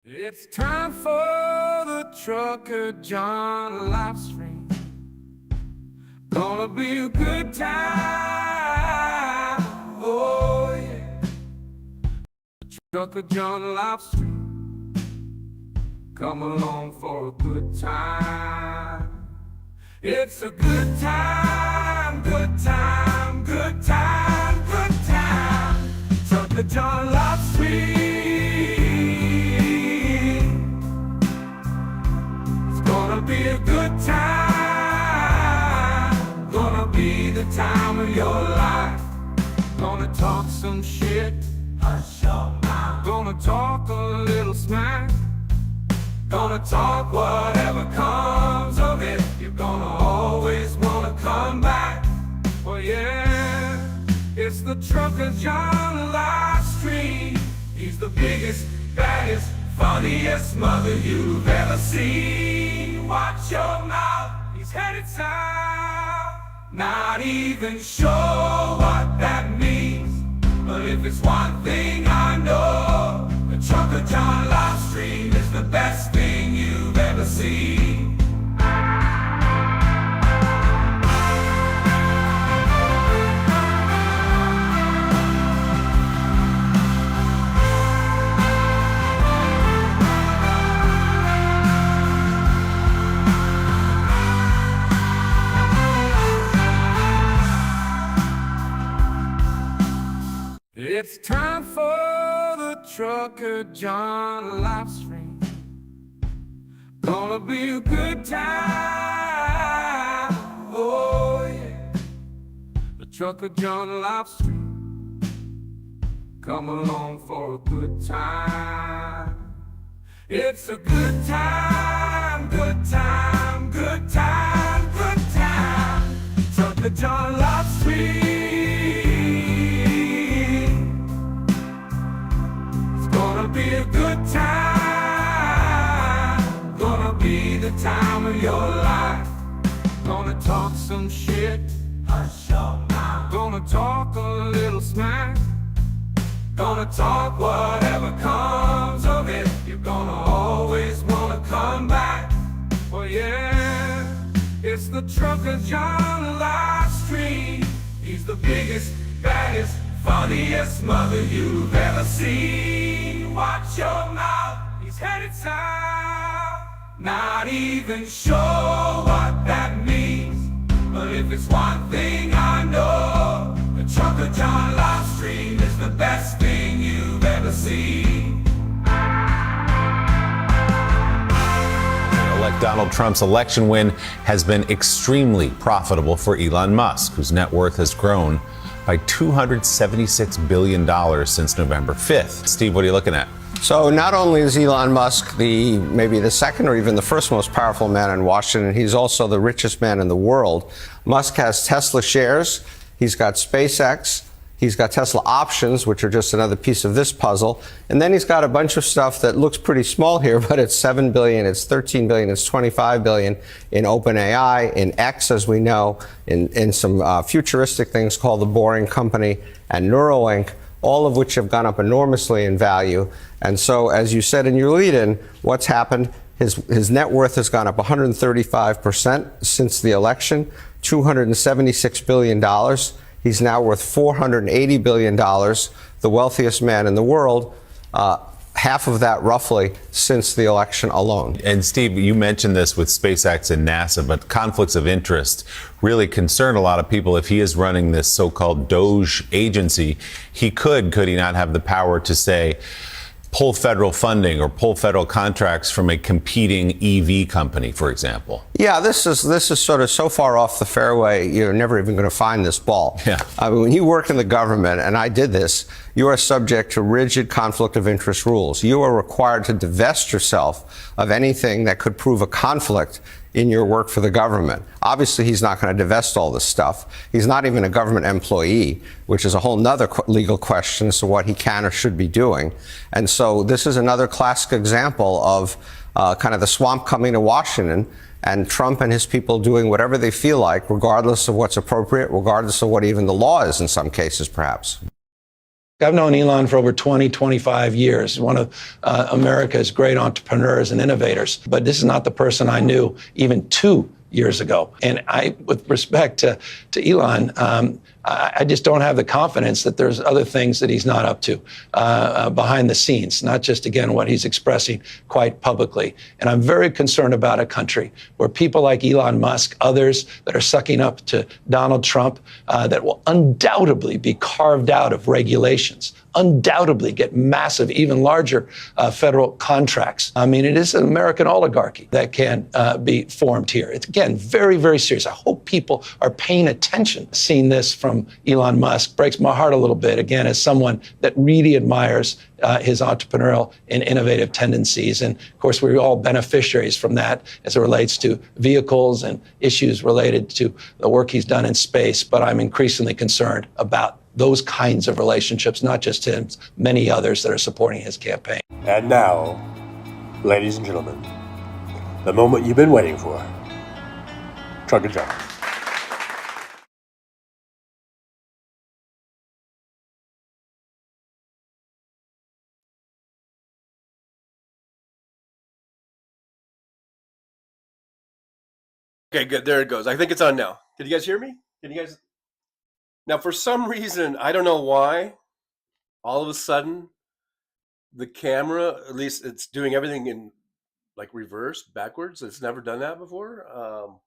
It's time for the Trucker John Livestream. Gonna be a good time, oh yeah. The Trucker John Livestream. Come along for a good time. It's a good time, good time, good time, good time. Trucker John Livestream. Gonna be a good time. Gonna be the time of your life. Gonna talk some shit. Hush your mouth. Gonna talk a little smack. Gonna talk whatever comes of it. You're gonna always wanna come back. Oh yeah, it's the Trucker John Livestream. He's the biggest, baddest, funniest mother you've ever seen. Watch your mouth, he's headed south. Not even sure what that means, but if it's one thing I know, the Trucker John Livestream is the best thing you've ever seen. It's time for the Trucker John Livestream. Gonna be a good time, oh yeah. The Trucker John Livestream. Come along for a good time. It's a good time, good time, good time, good time. Trucker John Livestream. Be a good time. Gonna be the time of your life. Gonna talk some shit. Hush your mouth. Gonna talk a little smack. Gonna talk whatever comes of it. You're gonna always wanna come back. Oh yeah, it's the Trucker John Livestream. He's the biggest, baddest, funniest mother you've ever seen. Watch your mouth, he's headed south. Not even sure what that means, but if it's one thing I know, the Trucker John Livestream is the best thing you've ever seen. Elect Donald Trump's election win has been extremely profitable for Elon Musk, whose net worth has grown by $276 billion since November 5th. Steve, what are you looking at? So not only is Elon Musk maybe the second or even the first most powerful man in Washington, he's also the richest man in the world. Musk has Tesla shares, he's got SpaceX, he's got Tesla options, which are just another piece of this puzzle. And then he's got a bunch of stuff that looks pretty small here, but it's $7 billion, it's $13 billion, it's $25 billion in OpenAI, in X, as we know, in some futuristic things called the Boring Company and Neuralink, all of which have gone up enormously in value. And so, as you said in your lead-in, what's happened? His net worth has gone up 135% since the election, $276 billion. He's now worth $480 billion, the wealthiest man in the world, half of that roughly since the election alone. And Steve, you mentioned this with SpaceX and NASA, but conflicts of interest really concern a lot of people. If he is running this so-called Doge agency, could he not have the power to say, pull federal funding or pull federal contracts from a competing EV company, for example? Yeah, this is sort of so far off the fairway, you're never even going to find this ball. Yeah. I mean, when you work in the government, and I did this, you are subject to rigid conflict of interest rules. You are required to divest yourself of anything that could prove a conflict in your work for the government. Obviously, he's not going to divest all this stuff. He's not even a government employee, which is a whole nother legal question as to what he can or should be doing. And so this is another classic example of kind of the swamp coming to Washington, and Trump and his people doing whatever they feel like, regardless of what's appropriate, regardless of what even the law is in some cases, perhaps. I've known Elon for over 20, 25 years, one of America's great entrepreneurs and innovators. But this is not the person I knew even 2 years ago. And with respect to Elon, I just don't have the confidence that there's other things that he's not up to behind the scenes, not just, again, what he's expressing quite publicly. And I'm very concerned about a country where people like Elon Musk, others that are sucking up to Donald Trump, that will undoubtedly be carved out of regulations, undoubtedly get massive, even larger federal contracts. I mean, it is an American oligarchy that can be formed here. It's, again, very, very serious. I hope people are paying attention. Seeing this from Elon Musk breaks my heart a little bit, again, as someone that really admires his entrepreneurial and innovative tendencies. And of course, we're all beneficiaries from that as it relates to vehicles and issues related to the work he's done in space. But I'm increasingly concerned about those kinds of relationships, not just him, many others that are supporting his campaign. And now, ladies and gentlemen, the moment you've been waiting for. Trucker John. Okay, good. There it goes. I think it's on now. Did you guys hear me? Did you guys? Now, for some reason, I don't know why, all of a sudden, the camera, at least it's doing everything in like reverse, backwards. It's never done that before.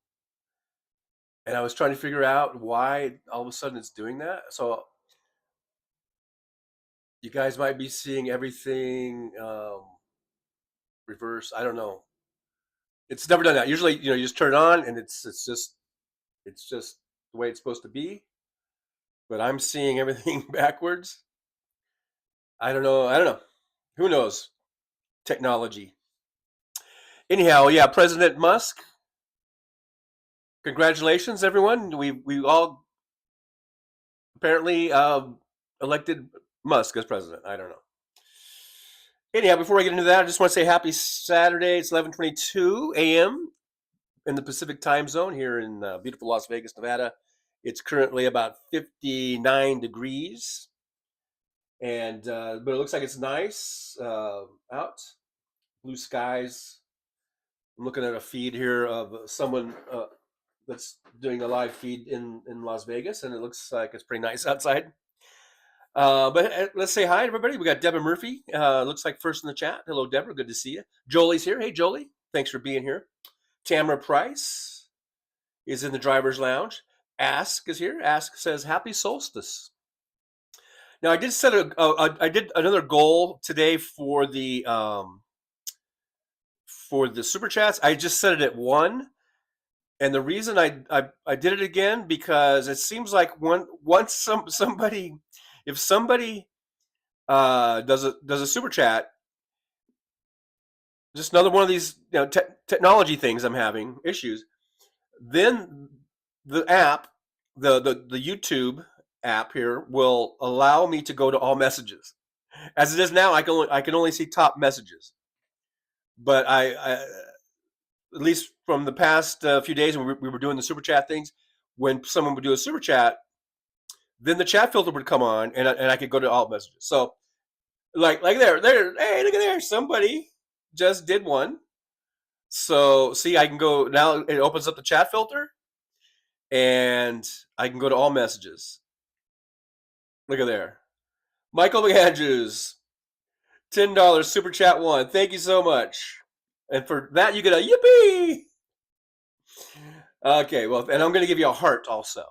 And I was trying to figure out why all of a sudden it's doing that. So you guys might be seeing everything reverse. I don't know. It's never done that. Usually, you just turn it on and it's just the way it's supposed to be. But I'm seeing everything backwards. I don't know. Who knows? Technology. Anyhow, yeah, President Musk. Congratulations, everyone. We all apparently elected Musk as president. I don't know. Anyhow, before I get into that, I just want to say happy Saturday. It's 11:22 a.m. in the Pacific time zone here in beautiful Las Vegas, Nevada. It's currently about 59 degrees. And but it looks like it's nice out. Blue skies. I'm looking at a feed here of someone that's doing a live feed in Las Vegas, and it looks like it's pretty nice outside. But let's say hi, everybody. We got Deborah Murphy. Looks like first in the chat. Hello, Deborah. Good to see you. Jolie's here. Hey, Jolie. Thanks for being here. Tamara Price is in the driver's lounge. Ask is here. Ask says happy solstice. Now I did set I did another goal today for the super chats. I just set it at 1. And the reason I did it again because it seems like somebody if somebody does a super chat, just another one of these technology things I'm having issues, then the app, the YouTube app here will allow me to go to all messages. As it is now, I can only see top messages. But I at least from the past few days when we were doing the super chat things, when someone would do a super chat, then the chat filter would come on, and I could go to all messages. So, like there, hey, look at there, somebody just did one. So, see, I can go now. It opens up the chat filter, and I can go to all messages. Look at there, Michael McAndrews, $10 super chat 1. Thank you so much. And for that, you get a yippee. Okay, well, and I'm going to give you a heart also.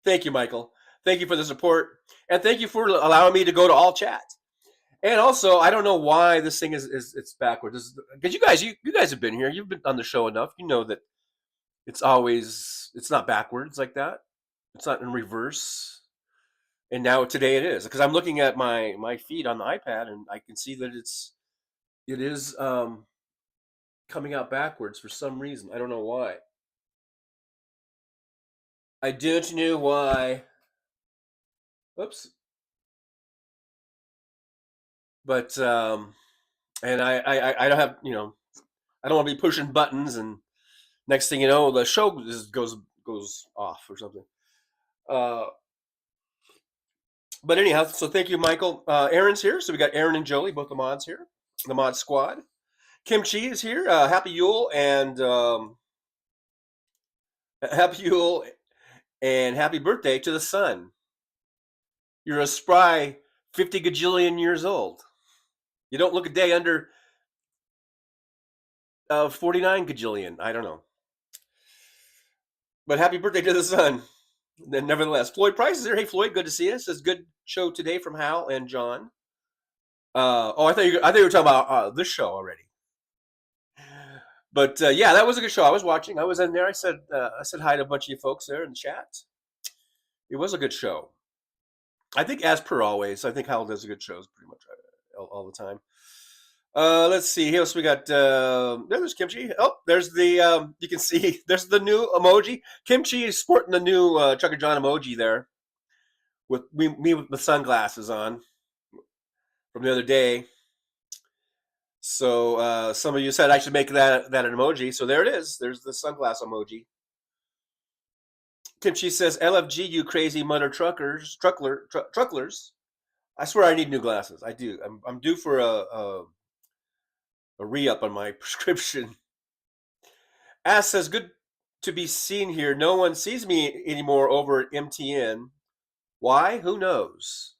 Thank you, Michael. Thank you for the support. And thank you for allowing me to go to all chat. And also, I don't know why this thing it's backwards. Because you guys have been here. You've been on the show enough. You know that it's not backwards like that. It's not in reverse. And now today it is. Because I'm looking at my feed on the iPad, and I can see that it is coming out backwards for some reason. I don't know why. I don't know why. Oops. But and I don't have I don't want to be pushing buttons, and next thing you know the show goes off or something. But anyhow, so thank you, Michael. Aaron's here, so we got Aaron and Jolie, both the mods here, the mod squad. Kimchi is here. Happy Yule and happy birthday to the sun. You're a spry 50 gajillion years old. You don't look a day under 49 gajillion. I don't know. But happy birthday to the sun. Then, nevertheless, Floyd Price is there. Hey, Floyd, good to see you. Says good show today from Hal and John. I thought you were talking about this show already. But yeah, that was a good show. I was watching. I was in there. I said hi to a bunch of you folks there in the chat. It was a good show. I think, as per always, I think Hal does a good shows pretty much all the time. Let's see. Here, so we got there's Kimchi. Oh, there's the you can see there's the new emoji. Kimchi is sporting the new Chucker John emoji there, with me with the sunglasses on from the other day. So some of you said I should make that an emoji. So there it is. There's the sunglass emoji. Kimchi says, "LFG, you crazy mother trucklers. I swear I need new glasses. I do. I'm due for a re-up on my prescription." Ass says, "Good to be seen here. No one sees me anymore over at MTN. Why? Who knows?"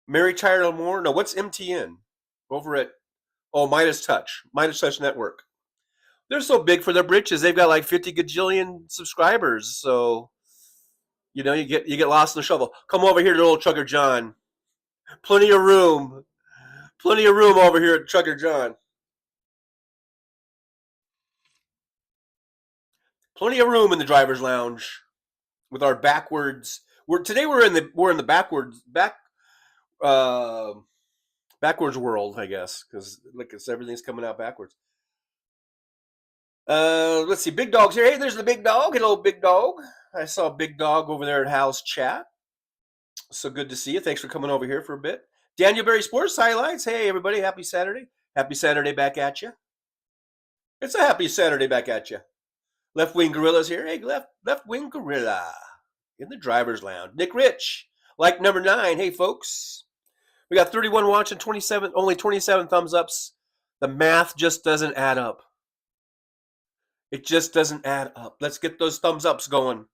Mary Tyler Moore? No, what's MTN? Over at Midas Touch Network. They're so big for their britches. They've got like 50 gajillion subscribers. So, you get lost in the shuffle. Come over here to old Trucker John. Plenty of room over here at Trucker John. Plenty of room in the driver's lounge with our backwards. Today we're in the backwards world, I guess, because look, everything's coming out backwards. Let's see, Big Dog's here. Hey, there's the Big Dog. Hello, Big Dog. I saw Big Dog over there at Hal's chat. So good to see you. Thanks for coming over here for a bit. Daniel Berry Sports Highlights. Hey, everybody. Happy Saturday. Happy Saturday back at you. It's a happy Saturday back at you. Left Wing Gorilla's here. Hey, Left Wing Gorilla in the driver's lounge. Nick Rich, like number 9. Hey, folks. We got 31 watching, only 27 thumbs ups. The math just doesn't add up. It just doesn't add up. Let's get those thumbs ups going.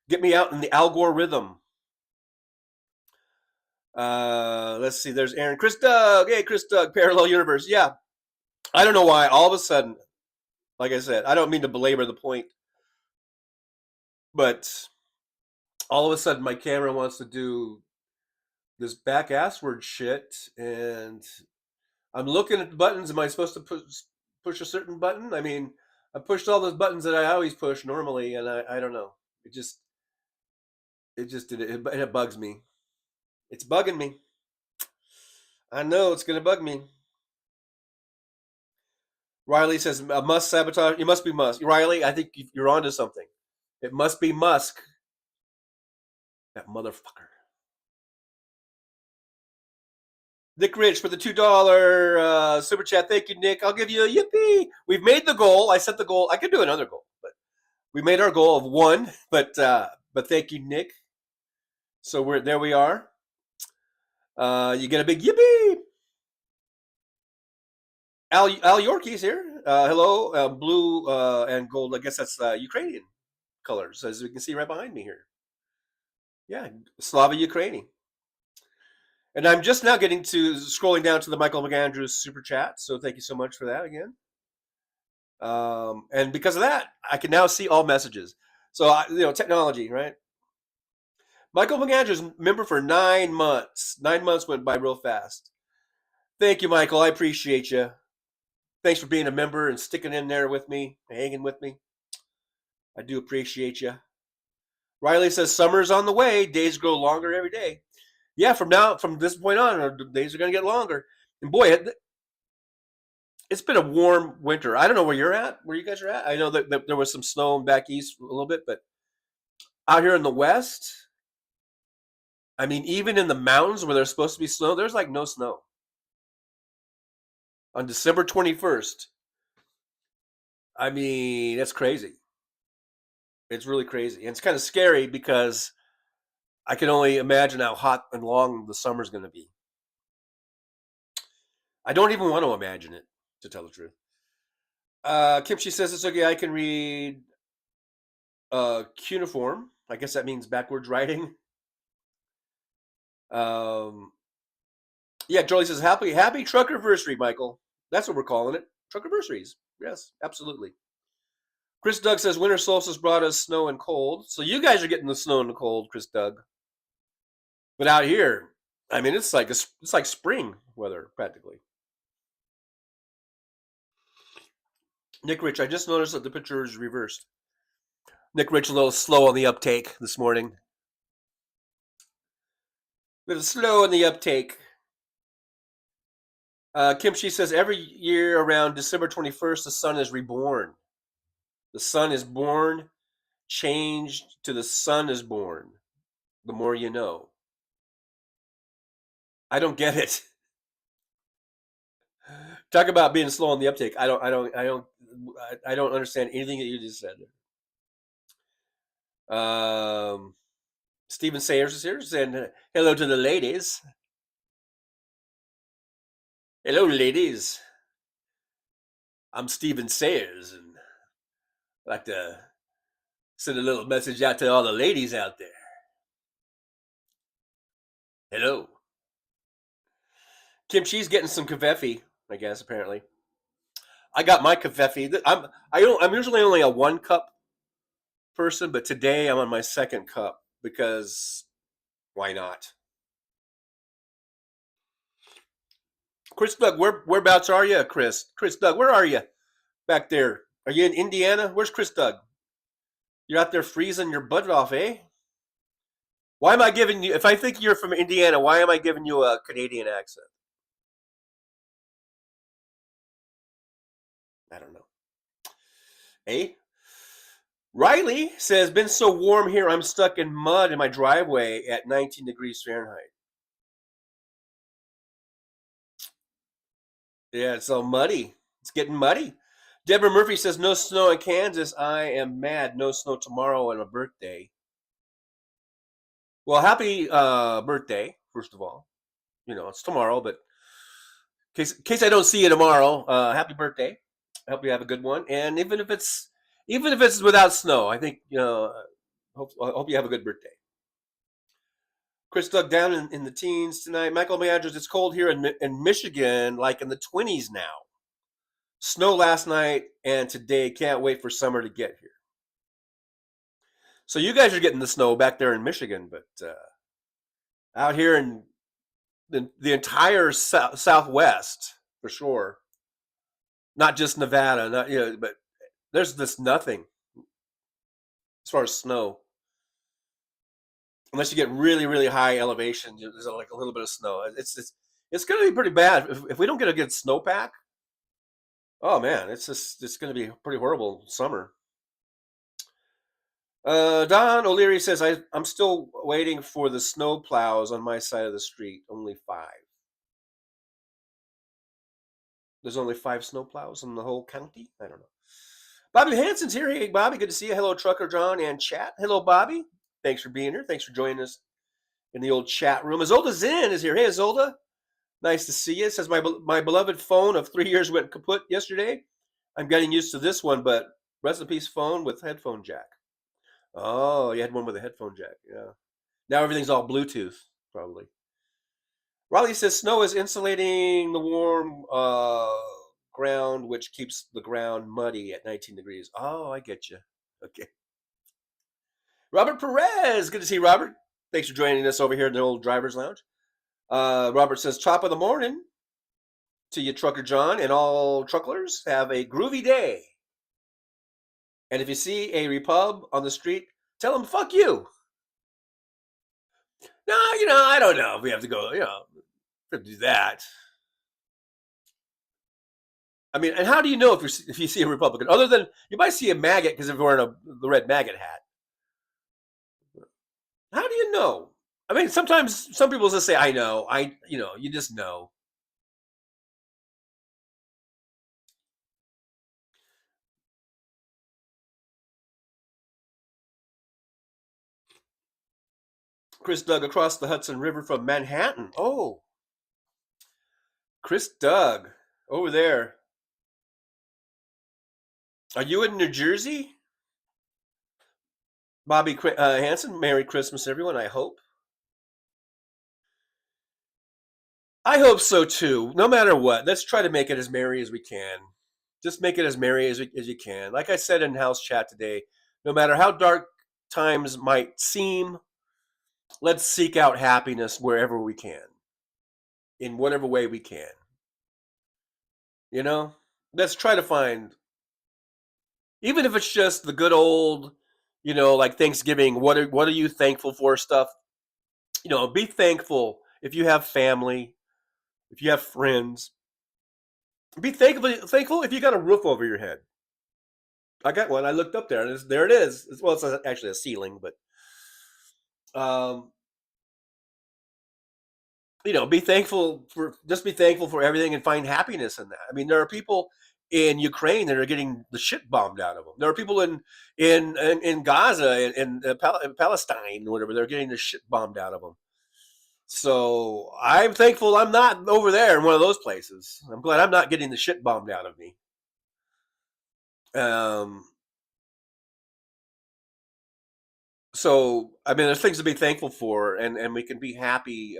Get me out in the Al Gore rhythm. Let's see. There's Aaron. Chris Doug. Hey, Chris Doug. Parallel Universe. Yeah. I don't know why. All of a sudden, like I said, I don't mean to belabor the point, but all of a sudden my camera wants to do this back assward shit, and I'm looking at the buttons. Am I supposed to push a certain button? I mean, I pushed all those buttons that I always push normally, and I don't know. It just did it. It bugs me. It's bugging me. I know it's gonna bug me. Riley says, "Musk sabotage." It must be Musk. Riley, I think you're onto something. It must be Musk. That motherfucker. Nick Rich for the $2 super chat. Thank you, Nick. I'll give you a yippee. We've made the goal. I set the goal. I could do another goal, but we made our goal of 1. But thank you, Nick. So there we are. You get a big yippee. Al Yorkie's here. Hello, blue and gold. I guess that's Ukrainian colors, as you can see right behind me here. Yeah, Slava Ukraini. And I'm just now scrolling down to the Michael McAndrews super chat. So thank you so much for that again. And because of that, I can now see all messages. So technology, right? Michael McAndrews, member for 9 months. 9 months went by real fast. Thank you, Michael. I appreciate you. Thanks for being a member and sticking in there with me, hanging with me. I do appreciate you. Riley says, "Summer's on the way. Days grow longer every day." Yeah, from this point on, our days are going to get longer. And boy, it's been a warm winter. I don't know where you guys are at. I know that there was some snow back east a little bit, but out here in the west, I mean, even in the mountains where there's supposed to be snow, there's like no snow. On December 21st. I mean, that's crazy. It's really crazy. And it's kind of scary because I can only imagine how hot and long the summer's going to be. I don't even want to imagine it, to tell the truth. Kimchi says it's okay. I can read cuneiform. I guess that means backwards writing. Yeah, Jolie says happy truckerversary, Michael. That's what we're calling it. Truckerversaries. Yes, absolutely. Chris Doug says winter solstice brought us snow and cold. So you guys are getting the snow and the cold, Chris Doug. But out here, I mean, it's like spring weather practically. Nick Rich, I just noticed that the picture is reversed. Nick Rich a little slow on the uptake this morning. A little slow on the uptake. Kimchi says every year around December 21st, the sun is reborn. The sun is born, changed to the sun is born. The more you know. I don't get it. Talk about being slow on the uptake. I don't understand anything that you just said. Stephen Sayers is here saying hello to the ladies. Hello, ladies. I'm Stephen Sayers, and I'd like to send a little message out to all the ladies out there. Hello. Kimchi's getting some kafefe, I guess, apparently. I got my kafefe. I'm usually only a 1-cup person, but today I'm on my 2nd cup because why not? Chris Doug, whereabouts are you, Chris? Chris Doug, where are you back there? Are you in Indiana? Where's Chris Doug? You're out there freezing your butt off, eh? Why am I giving you, if I think you're from Indiana, why am I giving you a Canadian accent? I don't know. Eh? Riley says, been so warm here, I'm stuck in mud in my driveway at 19 degrees Fahrenheit. Yeah, it's so muddy. It's getting muddy. Deborah Murphy says, no snow in Kansas. I am mad. No snow tomorrow on my birthday. Well, happy birthday, first of all. You know, it's tomorrow, but in case I don't see you tomorrow, happy birthday. I hope you have a good one. And even if it's without snow, I think, you know, I hope you have a good birthday. Chris Doug down in the teens tonight. Michael Meandros, it's cold here in Michigan, like in the 20s now. Snow last night and today. Can't wait for summer to get here. So you guys are getting the snow back there in Michigan, but out here in the entire Southwest, for sure. Not just Nevada, not, you know, but there's this nothing as far as snow. Unless you get really, really high elevation, there's like a little bit of snow. It's going to be pretty bad if we don't get a good snowpack. Oh man, it's going to be a pretty horrible summer. Don O'Leary says I'm still waiting for the snow plows on my side of the street. Only 5. There's only 5 snow plows in the whole county. I don't know. Bobby Hanson's here. Hey, Bobby, good to see you. Hello, Trucker John and chat. Hello, Bobby. Thanks for being here. Thanks for joining us in the old chat room. Izolda Zinn is here. Hey, Izolda. Nice to see you. It says my beloved phone of 3 years went kaput yesterday. I'm getting used to this one, but rest in peace phone with headphone jack. Oh, you had one with a headphone jack. Yeah. Now everything's all Bluetooth, probably. Raleigh says snow is insulating the warm ground, which keeps the ground muddy at 19 degrees. Oh, I get you. Okay. Robert Perez. Good to see you, Robert. Thanks for joining us over here in the old driver's lounge. Robert says, top of the morning to you, Trucker John, and all trucklers. Have a groovy day. And if you see a repub on the street, tell them, fuck you. No, you know, I don't know if we have to go, you know, to do that. I mean, and how do you know if you see a Republican? Other than, you might see a maggot because they're wearing the red maggot hat. How do you know? I mean, sometimes some people just say, I know. You know, you just know. Chris Doug across the Hudson River from Manhattan. Oh, Chris Doug over there. Are you in New Jersey? Bobby Hanson, Merry Christmas, everyone, I hope. I hope so, too. No matter what, let's try to make it as merry as we can. Just make it as merry as you can. Like I said in house chat today, no matter how dark times might seem, let's seek out happiness wherever we can, in whatever way we can. You know, let's try to find, even if it's just the good old, like Thanksgiving. What are you thankful for? Stuff. Be thankful if you have family, if you have friends. Be thankful if you got a roof over your head. I got one. I looked up there, and there it is. Well, it's actually a ceiling, but be thankful for everything and find happiness in that. I mean, there are people in Ukraine that are getting the shit bombed out of them. There are people in Gaza and Palestine, or whatever. They're getting the shit bombed out of them. So I'm thankful I'm not over there in one of those places. I'm glad I'm not getting the shit bombed out of me. So I mean, there's things to be thankful for, and we can be happy.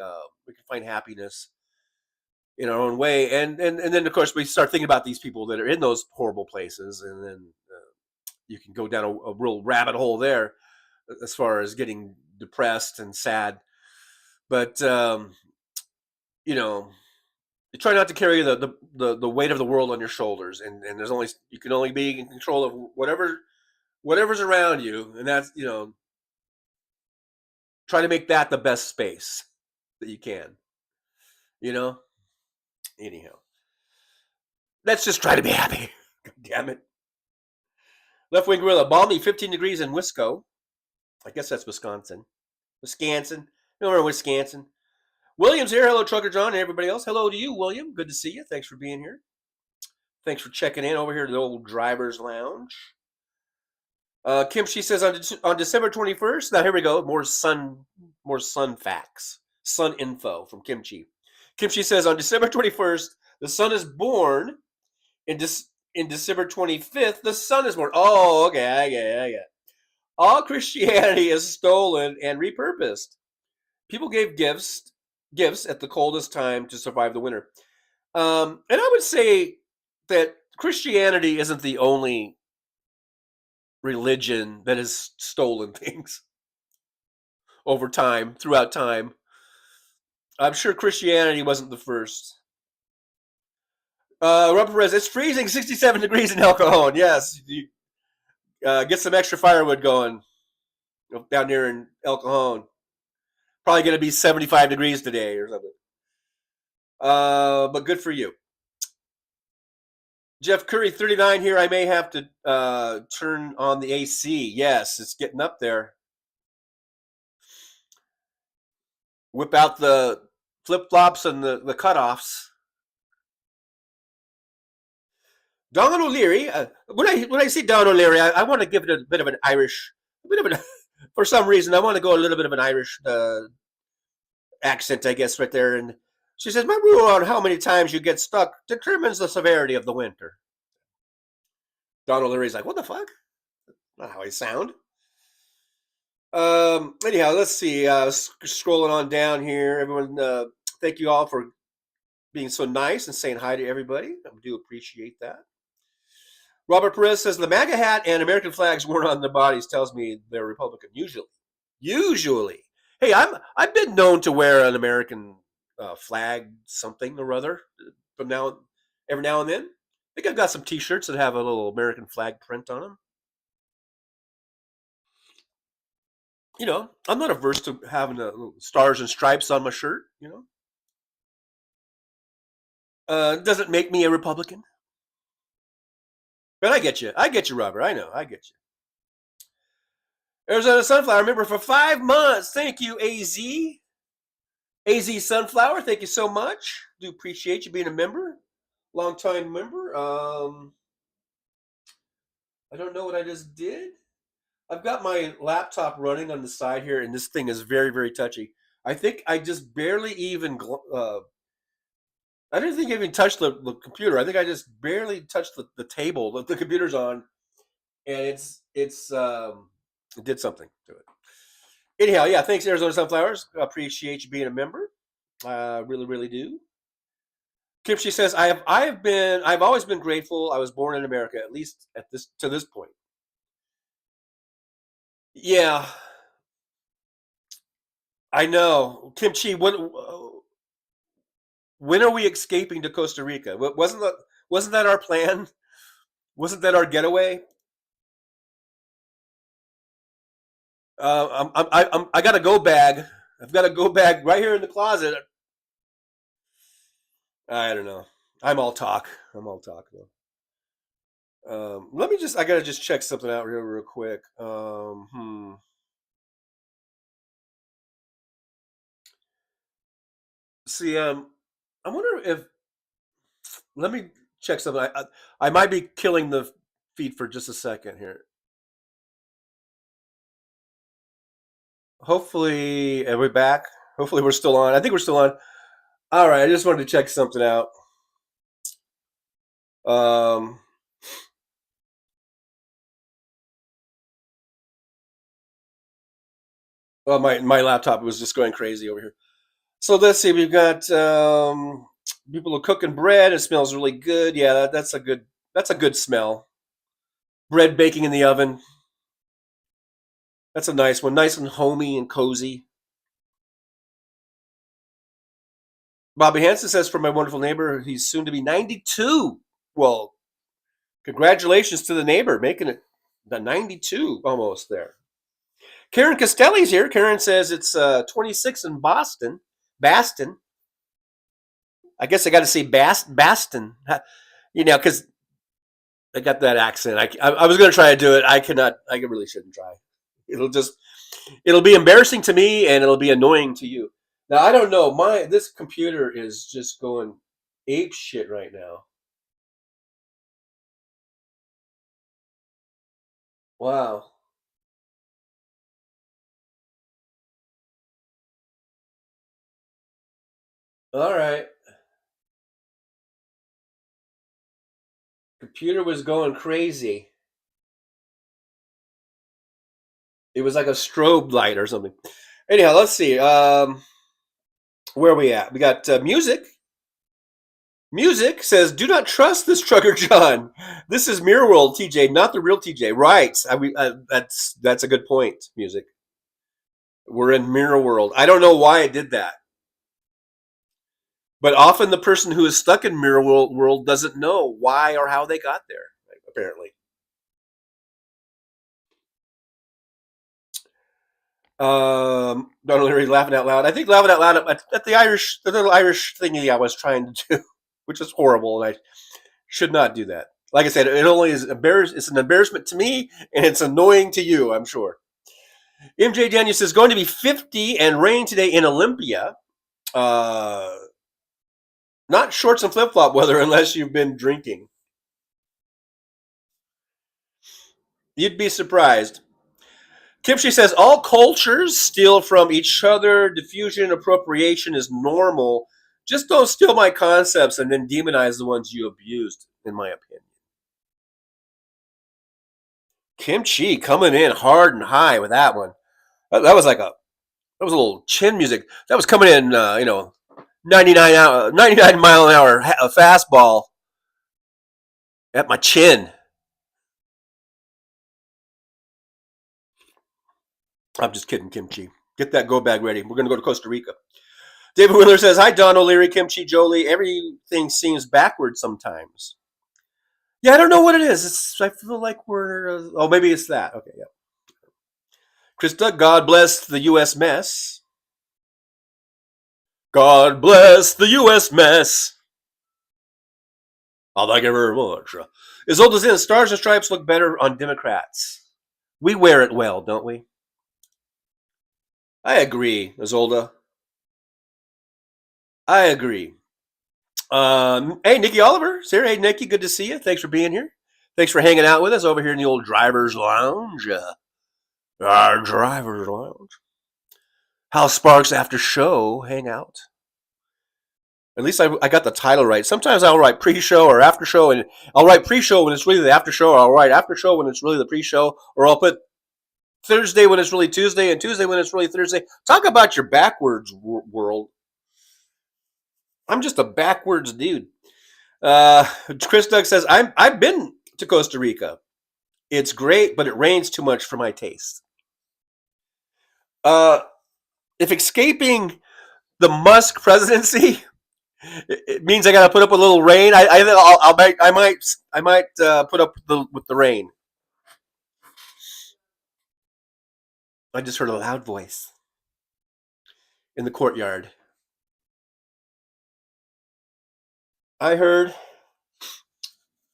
We can find happiness in our own way, and then of course we start thinking about these people that are in those horrible places, and then you can go down a real rabbit hole there as far as getting depressed and sad. But you try not to carry the weight of the world on your shoulders, and you can only be in control of whatever's around you, and that's try to make that the best space that you can. Anyhow, let's just try to be happy. God damn it. Left Wing Gorilla, balmy 15 degrees in Wisco. I guess that's Wisconsin. No, Wisconsin. William's here. Hello, Trucker John and everybody else. Hello to you, William. Good to see you. Thanks for being here. Thanks for checking in over here to the old driver's lounge. Kim, she says on December 21st. Now here we go. More sun facts. Sun info from Kimchi. Kimchi says on December 21st, the sun is born. In December 25th, the sun is born. Oh, okay, I get it. All Christianity is stolen and repurposed. People gave gifts at the coldest time to survive the winter. And I would say that Christianity isn't the only religion that has stolen things throughout time. I'm sure Christianity wasn't the first. Robert Perez, it's freezing 67 degrees in El Cajon. Yes. Get some extra firewood going down there in El Cajon. Probably going to be 75 degrees today or something. But good for you. Jeff Curry, 39 here. I may have to turn on the AC. Yes, it's getting up there. Whip out the flip-flops and the cutoffs. Don O'Leary. When I see Don O'Leary, I want to give it a bit of an Irish, for some reason, I want to go a little bit of an Irish accent, I guess, right there. And she says, my rule on how many times you get stuck determines the severity of the winter. Don O'Leary's like, what the fuck? Not how I sound. Anyhow, let's see. Scrolling on down here. Everyone, thank you all for being so nice and saying hi to everybody. I do appreciate that. Robert Perez says the MAGA hat and American flags worn on their bodies tells me they're Republican. Usually. Hey, I've been known to wear an American flag, something or other, every now and then. I think I've got some T-shirts that have a little American flag print on them. I'm not averse to having stars and stripes on my shirt. Doesn't make me a Republican. But I get you, Robert. I know, I get you. Arizona Sunflower member for 5 months. Thank you, AZ. AZ Sunflower, thank you so much. Do appreciate you being a member. Long-time member. I don't know what I just did. I've got my laptop running on the side here, and this thing is very, very touchy. I think I just barely even. I didn't think I even touched the computer. I think I just barely touched the table that the computer's on, and it did something to it. Anyhow, yeah. Thanks, Arizona Sunflowers. I appreciate you being a member. Really, really do. Kimchi says, I've always been grateful I was born in America, at least to this point. Yeah, I know. Kimchi, when are we escaping to Costa Rica? Wasn't that our plan? Wasn't that our getaway? I got a go bag. I've got a go bag right here in the closet. I don't know. I'm all talk. Though. I gotta just check something out real quick. See, I wonder if let me check something. I might be killing the feed for just a second here. Hopefully, are we back? Hopefully, we're still on. I think we're still on. All right, I just wanted to check something out. Well, my laptop was just going crazy over here. So let's see. We've got people are cooking bread. It smells really good. Yeah, that's a good smell. Bread baking in the oven. That's a nice one. Nice and homey and cozy. Bobby Hansen says, for my wonderful neighbor, he's soon to be 92. Well, congratulations to the neighbor making it the 92 almost there. Karen Castelli's here. Karen says it's 26 in Boston. Baston. I guess I got to say Baston. Because I got that accent. I was going to try to do it. I cannot. I really shouldn't try. It'll be embarrassing to me and it'll be annoying to you. Now I don't know. This computer is just going ape shit right now. Wow. All right. Computer was going crazy. It was like a strobe light or something. Anyhow, let's see. Where are we at? We got music. Music says, "Do not trust this trucker, John. This is Mirror World, TJ, not the real TJ." Right? That's a good point. Music. We're in Mirror World. I don't know why I did that, but often the person who is stuck in Mirror World doesn't know why or how they got there. Apparently. Don't really laughing out loud. I think laughing out loud at the little Irish thingy I was trying to do, which is horrible, and I should not do that. Like I said, it only is it's an embarrassment to me, and it's annoying to you, I'm sure. MJ Daniel says, going to be 50 and rain today in Olympia. Not shorts and flip-flop weather unless you've been drinking. You'd be surprised. Kimchi says, all cultures steal from each other. Diffusion, appropriation is normal. Just don't steal my concepts and then demonize the ones you abused, in my opinion. Kimchi coming in hard and high with that one. That was a little chin music. That was coming in, 99 mile an hour fastball at my chin. I'm just kidding, Kimchi. Get that go bag ready. We're going to go to Costa Rica. David Wheeler says, hi, Don O'Leary, Kimchi, Jolie. Everything seems backwards sometimes. Yeah, I don't know what it is. I feel like we're... maybe it's that. Okay, yeah. Krista, God bless the U.S. mess. God bless the U.S. mess. I like it very much. As old as in, Stars and Stripes look better on Democrats. We wear it well, don't we? I agree, Isolda. I agree. Hey, Nikki Oliver. Sarah, hey, Nikki, good to see you. Thanks for being here. Thanks for hanging out with us over here in the old driver's lounge. Our driver's lounge. Hal Sparks after show hangout. At least I got the title right. Sometimes I'll write pre-show or after show, and I'll write pre-show when it's really the after show, or I'll write after show when it's really the pre-show, or I'll put Thursday when it's really Tuesday, and Tuesday when it's really Thursday. Talk about your backwards world. I'm just a backwards dude. Chris Doug says, I've been to Costa Rica. It's great, but it rains too much for my taste. If escaping the Musk presidency, it means I got to put up with a little rain. I might put up with the rain. I just heard a loud voice in the courtyard. I heard,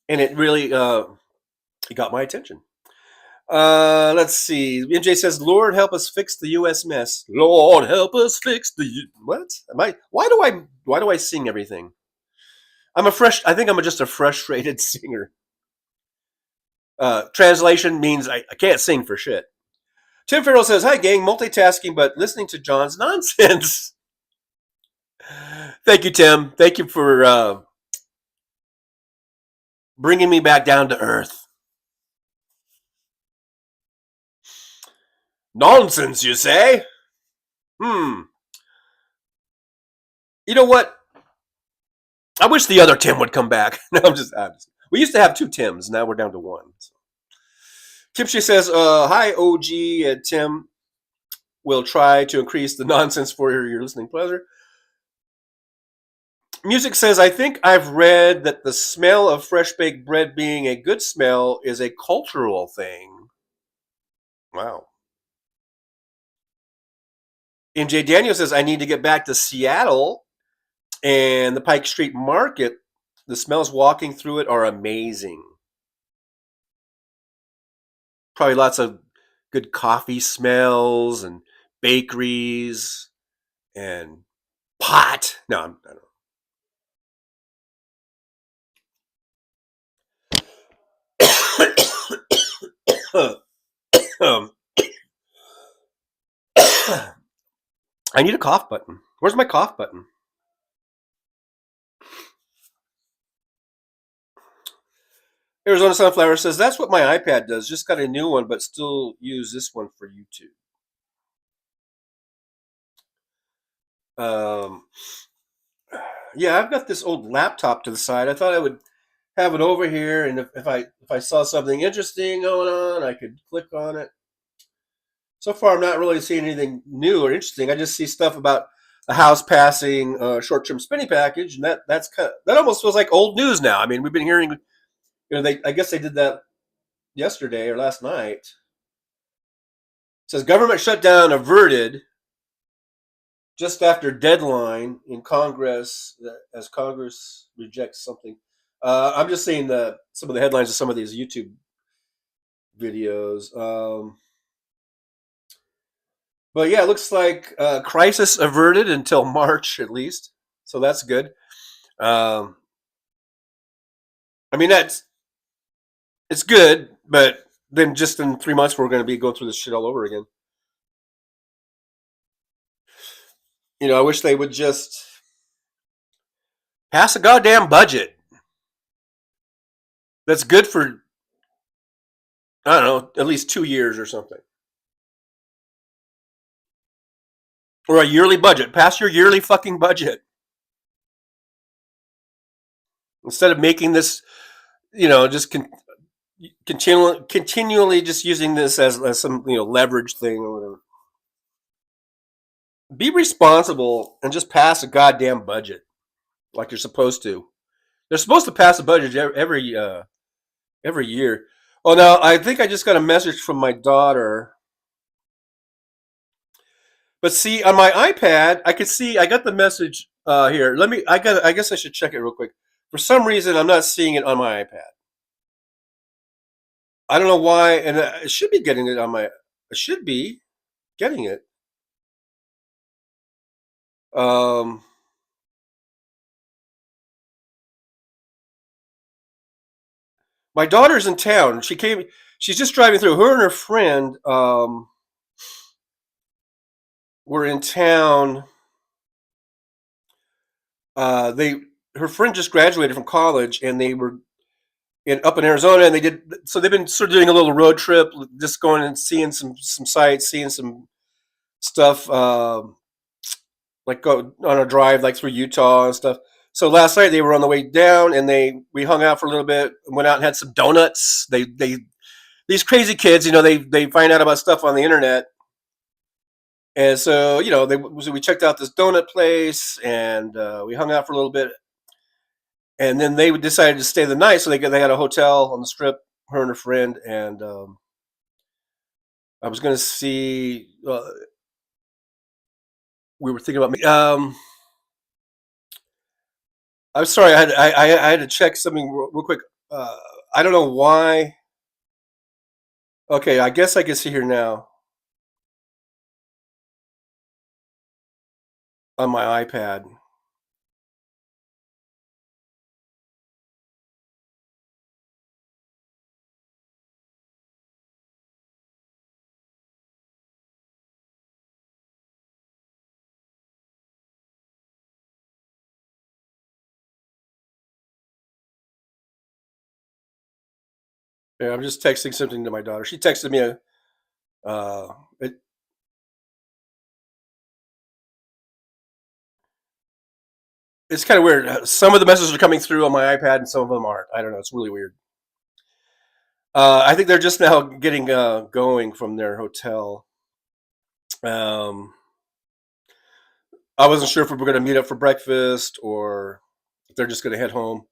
and it really it got my attention. Let's see. MJ says, "Lord help us fix the U.S. mess." Lord help us fix the what? Why do I sing everything? I think I'm just a frustrated singer. Translation means I can't sing for shit. Tim Farrell says, "Hi gang, multitasking but listening to John's nonsense." Thank you, Tim. Thank you for bringing me back down to earth. Nonsense, you say? You know what? I wish the other Tim would come back. No, I'm just we used to have 2 Tims. Now we're down to 1. So. Kimchi says, "Hi, OG Tim. We'll try to increase the nonsense for your listening pleasure." Music says, "I think I've read that the smell of fresh baked bread being a good smell is a cultural thing." Wow. MJ Daniel says, "I need to get back to Seattle and the Pike Street Market. The smells walking through it are amazing. Probably lots of good coffee smells and bakeries and pot." No, I don't know. I need a cough button. Where's my cough button? Arizona Sunflower says, "That's what my iPad does. Just got a new one, but still use this one for YouTube." Yeah, I've got this old laptop to the side. I thought I would have it over here, and if I saw something interesting going on, I could click on it. So far, I'm not really seeing anything new or interesting. I just see stuff about the House passing a short-term spending package, and that almost feels like old news now. I mean, we've been hearing, I guess they did that yesterday or last night. It says government shutdown averted just after deadline in Congress as Congress rejects something. I'm just seeing some of the headlines of some of these YouTube videos. But yeah, it looks like crisis averted until March at least, so that's good. I mean, it's good, but then just in 3 months we're going to be going through this shit all over again. I wish they would just pass a goddamn budget that's good for, I don't know, at least 2 years or something. Or a yearly budget. Pass your yearly fucking budget. Instead of making this, just continually just using this as some, leverage thing or whatever. Be responsible and just pass a goddamn budget like you're supposed to. They're supposed to pass a budget every year. Oh, now I think I just got a message from my daughter. But see, on my iPad, I could see I got the message here. I guess I should check it real quick. For some reason, I'm not seeing it on my iPad. I don't know why, and I should be getting it on my. I should be getting it. My daughter's in town. She's just driving through. Her and her friend. were in town. Her friend just graduated from college, and they were up in Arizona, and they've been sort of doing a little road trip, just going and seeing some sights, seeing some stuff, like go on a drive like through Utah and stuff. So last night they were on the way down, and we hung out for a little bit, went out and had some donuts. They these crazy kids, they find out about stuff on the internet. And so, so we checked out this donut place, and we hung out for a little bit. And then they decided to stay the night, so they got a hotel on the Strip, her and her friend. And I was going to see. We were thinking about. I'm sorry, I had to check something real quick. I don't know why. Okay, I guess I can see here now on my iPad. Yeah, I'm just texting something to my daughter. She texted me it's kind of weird. Some of the messages are coming through on my iPad, and some of them aren't. I don't know. It's really weird. I think they're just now getting going from their hotel. I wasn't sure if we were going to meet up for breakfast or if they're just going to head home.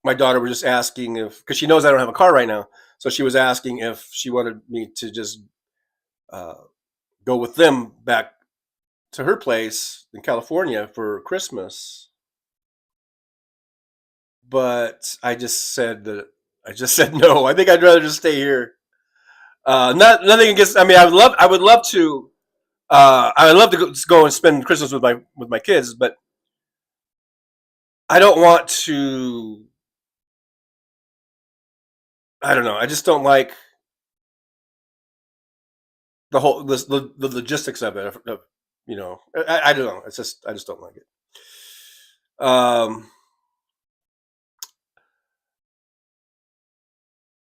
My daughter was just asking because she knows I don't have a car right now, so she was asking if she wanted me to just go with them back to her place in California for Christmas. But I just said no. I think I'd rather just stay here. Nothing against. I mean, I would love to. I would love to go and spend Christmas with my kids, but I don't want to. I don't know. I just don't like the whole the logistics of it. I don't know. I just don't like it.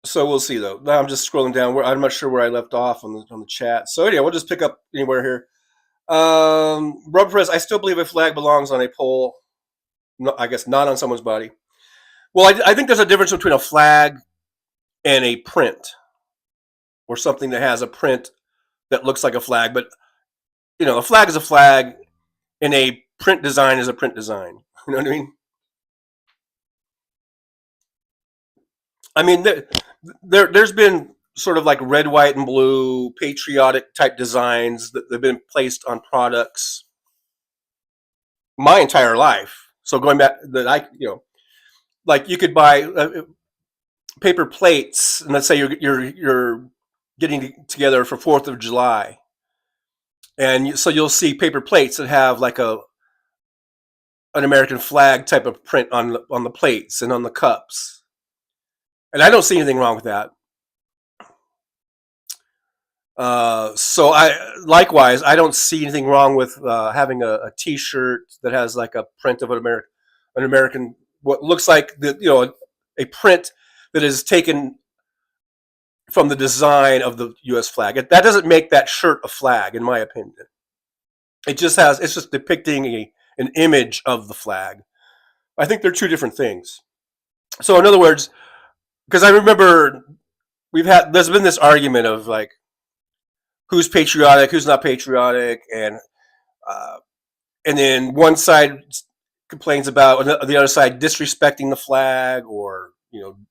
So we'll see though. Now I'm just scrolling down. I'm not sure where I left off on the chat. So anyway, we'll just pick up anywhere here. Rubber Press. I still believe a flag belongs on a pole. No, I guess not on someone's body. Well, I think there's a difference between a flag and a print, or something that has a print that looks like a flag. But a flag is a flag, and a print design is a print design. You know what I mean? I mean, there's been sort of like red, white, and blue patriotic type designs that have been placed on products my entire life. So going back, like you could buy paper plates, and let's say you're getting together for 4th of July, and so you'll see paper plates that have like an American flag type of print on the plates and on the cups, and I don't see anything wrong with that. So I don't see anything wrong with having a T-shirt that has like a print of an American, what looks like a print that is taken from the design of the U.S. flag. That doesn't make that shirt a flag, in my opinion. It's just depicting an image of the flag. I think they're two different things. So in other words, because I remember there's been this argument of like, who's patriotic, who's not patriotic, and then one side complains about the other side disrespecting the flag, or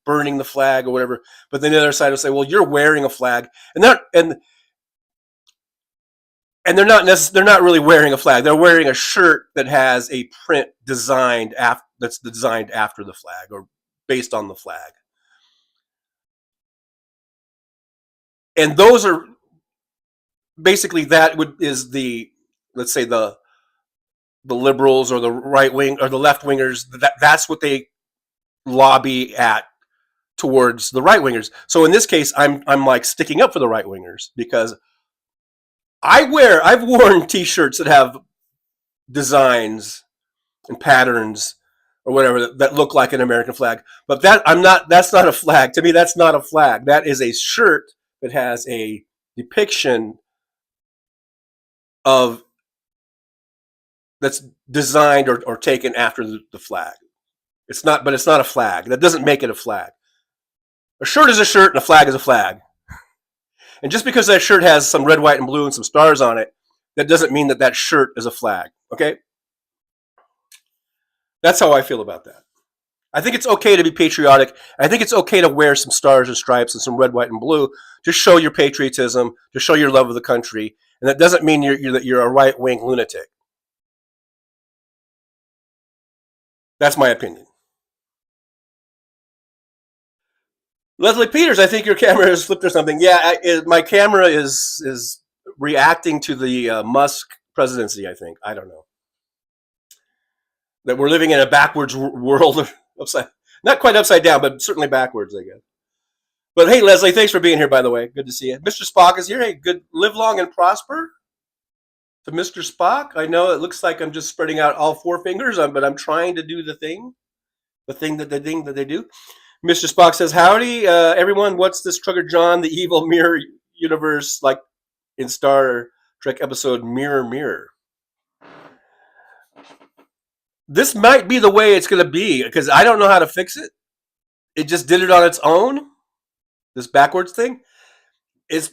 burning the flag or whatever. But then the other side will say, "Well, you're wearing a flag," and they're not really wearing a flag. They're wearing a shirt that has a print that's designed after the flag or based on the flag, and those are. Basically, is let's say the liberals or the right wing or the left wingers. That's what they lobby towards the right wingers. So in this case, I'm like sticking up for the right wingers because I've worn T-shirts that have designs and patterns or whatever that look like an American flag, but that's not a flag. To me, that's not a flag. That is a shirt that has a depiction of that's designed or taken after the flag. But it's not a flag. That doesn't make it a flag. A shirt is a shirt and a flag is a flag. And just because that shirt has some red, white, and blue and some stars on it, that doesn't mean that shirt is a flag. Okay? That's how I feel about that. I think it's okay to be patriotic. I think it's okay to wear some stars and stripes and some red, white, and blue to show your patriotism, to show your love of the country. And that doesn't mean you're a right-wing lunatic. That's my opinion. Leslie Peters, I think your camera has flipped or something. Yeah, my camera is reacting to the Musk presidency, I think. I don't know. That we're living in a backwards world, not quite upside down, but certainly backwards, I guess. But hey, Leslie, thanks for being here, by the way. Good to see you. Mr. Spock is here. Hey, good. Live long and prosper to Mr. Spock. I know it looks like I'm just spreading out all four fingers, but I'm trying to do the thing that they do. Mr. Spock says, howdy, everyone. What's this Trucker John, the evil mirror universe, like in Star Trek episode Mirror, Mirror? This might be the way it's going to be, because I don't know how to fix it. It just did it on its own. This backwards thing. It's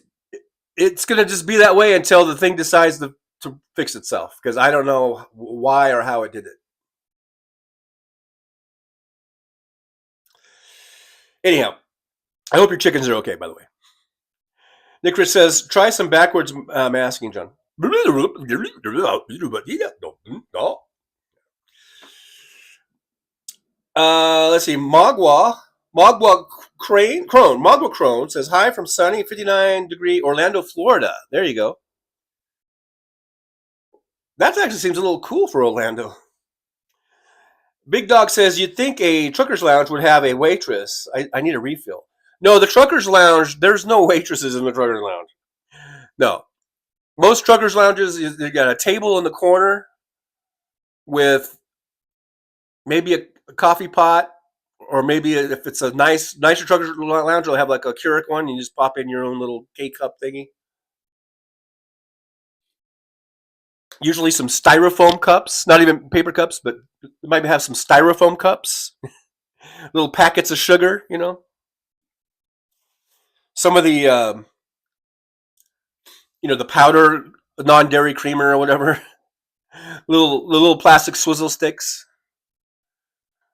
going to just be that way until the thing decides to fix itself, because I don't know why or how it did it. Anyhow, I hope your chickens are okay, by the way. Nick Chris says, try some backwards masking, John. Let's see. Magua Crone says, hi from sunny 59-degree Orlando, Florida. There you go. That actually seems a little cool for Orlando. Big Dog says, you'd think a trucker's lounge would have a waitress. I need a refill. No, the trucker's lounge, there's no waitresses in the trucker's lounge. No. Most truckers' lounges, you got a table in the corner with maybe a coffee pot, or maybe if it's a nicer truckers' lounge, they'll have like a Keurig one. You just pop in your own little K-cup thingy. Usually some styrofoam cups, not even paper cups, but they might have some styrofoam cups. Little packets of sugar, you know. Some of the, the powder, non-dairy creamer or whatever. little plastic swizzle sticks.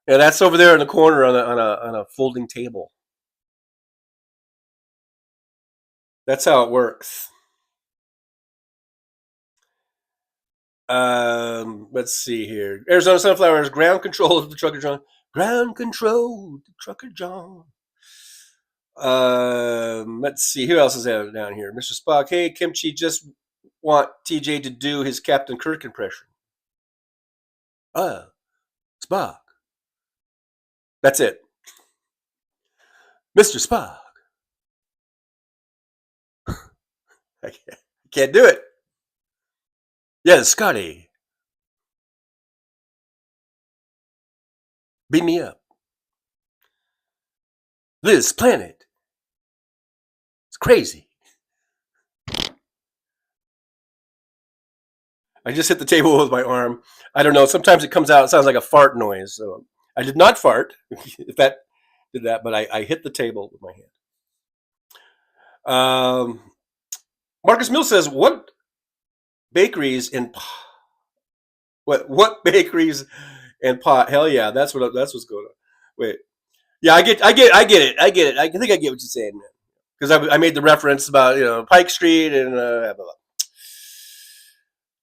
Yeah, that's over there in the corner on a folding table. That's how it works. Let's see here. Arizona Sunflowers, ground control of the Trucker John. Ground control, the Trucker John. Let's see. Who else is down here? Mr. Spock. Hey, Kimchi, just want TJ to do his Captain Kirk impression. Spock. That's it. Mr. Spock. I can't do it. Yes, Scotty. Beam me up. This planet is crazy. I just hit the table with my arm. I don't know. Sometimes it comes out. It sounds like a fart noise. So I did not fart. If that did that, but I hit the table with my hand. Marcus Mill says, "What bakeries in what bakeries and pot? Hell yeah, that's what's going on. Wait, yeah, I get it. I think I get what you're saying, man. Because I made the reference about Pike Street and blah, blah.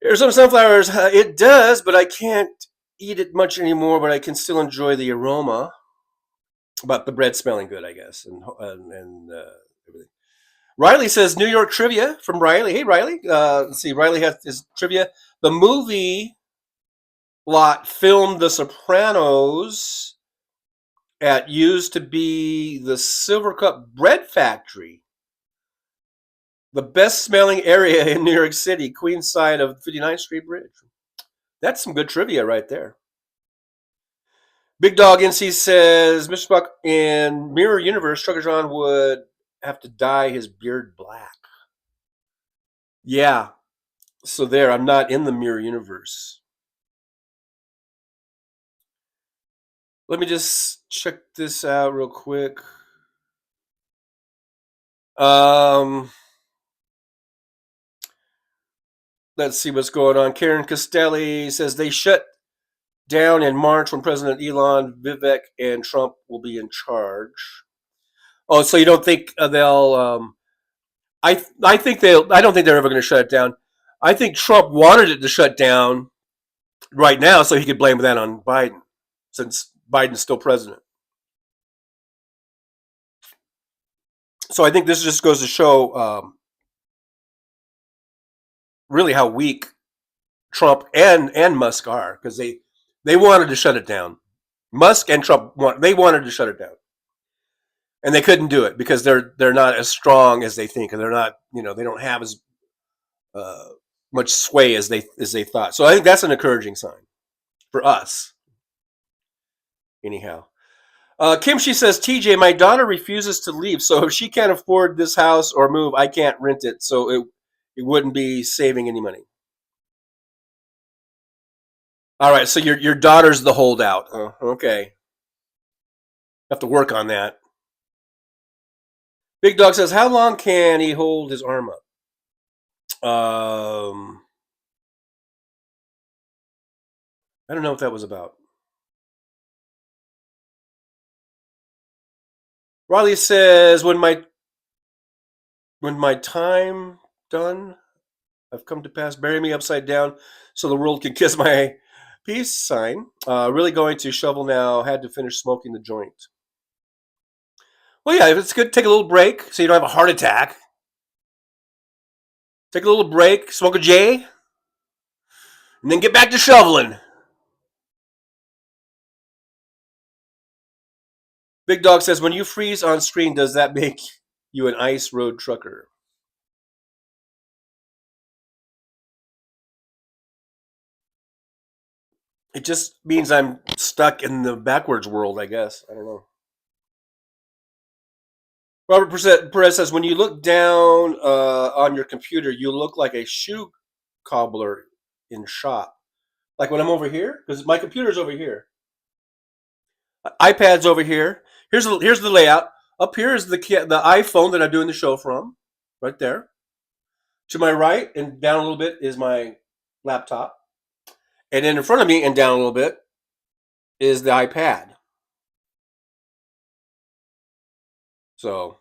Here's some sunflowers. It does, but I can't eat it much anymore. But I can still enjoy the aroma. About the bread smelling good, I guess, and everything. Riley says New York trivia from Riley. Hey, Riley. Let's see. Riley has his trivia. The movie lot filmed The Sopranos at used to be the Silver Cup Bread Factory. The best smelling area in New York City, Queens side of 59th Street Bridge. That's some good trivia right there. Big Dog NC says, Mr. Buck, in Mirror Universe, Trucker John would have to dye his beard black. Yeah. So there, I'm not in the Mirror Universe. Let me just check this out real quick. Let's see what's going on. Karen Costelli says they shut down in March when President Elon, Vivek, and Trump will be in charge. Oh, so you don't think they'll? I think they'll. I don't think they're ever going to shut it down. I think Trump wanted it to shut down right now so he could blame that on Biden, since Biden's still president. So I think this just goes to show really how weak Trump and Musk are, because they wanted to shut it down. Musk and Trump they wanted to shut it down, and they couldn't do it because they're not as strong as they think, and they're not, they don't have as much sway as they thought. So I think that's an encouraging sign for us. Anyhow, Kim, she says, TJ, my daughter refuses to leave, so if she can't afford this house or move, I can't rent it, so it wouldn't be saving any money. All right, so your daughter's the holdout. Oh, okay. Have to work on that. Big Dog says, how long can he hold his arm up? I don't know what that was about. Riley says, when my time done, I've come to pass, bury me upside down so the world can kiss my peace sign. Really going to shovel now. Had to finish smoking the joint. Well, yeah, it's good to take a little break so you don't have a heart attack. Take a little break, smoke a J, and then get back to shoveling. Big Dog says, when you freeze on screen, does that make you an ice road trucker? It just means I'm stuck in the backwards world, I guess. I don't know. Robert Perez says, when you look down on your computer, you look like a shoe cobbler in shop. Like when I'm over here, because my computer's over here. iPad's over here. Here's the layout. Up here is the iPhone that I'm doing the show from, right there. To my right and down a little bit is my laptop. And then in front of me and down a little bit is the iPad. So,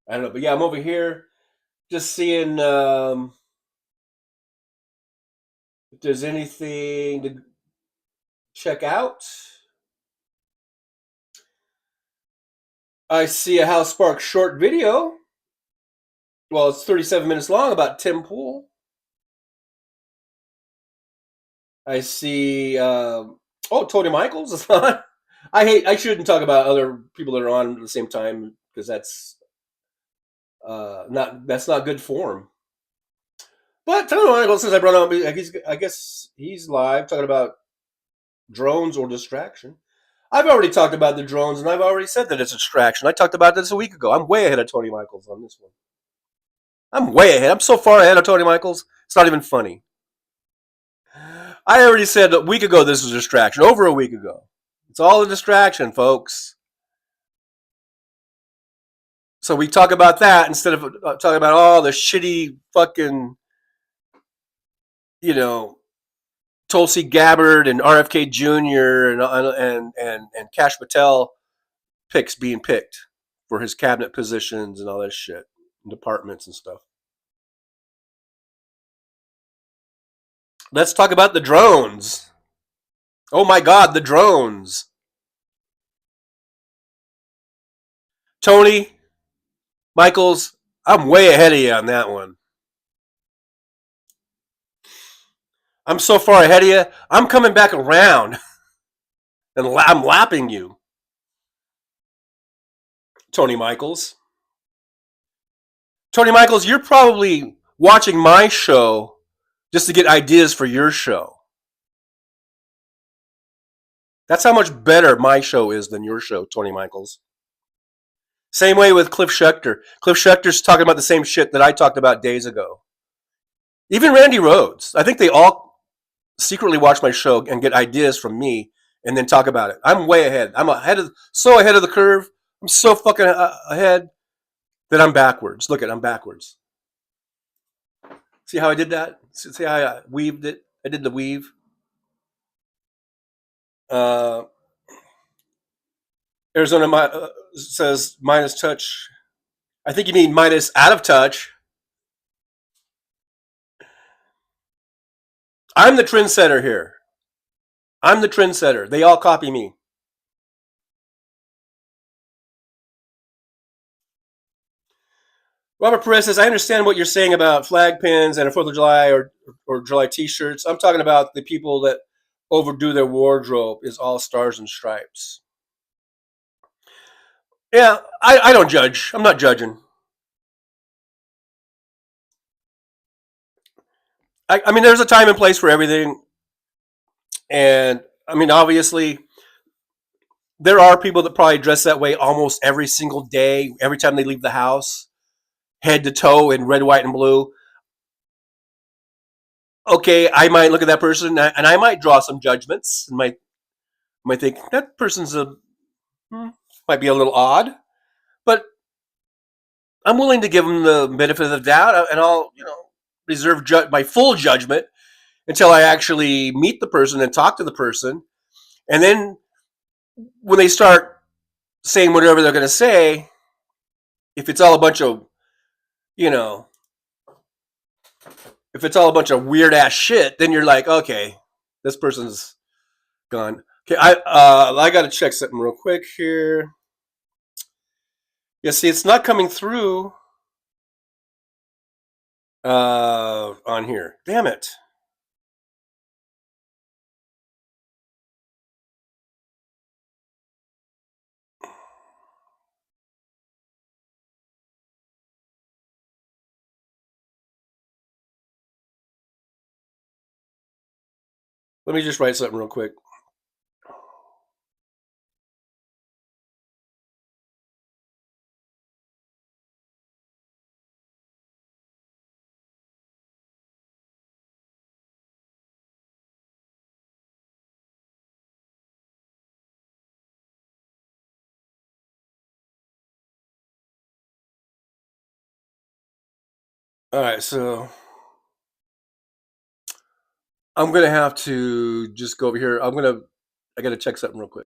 I don't know. But yeah, I'm over here just seeing if there's anything to check out. I see a Hal Sparks short video. Well, it's 37 minutes long about Tim Pool. I see. Tony Michaels is on. I shouldn't talk about other people that are on at the same time because that's not good form. But Tony Michaels, since I brought up, I guess he's live talking about drones or distraction. I've already talked about the drones, and I've already said that it's a distraction. I talked about this a week ago. I'm way ahead of Tony Michaels on this one. I'm way ahead. I'm so far ahead of Tony Michaels, it's not even funny. I already said a week ago this was a distraction, over a week ago. It's all a distraction, folks. So we talk about that instead of talking about all the shitty fucking, Tulsi Gabbard and RFK Jr. and Kash Patel picks being picked for his cabinet positions and all that shit, and departments and stuff. Let's talk about the drones. Oh my God, the drones. Tony Michaels, I'm way ahead of you on that one. I'm so far ahead of you, I'm coming back around and I'm lapping you. Tony Michaels. Tony Michaels, you're probably watching my show just to get ideas for your show. That's how much better my show is than your show, Tony Michaels. Same way with Cliff Schechter. Cliff Schechter's talking about the same shit that I talked about days ago. Even Randy Rhoads. I think they all secretly watch my show and get ideas from me and then talk about it. I'm way ahead. I'm so ahead of the curve. I'm so fucking ahead that I'm backwards. Look I'm backwards. See how I did that? See how I weaved it? I did the weave. Arizona says minus touch. I think you mean minus out of touch. I'm the trendsetter here. I'm the trendsetter. They all copy me. Robert Perez says, I understand what you're saying about flag pins and a 4th of July or July t-shirts. I'm talking about the people that overdo their wardrobe is all stars and stripes. Yeah, I don't judge. I'm not judging. I mean, there's a time and place for everything. And, I mean, obviously, there are people that probably dress that way almost every single day, every time they leave the house, head to toe in red, white, and blue. Okay, I might look at that person, and I might draw some judgments, and might think, that person's might be a little odd. But I'm willing to give them the benefit of the doubt, and I'll, reserve my full judgment until I actually meet the person and talk to the person. And then when they start saying whatever they're going to say, if it's all a bunch of, if it's all a bunch of weird ass shit, then you're like, okay, this person's gone. Okay, I got to check something real quick here. Yeah, see, it's not coming through on here. Damn it. Let me just write something real quick. All right, so I'm going to have to just go over here. I got to check something real quick.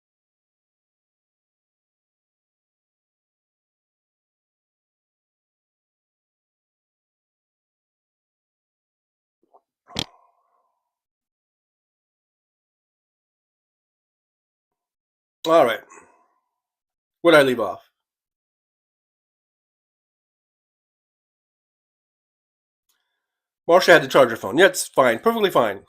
All right. Where did I leave off? Marsha had to charge her phone. Yeah, it's fine. Perfectly fine.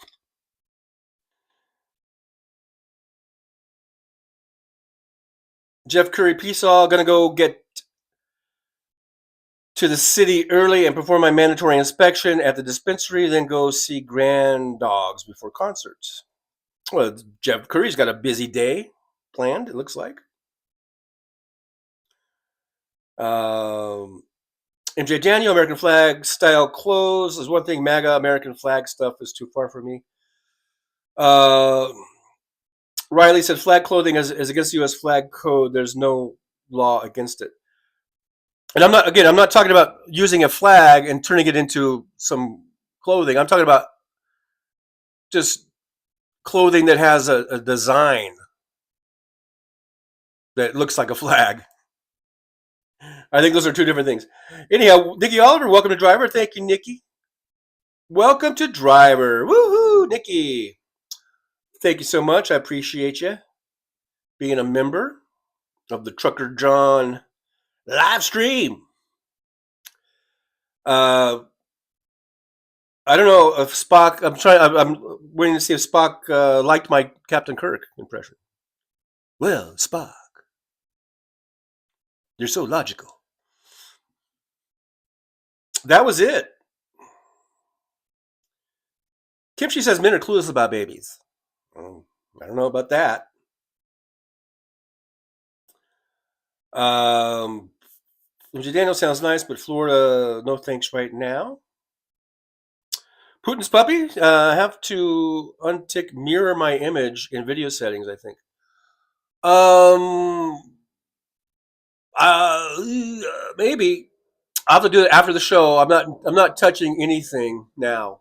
Jeff Curry, peace all. Gonna go get to the city early and perform my mandatory inspection at the dispensary, then go see Grand Dogs before concerts. Well, Jeff Curry's got a busy day planned, it looks like. MJ Daniel, American flag style clothes is one thing. MAGA American flag stuff is too far for me. Riley said flag clothing is against the U.S. flag code. There's no law against it. And I'm not talking about using a flag and turning it into some clothing. I'm talking about just clothing that has a design that looks like a flag. I think those are two different things. Anyhow, Nikki Oliver, welcome to Driver. Thank you, Nikki. Welcome to Driver. Woohoo, Nikki. Thank you so much. I appreciate you being a member of the Trucker John Livestream. I don't know if Spock. I'm waiting to see if Spock liked my Captain Kirk impression. Well, Spock, you're so logical. that was it. Kimchi says men are clueless about babies. I don't know about that. Daniel sounds nice, but Florida, no thanks right now. Putin's puppy. Have to untick mirror my image in video settings, I think. Maybe I'll have to do it after the show. I'm not touching anything now.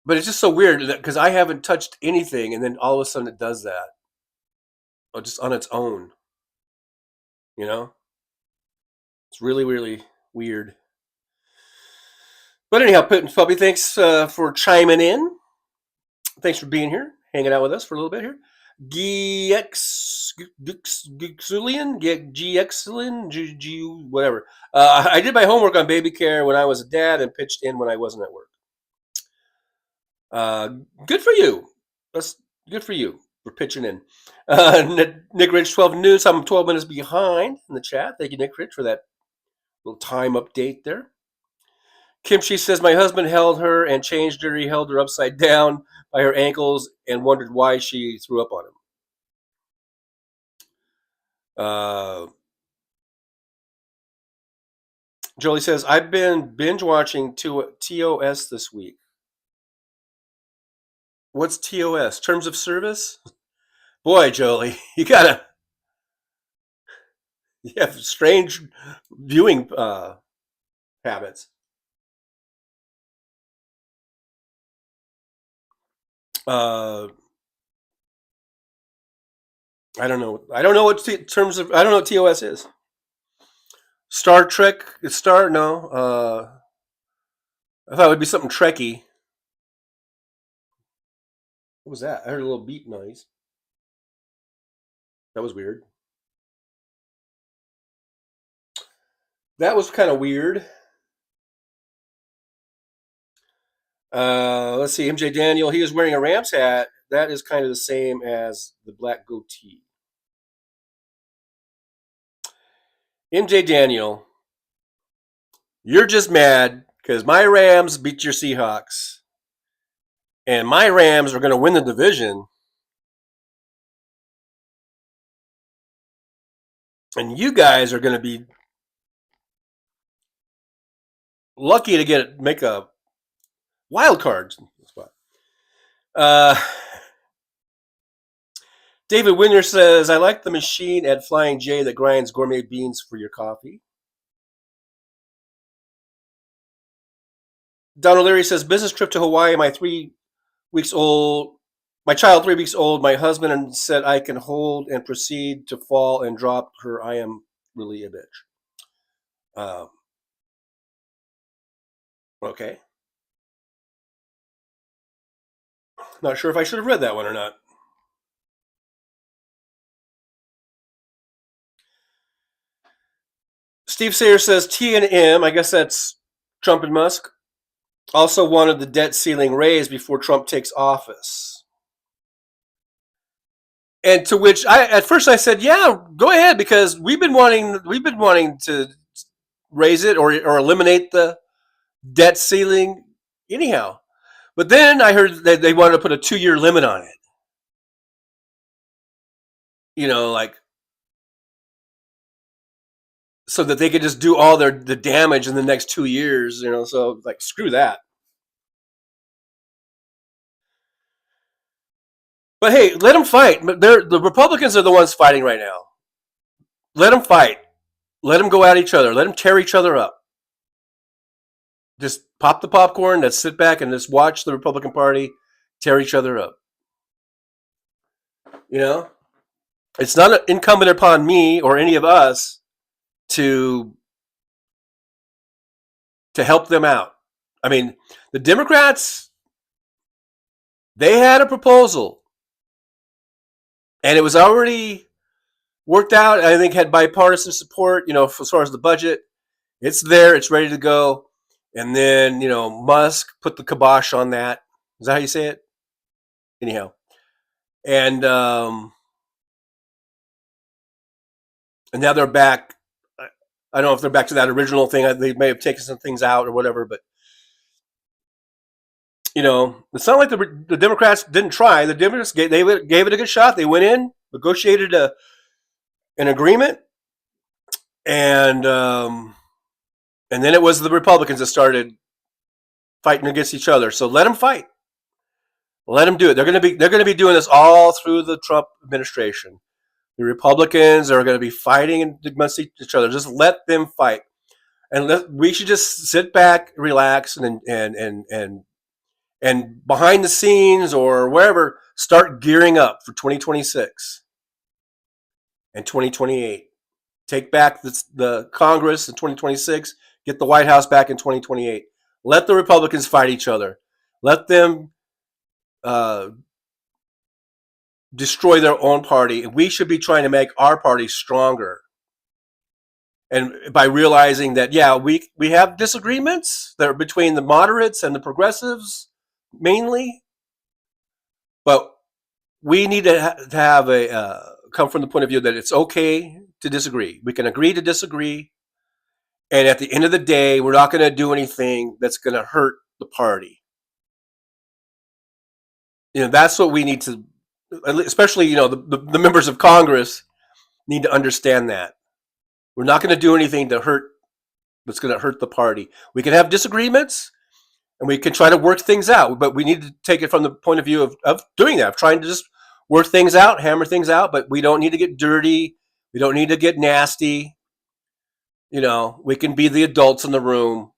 But it's just so weird because I haven't touched anything, and then all of a sudden it does that, or just on its own. You know, it's really, really weird. But anyhow, Putin puppy, thanks for chiming in. Thanks for being here, hanging out with us for a little bit here. GXulian, whatever. I did my homework on baby care when I was a dad and pitched in when I wasn't at work. Good for you. That's good for you for pitching in. Nick Rich, 12 news. I'm 12 minutes behind in the chat. Thank you, Nick Rich, for that little time update there. Kimchi says, my husband held her and changed her. He held her upside down by her ankles and wondered why she threw up on him. Jolie says, I've been binge watching TOS this week. What's TOS? Terms of service? Boy, Jolie, you have strange viewing habits. I don't know. I don't know what I don't know what TOS is. Star Trek? No. I thought it would be something Trekky. What was that? I heard a little beep noise. That was weird. That was kind of weird. Let's see. MJ Daniel, he is wearing a Rams hat. That is kind of the same as the black goatee. MJ Daniel, you're just mad because my Rams beat your Seahawks. And my Rams are going to win the division. And you guys are going to be lucky to make a wild card spot. David Winner says, I like the machine at Flying J that grinds gourmet beans for your coffee. Don O'Leary says, business trip to Hawaii. My child 3 weeks old. My husband said I can hold and proceed to fall and drop her. I am really a bitch. Okay. Not sure if I should have read that one or not. Steve Sayer says T&M, I guess that's Trump and Musk, also wanted the debt ceiling raised before Trump takes office. And to which at first I said, yeah, go ahead, because we've been wanting to raise it or eliminate the debt ceiling anyhow. But then I heard that they wanted to put a 2-year limit on it. You know, like, so that they could just do all the damage in the next 2 years, you know, so like, screw that. But hey, let them fight. The Republicans are the ones fighting right now. Let them fight. Let them go at each other. Let them tear each other up. Just pop the popcorn. Let's sit back and just watch the Republican Party tear each other up. You know, it's not incumbent upon me or any of us to help them out. I mean, the Democrats, they had a proposal. And it was already worked out. I think had bipartisan support, you know, as far as the budget. It's there. It's ready to go. And then, you know, Musk put the kibosh on that. Is that how you say it? Anyhow. And and now they're back. I don't know if they're back to that original thing. They may have taken some things out or whatever, but it's not like the Democrats didn't try. The Democrats gave it a good shot. They went in, negotiated an agreement, and then it was the Republicans that started fighting against each other. So let them fight. Let them do it. They're going to be doing this all through the Trump administration. The Republicans are going to be fighting against each other. Just let them fight, and we should just sit back, relax, and behind the scenes or wherever, start gearing up for 2026 and 2028. Take back the Congress in 2026. Get the White House back in 2028. Let the Republicans fight each other. Let them destroy their own party. We should be trying to make our party stronger. And by realizing that, we have disagreements that are between the moderates and the progressives, mainly, but we need to have come from the point of view that it's okay to disagree. We can agree to disagree, and at the end of the day, we're not going to do anything that's going to hurt the party. That's what we need to, especially the members of Congress need to understand that we're not going to do anything that's going to hurt the party. We can have disagreements, and we can try to work things out, but we need to take it from the point of view of doing that, of trying to just work things out, hammer things out, but we don't need to get dirty. We don't need to get nasty. We can be the adults in the room.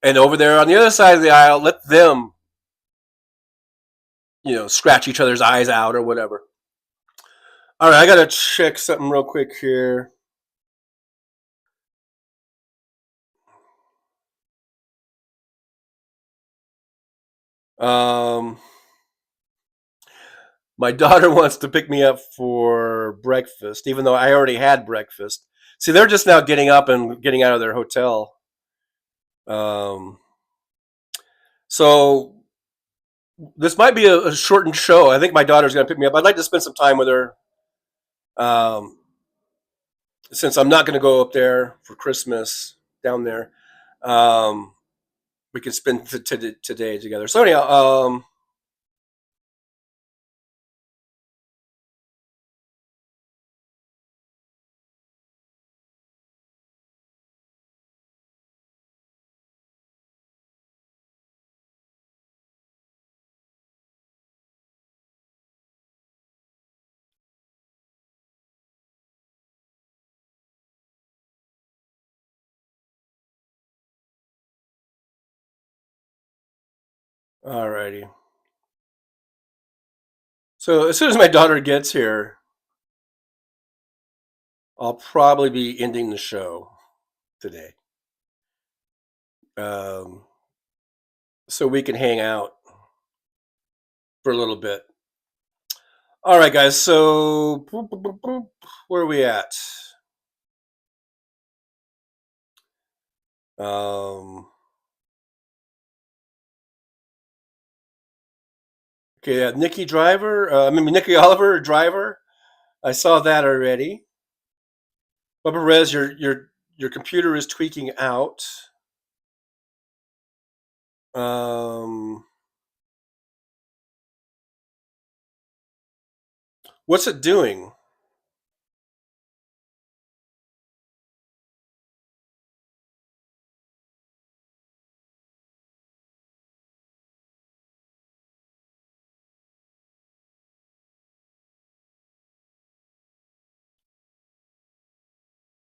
And over there on the other side of the aisle, let them, scratch each other's eyes out or whatever. All right, I got to check something real quick here. My daughter wants to pick me up for breakfast, even though I already had breakfast. See, they're just now getting up and getting out of their hotel. So this might be a shortened show. I think my daughter's going to pick me up. I'd like to spend some time with her. Since I'm not going to go up there for Christmas down there, we can spend today together. So anyhow, alrighty. So as soon as my daughter gets here, I'll probably be ending the show today. So we can hang out for a little bit. All right, guys. So where are we at? Okay, Nikki Oliver Driver. I saw that already. Bubba Perez, your computer is tweaking out. What's it doing?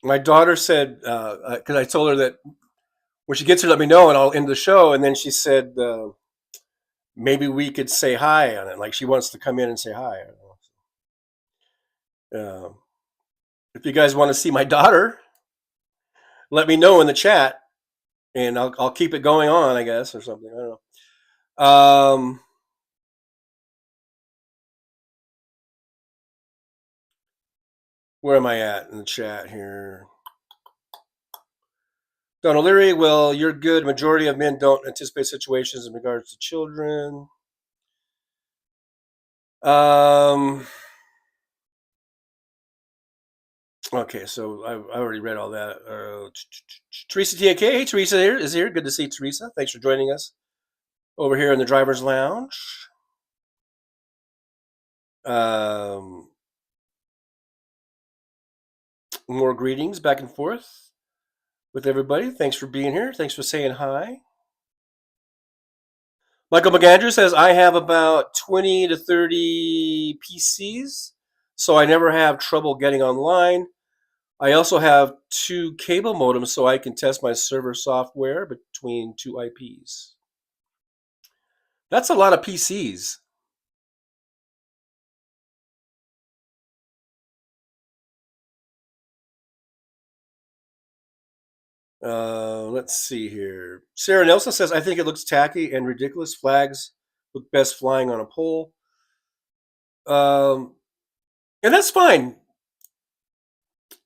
My daughter said, because I told her that when she gets here, let me know, and I'll end the show. And then she said, maybe we could say hi on it. Like she wants to come in and say hi. I don't know. If you guys want to see my daughter, let me know in the chat, and I'll keep it going on, I guess, or something. I don't know. Where am I at in the chat here? Don O'Leary, well, you're good. Majority of men don't anticipate situations in regards to children. Okay, so I already read all that. Teresa TAK. Hey, Teresa is here. Good to see Teresa. Thanks for joining us over here in the driver's lounge. More greetings back and forth with everybody. Thanks for being here. Thanks for saying hi. Michael McAndrew says, I have about 20 to 30 PCs, so I never have trouble getting online. I also have 2 cable modems so I can test my server software between 2 IPs. That's a lot of PCs. Let's see here. Sarah Nelson says, I think it looks tacky and ridiculous. Flags look best flying on a pole. And that's fine.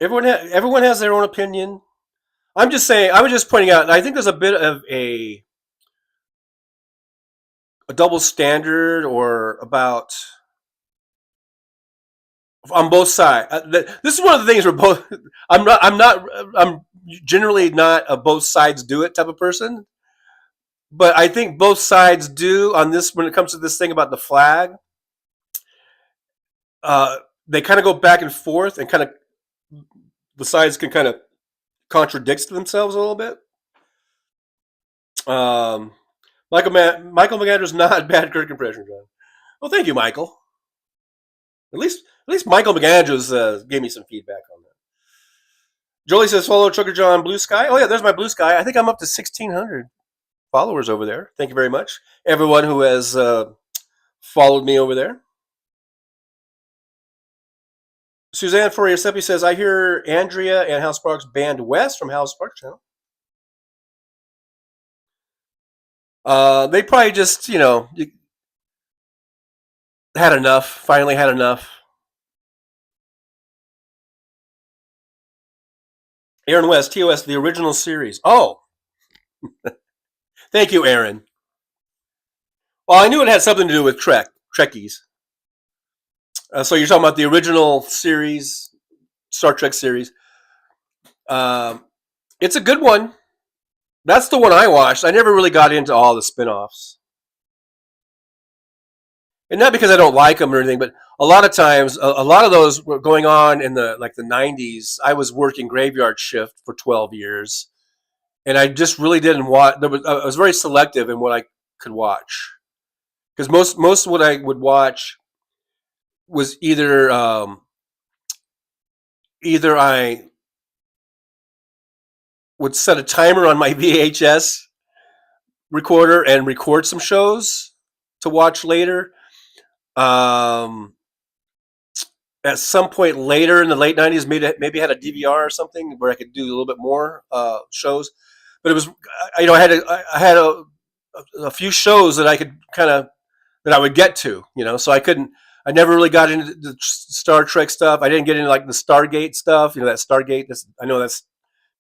Everyone has their own opinion. I'm just saying, I was just pointing out, I think there's a bit of a double standard or about on both sides. This is one of the things where both I'm generally not a both sides do it type of person, but I think both sides do on this when it comes to this thing about the flag. They kind of go back and forth, and kind of the sides can kind of contradict themselves a little bit. Michael McAndrew's not bad Kirk impression, John. Well, thank you, Michael. At least Michael McAndrews gave me some feedback on that. Jolie says, follow Trucker John Blue Sky. Oh, yeah, there's my Blue Sky. I think I'm up to 1,600 followers over there. Thank you very much. Everyone who has followed me over there. Suzanne Fourier-Seppi says, I hear Andrea and Hal Sparks banned West from Hal Sparks channel. They probably just, had enough, finally had enough. Aaron West, TOS, the original series. Oh, thank you, Aaron. Well, I knew it had something to do with Trekkies. So you're talking about the original series, Star Trek series. It's a good one. That's the one I watched. I never really got into all the spin-offs. And not because I don't like them or anything, but a lot of times, a lot of those were going on in the 90s. I was working graveyard shift for 12 years, and I just really didn't watch. I was very selective in what I could watch, because most of what I would watch was either I would set a timer on my VHS recorder and record some shows to watch later. At some point later in the late 90s, maybe had a DVR or something where I could do a little bit more shows. But it was, I had a few shows that I could that I would get to, so I never really got into the Star Trek stuff. I didn't get into the Stargate stuff, that Stargate. I know that's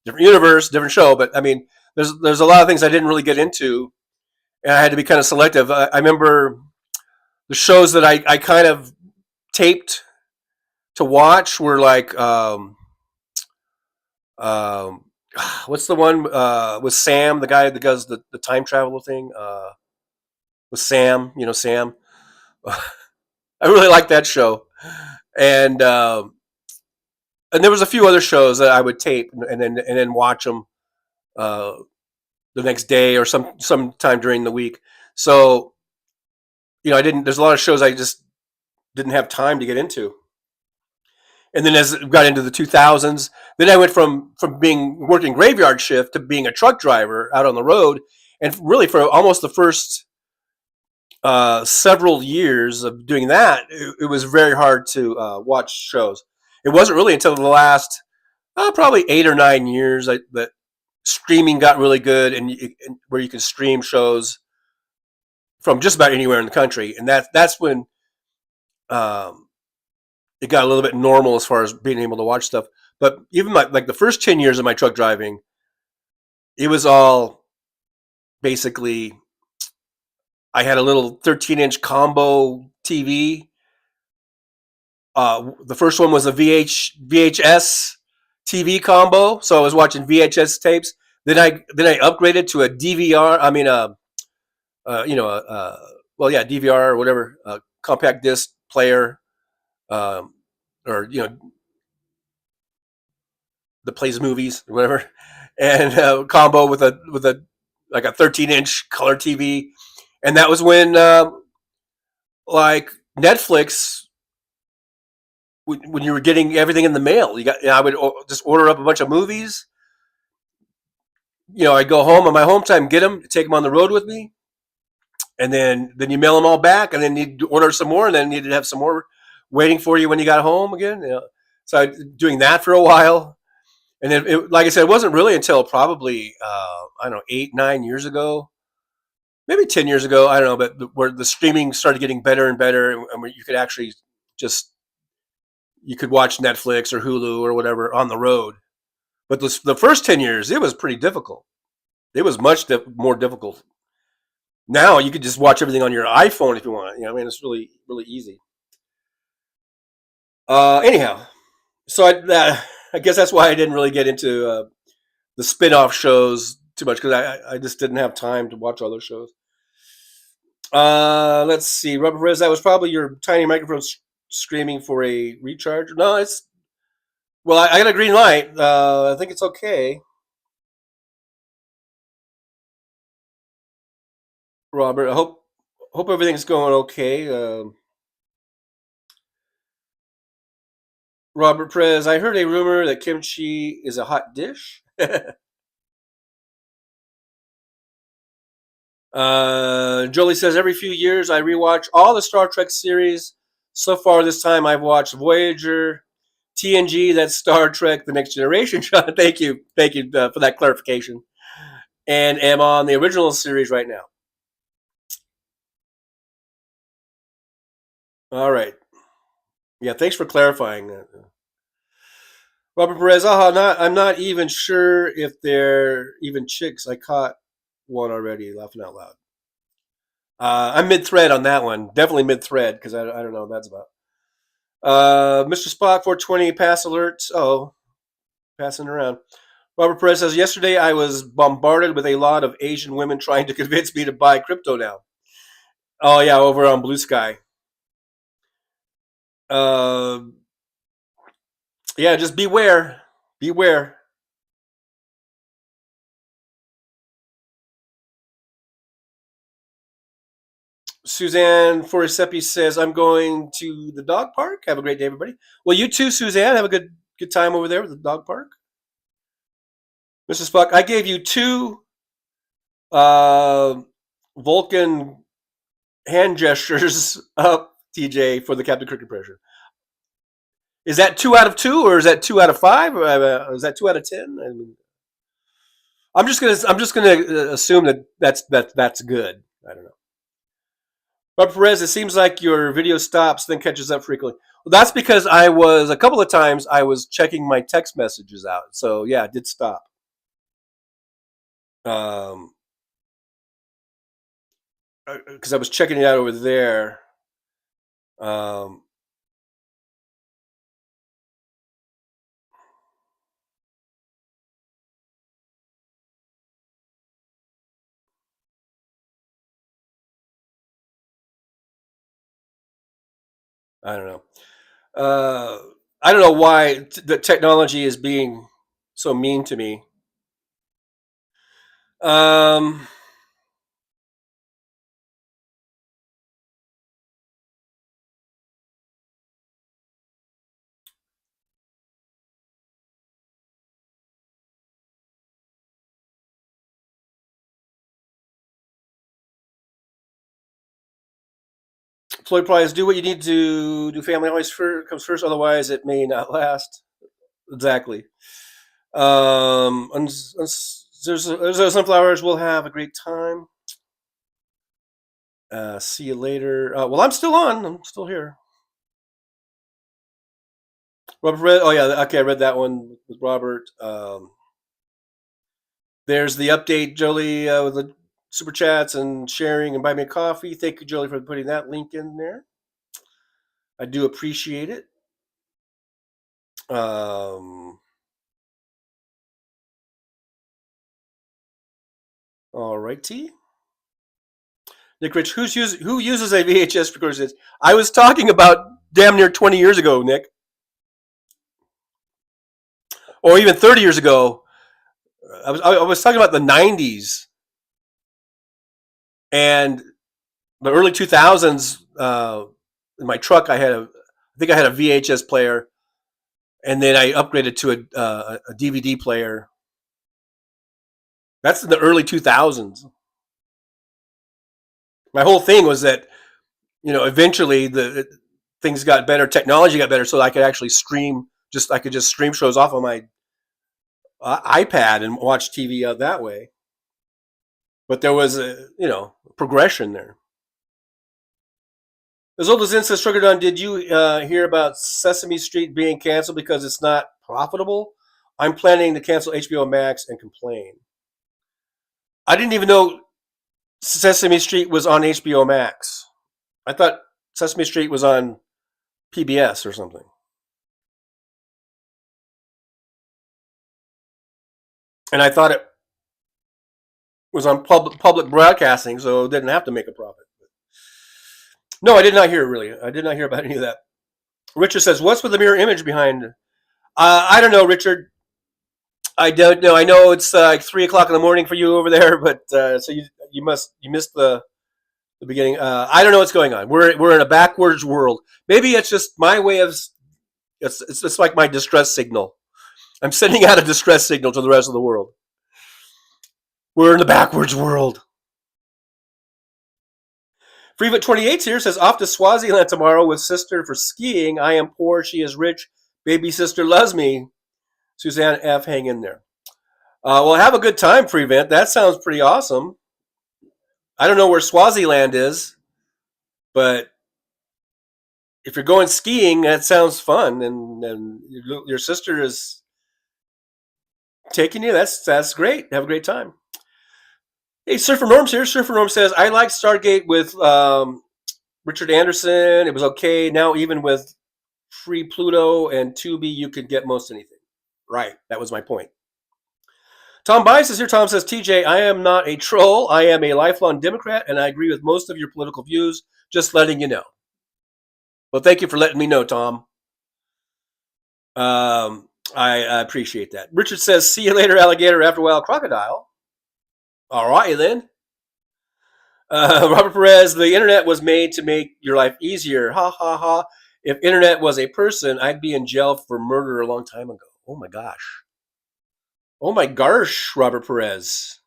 different universe, different show, but I mean, there's a lot of things I didn't really get into, and I had to be kind of selective. I remember the shows that I kind of taped to watch were what's the one with Sam, the guy that does the time travel thing, with Sam, Sam. I really liked that show, and there was a few other shows that I would tape and then watch them the next day or sometime during the week. So there's a lot of shows I just didn't have time to get into. And then as it got into the 2000s, then I went from working graveyard shift to being a truck driver out on the road. And really for almost the first several years of doing that, it was very hard to watch shows. It wasn't really until the last probably 8 or 9 years that streaming got really good, and where you can stream shows from just about anywhere in the country. And that's when it got a little bit normal as far as being able to watch stuff. But even the first 10 years of my truck driving, it was all basically, I had a little 13-inch combo TV. The first one was a VHS TV combo. So I was watching VHS tapes. Then I upgraded to a DVR. I mean, DVR or whatever, compact disc player, um, or that plays movies or whatever, and combo with a like a 13-inch color TV, and that was when like Netflix, when you were getting everything in the mail. I would just order up a bunch of movies. I'd go home on my home time, get them, take them on the road with me, and then you mail them all back, and then you'd order some more, and then you'd have some more waiting for you when you got home again. So I was doing that for a while, and then like I said, it wasn't really until probably I don't know, 8-9 years ago, maybe 10 years ago, I don't know, but where the streaming started getting better and better, and where you could actually just you could watch Netflix or Hulu or whatever on the road. But the first 10 years, it was pretty difficult. It was much more difficult. Now you could just watch everything on your iPhone if you want. I mean, it's really, really easy. Anyhow, so I guess that's why I didn't really get into the spin-off shows too much, because I just didn't have time to watch all those shows. Let's see. Rubber Perez, that was probably your tiny microphone screaming for a recharge. No, well, I got a green light. I think it's okay. Robert, I hope everything's going okay. Robert Perez, I heard a rumor that kimchi is a hot dish. Jolie says, every few years I rewatch all the Star Trek series. So far this time I've watched Voyager, TNG, that's Star Trek, The Next Generation. Thank you for that clarification. And am on the original series right now. All right. Yeah, thanks for clarifying that. Robert Perez, I'm not even sure if they're even chicks. I caught one already, laughing out loud. I'm mid-thread on that one. Definitely mid-thread, because I don't know what that's about. Mr. Spock 420 pass alert. Oh, passing around. Robert Perez says, yesterday I was bombarded with a lot of Asian women trying to convince me to buy crypto now. Oh, yeah, over on Blue Sky. Yeah, just beware. Beware. Suzanne Forisepi says, I'm going to the dog park. Have a great day, everybody. Well, you too, Suzanne. Have a good time over there with the dog park. Mrs. Spock, I gave you 2 Vulcan hand gestures up, TJ, for the Captain Cricket pressure. Is that 2 out of 2, or is that 2 out of 5, or is that 2 out of 10? I mean, I'm just gonna assume that's good. I don't know. But Perez, it seems like your video stops, then catches up frequently. Well, that's because a couple of times I was checking my text messages out. So yeah, it did stop. Because I was checking it out over there. I don't know. I don't know why the technology is being so mean to me. Floyd Price, do what you need to do. Family always comes first, otherwise it may not last. Exactly. There's sunflowers. We'll have a great time. See you later. Well, I'm still on. I'm still here. Robert read. Oh yeah. Okay, I read that one with Robert. There's the update, Jolie, with the super chats and sharing and buy me a coffee. Thank you, Jolie, for putting that link in there. I do appreciate it. All righty. Nick Rich, who uses a VHS recorder? I was talking about damn near 20 years ago, Nick. Or even 30 years ago. I was talking about the 90s and the early 2000s. In my truck, I think I had a VHS player, and then I upgraded to a DVD player. That's in the early 2000s. My whole thing was that, eventually things got better, technology got better, so I could actually stream. I could just stream shows off of my iPad and watch TV out that way. But there was a progression there. As old as Incest Sugar Don, did you hear about Sesame Street being canceled because it's not profitable? I'm planning to cancel HBO Max and complain. I didn't even know Sesame Street was on HBO Max. I thought Sesame Street was on PBS or something. And I thought it was on public broadcasting, so it didn't have to make a profit. No, I did not hear, really. I did not hear about any of that. Richard says, what's with the mirror image behind? I don't know, Richard. I don't know. I know it's like 3 o'clock in the morning for you over there, but so you missed the beginning. I don't know what's going on. We're in a backwards world. Maybe it's just my way of. It's just like my distress signal. I'm sending out a distress signal to the rest of the world. We're in the backwards world. Freefoot 28 here says, off to Swaziland tomorrow with sister for skiing. I am poor, she is rich. Baby sister loves me. Suzanne F, hang in there. Well, have a good time, Prevent. That sounds pretty awesome. I don't know where Swaziland is, but if you're going skiing, that sounds fun. And your sister is taking you. That's great. Have a great time. Hey, Surfer Norm's here. Surfer Norm says, I like Stargate with Richard Anderson. It was okay. Now even with free Pluto and Tubi, you could get most anything. Right. That was my point. Tom Bias is here. Tom says, TJ, I am not a troll. I am a lifelong Democrat, and I agree with most of your political views. Just letting you know. Well, thank you for letting me know, Tom. I appreciate that. Richard says, see you later, alligator, after a while, crocodile. All righty then. Robert Perez, the internet was made to make your life easier. Ha, ha, ha. If internet was a person, I'd be in jail for murder a long time ago. Oh, my gosh. Oh, my gosh, Robert Perez.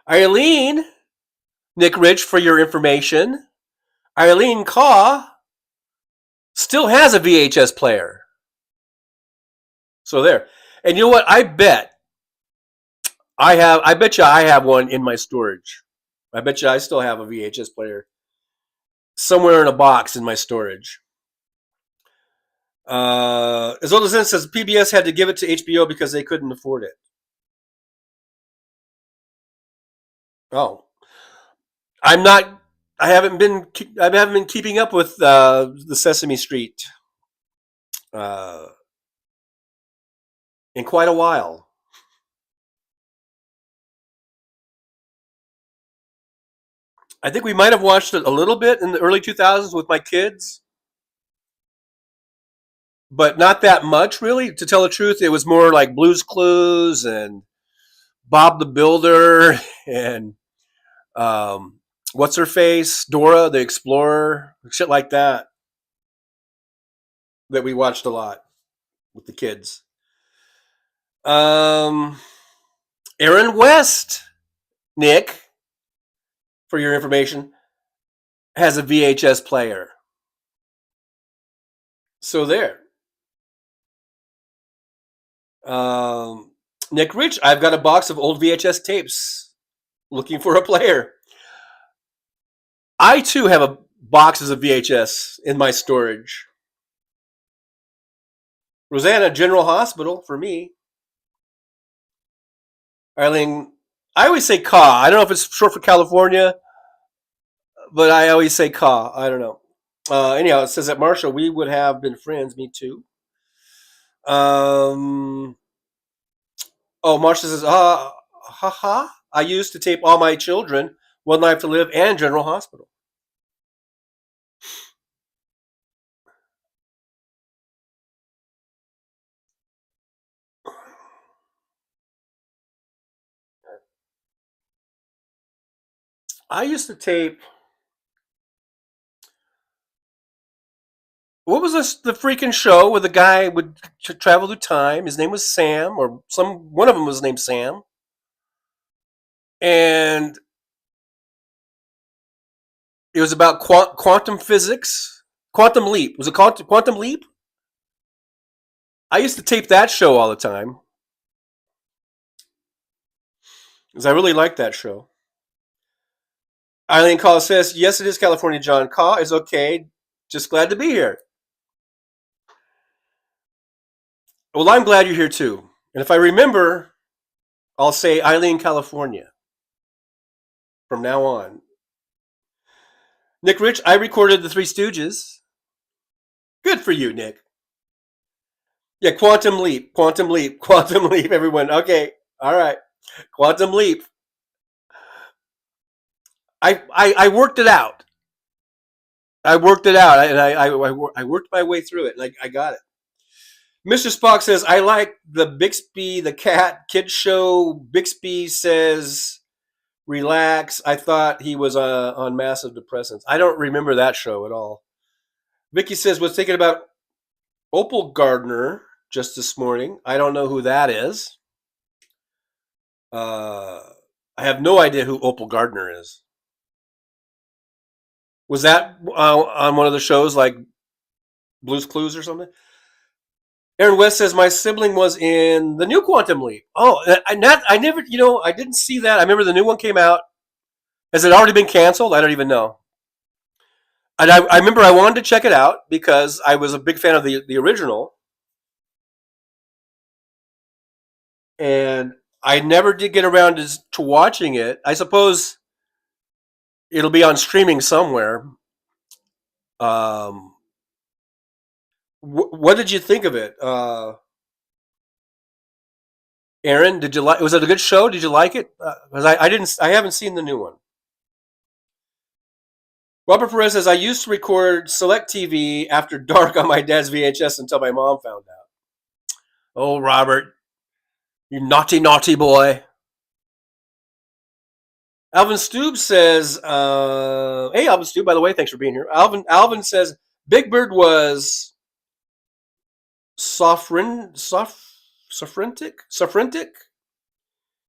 Eileen, Nick Rich, for your information, Eileen Kaw still has a VHS player. So there. And you know what? I bet you I have one in my storage. I bet you I still have a VHS player somewhere in a box in my storage. As old as it says, PBS had to give it to HBO because they couldn't afford it. Oh, I haven't been keeping up with the Sesame Street in quite a while. I think we might have watched it a little bit in the early 2000s with my kids, but not that much, really. To tell the truth, it was more like Blue's Clues and Bob the Builder and what's her face, Dora the Explorer, shit like that we watched a lot with the kids. Aaron West, Nick, for your information, has a VHS player. So there. Nick Rich, I've got a box of old VHS tapes looking for a player. I too have boxes of VHS in my storage. Rosanna, General Hospital for me. Eileen, I always say CA. I don't know if it's short for California, but I always say CA. I don't know. Anyhow, it says that Marshall, we would have been friends. Me too. Oh, Marshall says, ha ha. I used to tape All My Children, One Life to Live, and General Hospital. I used to tape. What was this? The freaking show where the guy would travel through time. His name was Sam, or one of them was named Sam, and it was about quantum physics, quantum leap. Was it quantum leap? I used to tape that show all the time because I really liked that show. Eileen Call says, "Yes, it is California, John. Call is okay. Just glad to be here." Well, I'm glad you're here too. And if I remember, I'll say Eileen, California from now on. Nick Rich, I recorded the Three Stooges. Good for you, Nick. Yeah, quantum leap, quantum leap, quantum leap, everyone. Okay, all right. Quantum leap. I worked it out. I worked it out, and I worked my way through it, and I got it. Mr. Spock says, I like the Bixby the Cat Kid Show. Bixby says, relax. I thought he was on massive depressants. I don't remember that show at all. Vicky says, was thinking about Opal Gardner just this morning. I don't know who that is. I have no idea who Opal Gardner is. Was that on one of the shows like Blue's Clues or something? Aaron West says, my sibling was in the new Quantum Leap. Oh, I never, I didn't see that. I remember the new one came out. Has it already been canceled? I don't even know. And I remember I wanted to check it out because I was a big fan of the original. And I never did get around to watching it. I suppose it'll be on streaming somewhere. What did you think of it? Aaron, did you like? Was it a good show? Did you like it? Because I haven't seen the new one. Robert Perez says, I used to record Select TV after dark on my dad's VHS until my mom found out. Oh, Robert, you naughty, naughty boy. Alvin Stube says, hey, Alvin Stube, by the way, thanks for being here. Alvin says, Big Bird was sophrentic.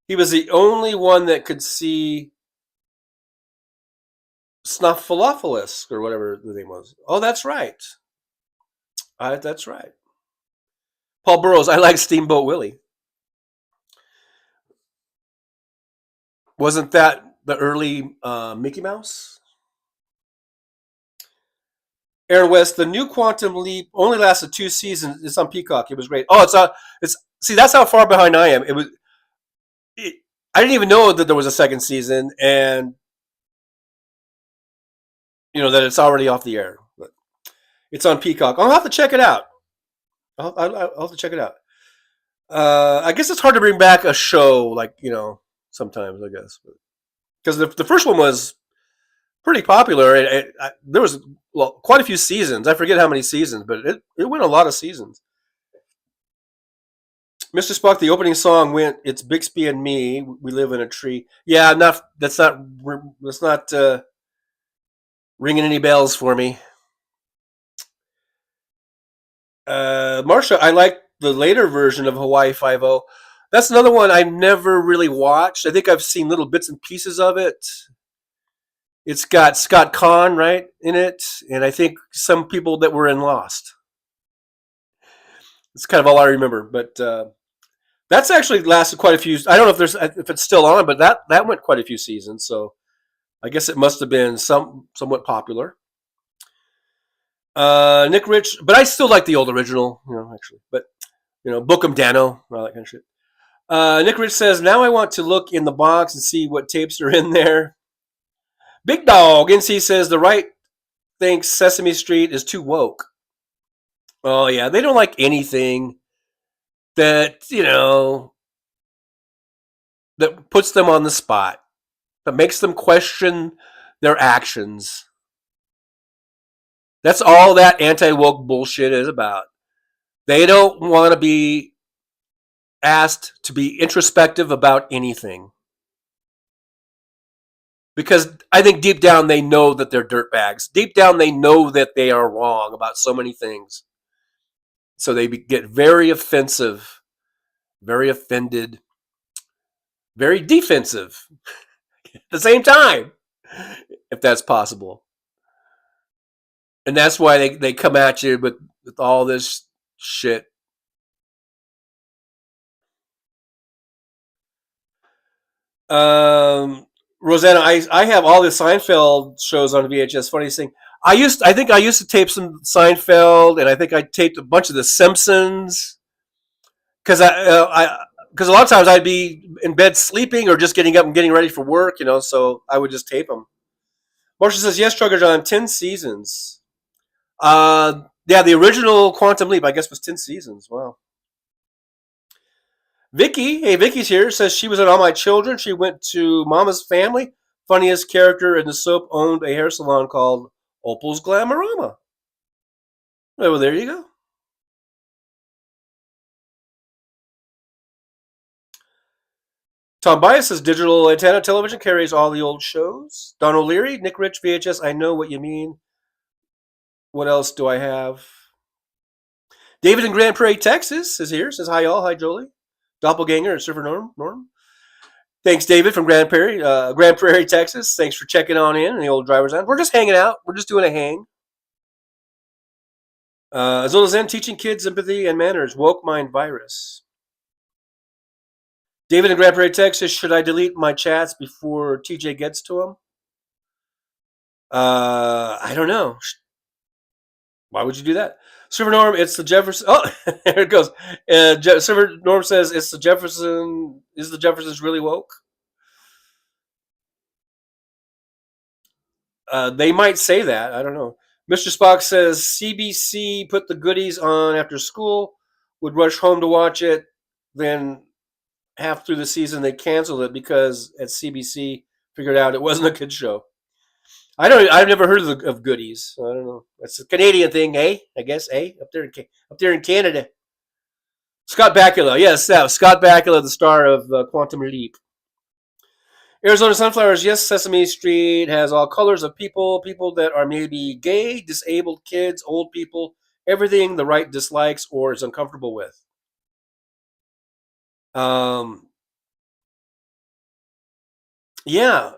He was the only one that could see Snuffleupagus or whatever the name was. Oh, that's right. That's right. Paul Burrows, I like Steamboat Willie. Wasn't that the early Mickey Mouse? Aaron West, the new Quantum Leap only lasted 2 seasons. It's on Peacock. It was great. Oh, see, that's how far behind I am. I didn't even know that there was a second season, and that it's already off the air. But it's on Peacock. I'll have to check it out. I'll have to check it out. I guess it's hard to bring back a show like sometimes, I guess, because the first one was pretty popular. There was quite a few seasons. I forget how many seasons, but it went a lot of seasons. Mr. Spock, the opening song went, "It's Bixby and me. We live in a tree." Yeah, that's not ringing any bells for me. Marsha, I like the later version of Hawaii Five-0. That's another one I never really watched. I think I've seen little bits and pieces of it. It's got Scott Conn, right, in it, and I think some people that were in Lost. It's kind of all I remember, but that's actually lasted quite a few. I don't know if it's still on, but that went quite a few seasons. So I guess it must have been somewhat popular. Nick Rich, but I still like the old original, actually. But Bookham Dano, all that kind of shit. Nick Rich says, now I want to look in the box and see what tapes are in there. Big Dog NC says the right thinks Sesame Street is too woke. Oh yeah, they don't like anything that that puts them on the spot, that makes them question their actions. That's all that anti-woke bullshit is about. They don't want to be asked to be introspective about anything. Because I think deep down they know that they're dirtbags. Deep down they know that they are wrong about so many things. So they get very offensive, very offended, very defensive at the same time, if that's possible. And that's why they come at you with all this shit. Rosanna, I have all the Seinfeld shows on VHS. Funniest thing, I think I used to tape some Seinfeld, and I think I taped a bunch of The Simpsons, because because a lot of times I'd be in bed sleeping or just getting up and getting ready for work, so I would just tape them. Marcia says, yes, Trucker John, 10 seasons. Yeah, the original Quantum Leap, I guess, was 10 seasons. Wow. Vicky, hey, Vicky's here, says she was in All My Children. She went to Mama's Family. Funniest character in the soap owned a hair salon called Opal's Glamorama. Well, there you go. Tom Bias says digital antenna television carries all the old shows. Don O'Leary, Nick Rich, VHS, I know what you mean. What else do I have? David in Grand Prairie, Texas is here. Says, hi, y'all. Hi, Jolie. Doppelganger and Surfer Norm. Thanks, David from Grand Prairie, Texas. Thanks for checking on in the old driver's lounge. We're just hanging out. We're just doing a hang. Azula Zen, teaching kids empathy and manners. Woke mind virus. David in Grand Prairie, Texas. Should I delete my chats before TJ gets to them? I don't know. Why would you do that? Server Norm, it's the Jefferson. Oh, there it goes. Server Norm says, it's the Jefferson. Is the Jeffersons really woke? They might say that. I don't know. Mr. Spock says, CBC put the goodies on after school, would rush home to watch it, then half through the season they canceled it because at CBC figured out it wasn't a good show. I've never heard of goodies. I don't know. That's a Canadian thing, eh? I guess, eh? Up there in Canada. Scott Bakula, yes, Scott Bakula, the star of Quantum Leap. Arizona Sunflowers, yes, Sesame Street has all colors of people that are maybe gay, disabled kids, old people, everything the right dislikes or is uncomfortable with. Yeah.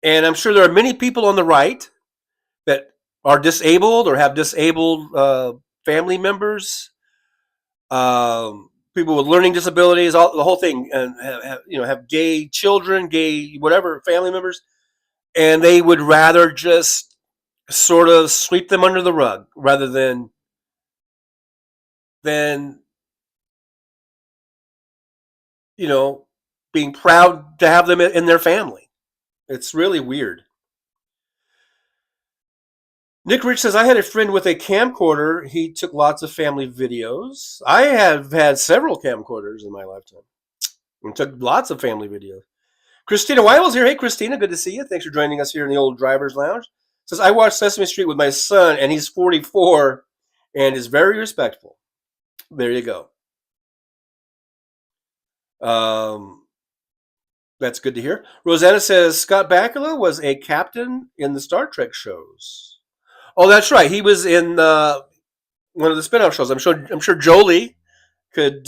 And I'm sure there are many people on the right that are disabled or have disabled family members, people with learning disabilities, the whole thing, and have gay children, gay whatever family members, and they would rather just sort of sweep them under the rug rather than being proud to have them in their family. It's really weird. Nick Rich says, I had a friend with a camcorder. He took lots of family videos. I have had several camcorders in my lifetime and took lots of family videos. Christina Weibel's here. Hey, Christina, good to see you. Thanks for joining us here in the old driver's lounge. Says, I watched Sesame Street with my son, and he's 44 and is very respectful. There you go. That's good to hear. Rosanna says, Scott Bakula was a captain in the Star Trek shows. Oh, that's right. He was in one of the spin-off shows. I'm sure Jolie could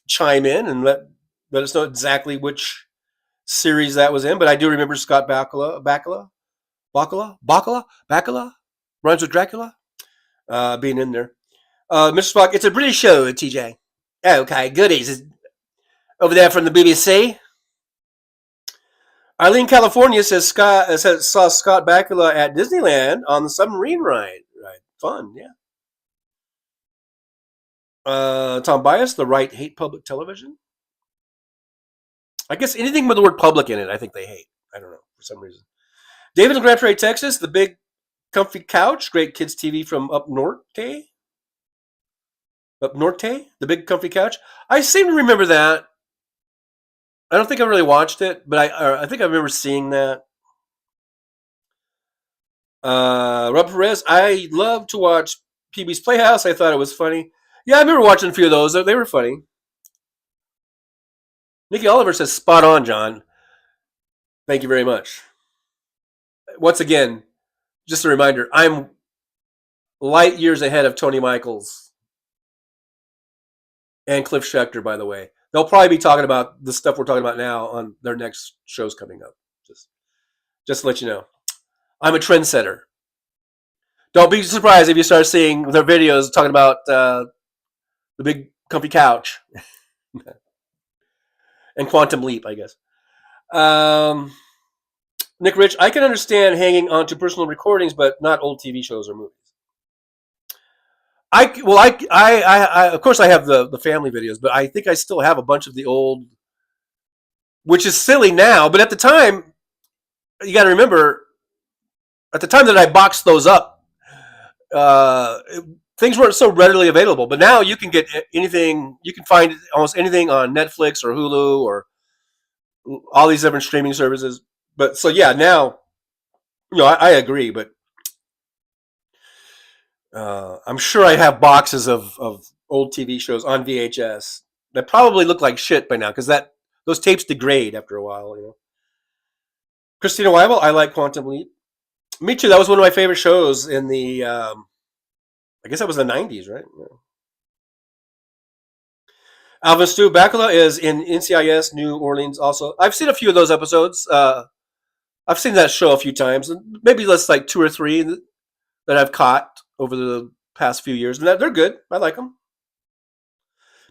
chime in and let us know exactly which series that was in. But I do remember Scott Bakula, rhymes with Dracula, being in there. Mr. Spock, it's a British show, TJ. Okay, goodies. Over there from the BBC. Eileen, California says saw Scott Bakula at Disneyland on the submarine ride. Right, fun, yeah. Tom Bias, the right hate public television. I guess anything with the word public in it, I think they hate. I don't know, for some reason. David in Grand Prairie, Texas, the big comfy couch, great kids TV from up north. Okay. Up Norte, the big comfy couch. I seem to remember that. I don't think I really watched it, but I think I remember seeing that. Rob Perez, I love to watch PB's Playhouse. I thought it was funny. Yeah, I remember watching a few of those. They were funny. Nikki Oliver says, spot on, John. Thank you very much. Once again, just a reminder, I'm light years ahead of Tony Michaels and Cliff Schecter, by the way. They'll probably be talking about the stuff we're talking about now on their next shows coming up. Just to let you know. I'm a trendsetter. Don't be surprised if you start seeing their videos talking about the big comfy couch. And Quantum Leap, I guess. Nick Rich, I can understand hanging on to personal recordings, but not old TV shows or movies. I of course I have the family videos, but I think I still have a bunch of the old, which is silly now, but at the time, you got to remember, at the time that I boxed those up, things weren't so readily available. But now you can get anything, you can find almost anything on Netflix or Hulu or all these different streaming services. But so yeah, now, I agree, but I'm sure I have boxes of old TV shows on VHS that probably look like shit by now because those tapes degrade after a while. Christina Weibel, I like Quantum Leap. Me too. That was one of my favorite shows in the, I guess that was the 90s, right? Yeah. Alvin Stu, Bacala is in NCIS New Orleans also. I've seen a few of those episodes. I've seen that show a few times. Maybe that's like 2 or 3 that I've caught over the past few years. And they're good. I like them.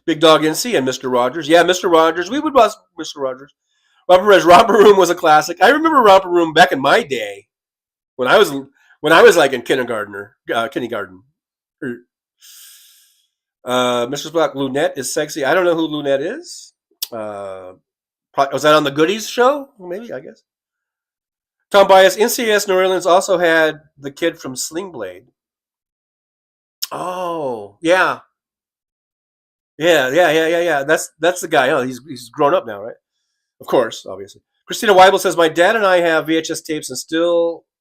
Big Dog NC and Mr. Rogers. Yeah, Mr. Rogers. We would watch Mr. Rogers. Robert Perez, Romper Room was a classic. I remember Romper Room back in my day when I was like in kindergarten. Mrs. Black, Lunette is sexy. I don't know who Lunette is. Was that on the Goodies show? Maybe, I guess. Tom Bias, NCS New Orleans also had the kid from Sling Blade. Oh, yeah. Yeah. That's the guy. Oh, he's grown up now, right? Of course, obviously. Christina Weibel says, my dad and I have VHS tapes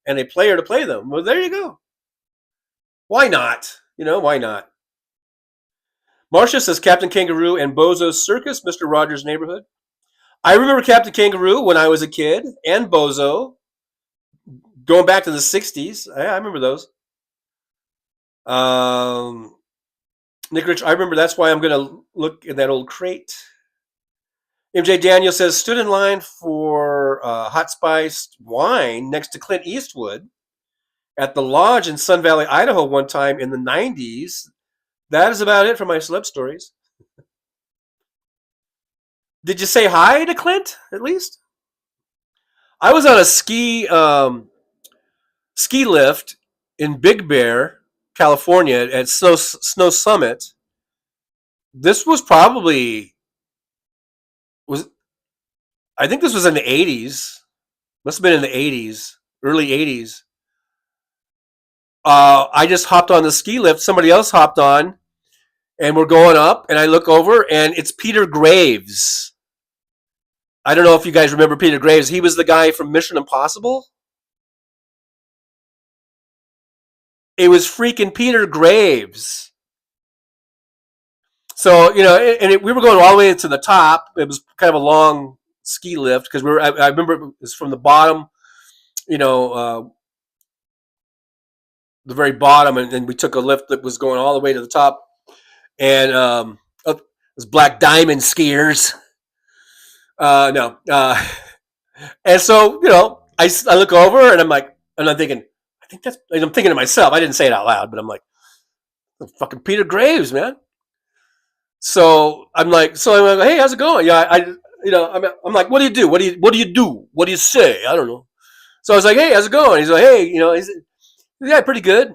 and a player to play them. Well, there you go. Why not? Why not? Marcia says, Captain Kangaroo and Bozo's Circus, Mr. Rogers' Neighborhood. I remember Captain Kangaroo when I was a kid, and Bozo, going back to the 60s. I remember those. Nick Rich, I remember that's why I'm going to look in that old crate. MJ Daniel says, stood in line for hot spiced wine next to Clint Eastwood at the lodge in Sun Valley, Idaho one time in the 90s. That is about it for my celeb stories. Did you say hi to Clint, at least? I was on a ski lift in Big Bear, California at Snow Summit. This was probably... I think this was in the 80s. Must have been in the 80s, early 80s. I just hopped on the ski lift. Somebody else hopped on, and we're going up, and I look over, and it's Peter Graves. I don't know if you guys remember Peter Graves. He was the guy from Mission Impossible. It was freaking Peter Graves. So, we were going all the way to the top. It was kind of a long ski lift because I remember it was from the bottom, the very bottom, and then we took a lift that was going all the way to the top. And it was Black Diamond skiers. No. And so, I look over and I'm thinking, I'm thinking to myself, I didn't say it out loud, but I'm like, fucking Peter Graves, man. So I'm like, hey, how's it going? Yeah, I'm like, what do you do? What do you do? What do you say? I don't know. So I was like, hey, how's it going? He's like, hey, yeah, pretty good.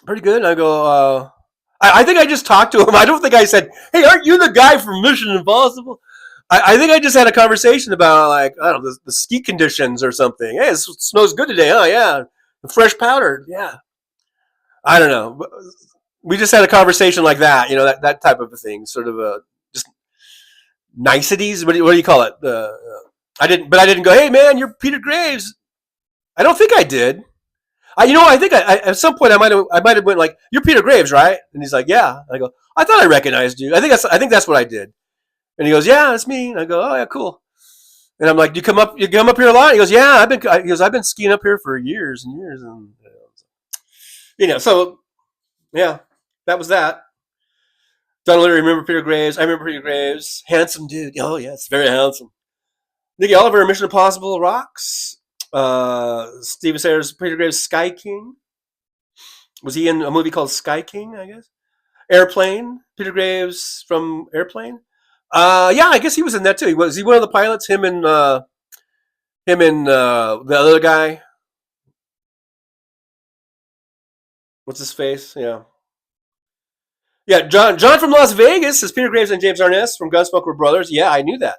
Pretty good. And I go, I think I just talked to him. I don't think I said, hey, aren't you the guy from Mission Impossible? I think I just had a conversation about, like, I don't know, the ski conditions or something. Hey, it snow's good today, huh? Yeah. The fresh powder. Yeah. I don't know. we just had a conversation like that, that type of a thing, sort of a just niceties. What do you call it? I didn't go, hey man, you're Peter Graves. I don't think I did. I think I at some point I might have went like, you're Peter Graves, right? And he's like, yeah. And I go, I thought I recognized you. I think that's what I did. And he goes, yeah, that's me. And I go, oh yeah, cool. And I'm like, you come up here a lot? He goes, yeah, I've been skiing up here for years and years, and so yeah, that was that. Don't really remember Peter Graves. I remember Peter Graves, handsome dude. Oh yes, very handsome. Nicky Oliver, Mission Impossible rocks. Steven Sayers, Peter Graves, Sky King. Was he in a movie called Sky King? I guess. Airplane. Peter Graves from Airplane. Yeah, I guess he was in that too. Was he one of the pilots? Him and the other guy. What's his face? Yeah. Yeah, John from Las Vegas is Peter Graves and James Arness from Gunsmoke Brothers. Yeah, I knew that.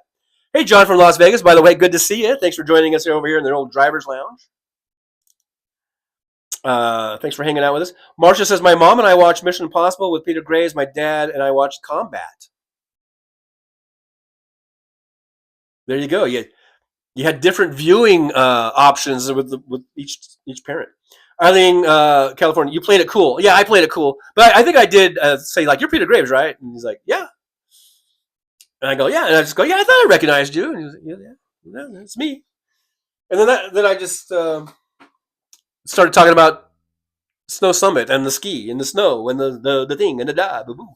Hey, John from Las Vegas, by the way, good to see you. Thanks for joining us over here in the old driver's lounge. Thanks for hanging out with us. Marcia says, my mom and I watched Mission Impossible with Peter Graves. My dad and I watched Combat. There you go. You had different viewing options with each parent. Eileen, California, you played it cool. Yeah, I played it cool. But I think I did say, like, you're Peter Graves, right? And he's like, yeah. And I go, yeah. And I just go, yeah, I thought I recognized you. And he was like, yeah, that's me. And then I just started talking about Snow Summit and the ski and the snow and the thing and the da. Boo-boo.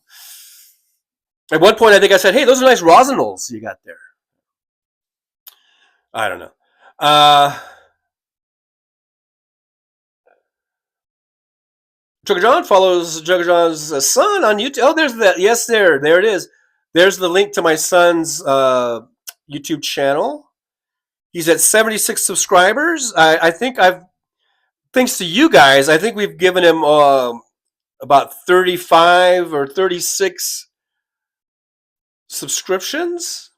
At one point, I think I said, hey, those are nice rosinals you got there. I don't know. Jugger John follows Jugger John's son on YouTube. Oh, there's that. Yes, there it is. There's the link to my son's YouTube channel. He's at 76 subscribers. I think thanks to you guys, I think we've given him about 35 or 36 subscriptions.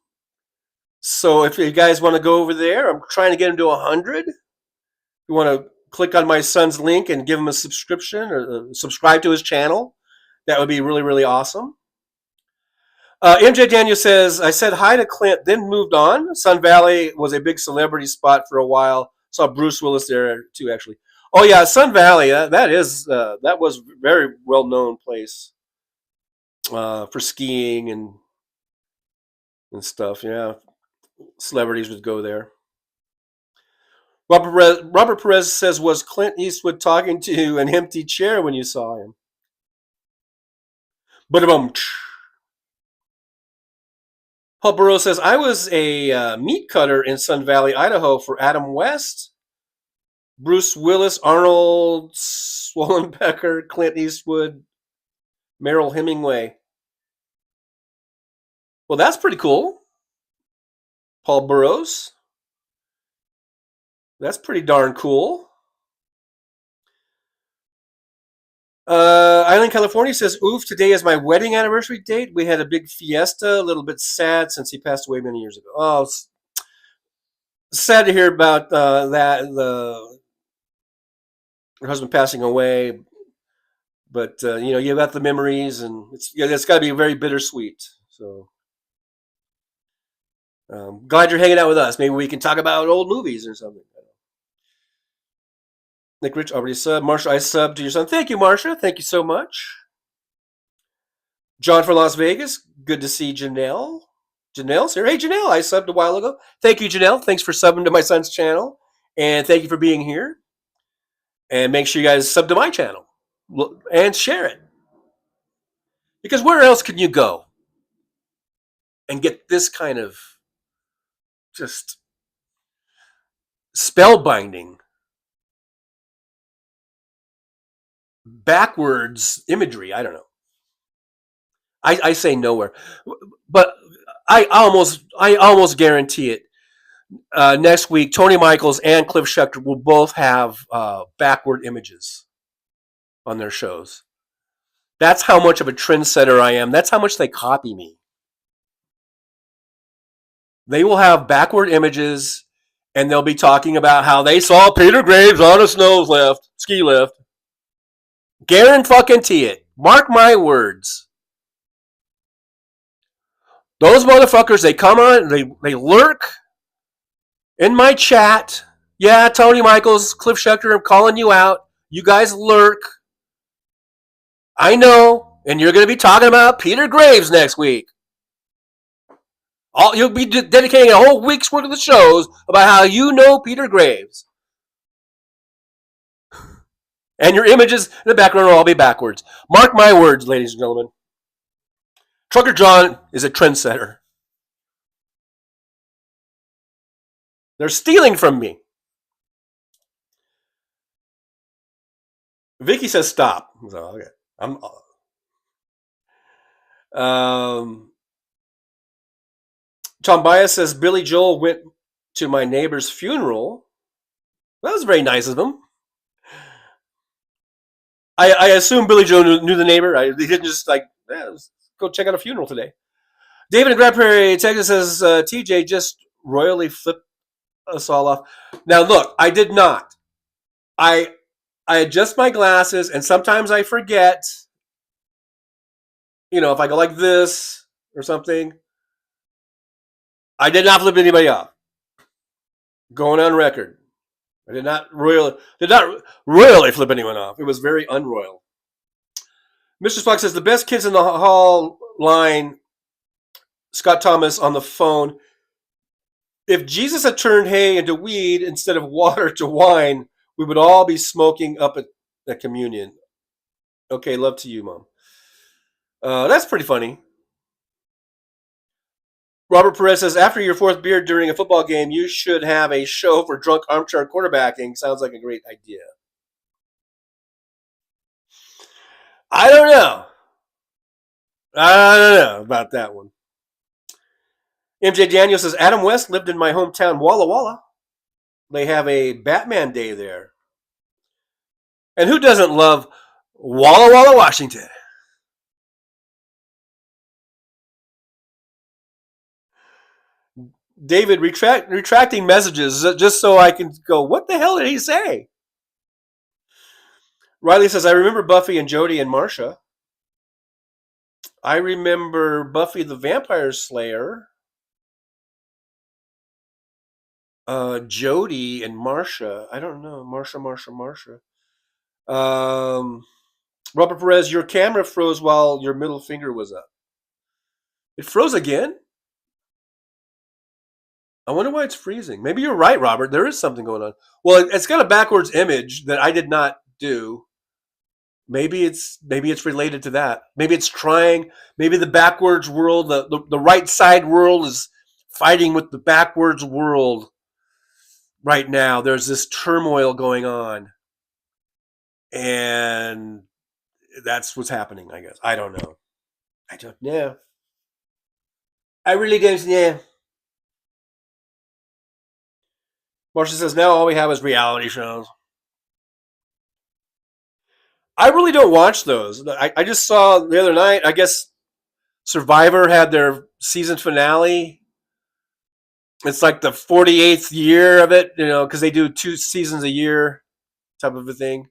So if you guys want to go over there, I'm trying to get him to 100. You want to click on my son's link and give him a subscription or subscribe to his channel. That would be really, really awesome. MJ Daniel says, I said hi to Clint, then moved on. Sun Valley was a big celebrity spot for a while. Saw Bruce Willis there too, actually. Oh yeah, Sun Valley. That was a very well-known place for skiing and stuff. Yeah, celebrities would go there. Robert Perez says, was Clint Eastwood talking to an empty chair when you saw him? Ba-da-bum. Paul Burrow says, I was a meat cutter in Sun Valley, Idaho for Adam West, Bruce Willis, Arnold Schwarzenegger, Clint Eastwood, Merrill Hemingway. Well, that's pretty cool. Paul Burrows. That's pretty darn cool. Island, California says, oof, today is my wedding anniversary date. We had a big fiesta, a little bit sad since he passed away many years ago. Oh, it's sad to hear about her husband passing away. But, you got the memories, and it's got to be very bittersweet. So glad you're hanging out with us. Maybe we can talk about old movies or something. Nick Rich already subbed. Marsha, I subbed to your son. Thank you, Marsha. Thank you so much. John from Las Vegas. Good to see Janelle. Janelle's here. Hey, Janelle, I subbed a while ago. Thank you, Janelle. Thanks for subbing to my son's channel. And thank you for being here. And make sure you guys sub to my channel. And share it. Because where else can you go and get this kind of just spellbinding, backwards imagery? I don't know. I say nowhere, but I almost guarantee it. Next week, Tony Michaels and Cliff Schecter will both have backward images on their shows. That's how much of a trendsetter I am. That's how much they copy me. They will have backward images, and they'll be talking about how they saw Peter Graves on a ski lift. Guarantee it. Mark my words. Those motherfuckers, they come on, they lurk in my chat. Yeah, Tony Michaels, Cliff Schucker, I'm calling you out. You guys lurk. I know, and you're going to be talking about Peter Graves next week. You'll be dedicating a whole week's worth of the shows about how you know Peter Graves. And your images in the background will all be backwards. Mark my words, ladies and gentlemen. Trucker John is a trendsetter. They're stealing from me. Vicky says stop. So, okay. Tom Bias says Billy Joel went to my neighbor's funeral. That was very nice of him. I assume Billy Joel knew the neighbor. He didn't just let's go check out a funeral today. David in Grand Prairie, Texas says TJ just royally flipped us all off. Now look, I did not. I adjust my glasses, and sometimes I forget. If I go like this or something, I did not flip anybody off. Going on record. I did not royally flip anyone off. It was very unroyal. Mr. Spock says the best kids in the hall line. Scott Thomas on the phone. If Jesus had turned hay into weed instead of water to wine, we would all be smoking up at communion. Okay, love to you, Mom. That's pretty funny. Robert Perez says, after your fourth beer during a football game, you should have a show for drunk armchair quarterbacking. Sounds like a great idea. I don't know about that one. MJ Daniel says, Adam West lived in my hometown, Walla Walla. They have a Batman Day there. And who doesn't love Walla Walla, Washington? David, retracting messages just so I can go, what the hell did he say? Riley says, I remember Buffy and Jody and Marcia. I remember Buffy the Vampire Slayer. Jody and Marcia. I don't know. Marcia. Robert Perez, your camera froze while your middle finger was up. It froze again? I wonder why it's freezing. Maybe you're right, Robert. There is something going on. Well, it's got a backwards image that I did not do. Maybe it's related to that. Maybe it's trying. Maybe the backwards world, the right side world is fighting with the backwards world right now. There's this turmoil going on. And that's what's happening, I guess. I don't know. I really don't know. Marcia says, now all we have is reality shows. I really don't watch those. I just saw the other night, I guess Survivor had their season finale. It's like the 48th year of it, because they do 2 seasons a year type of a thing.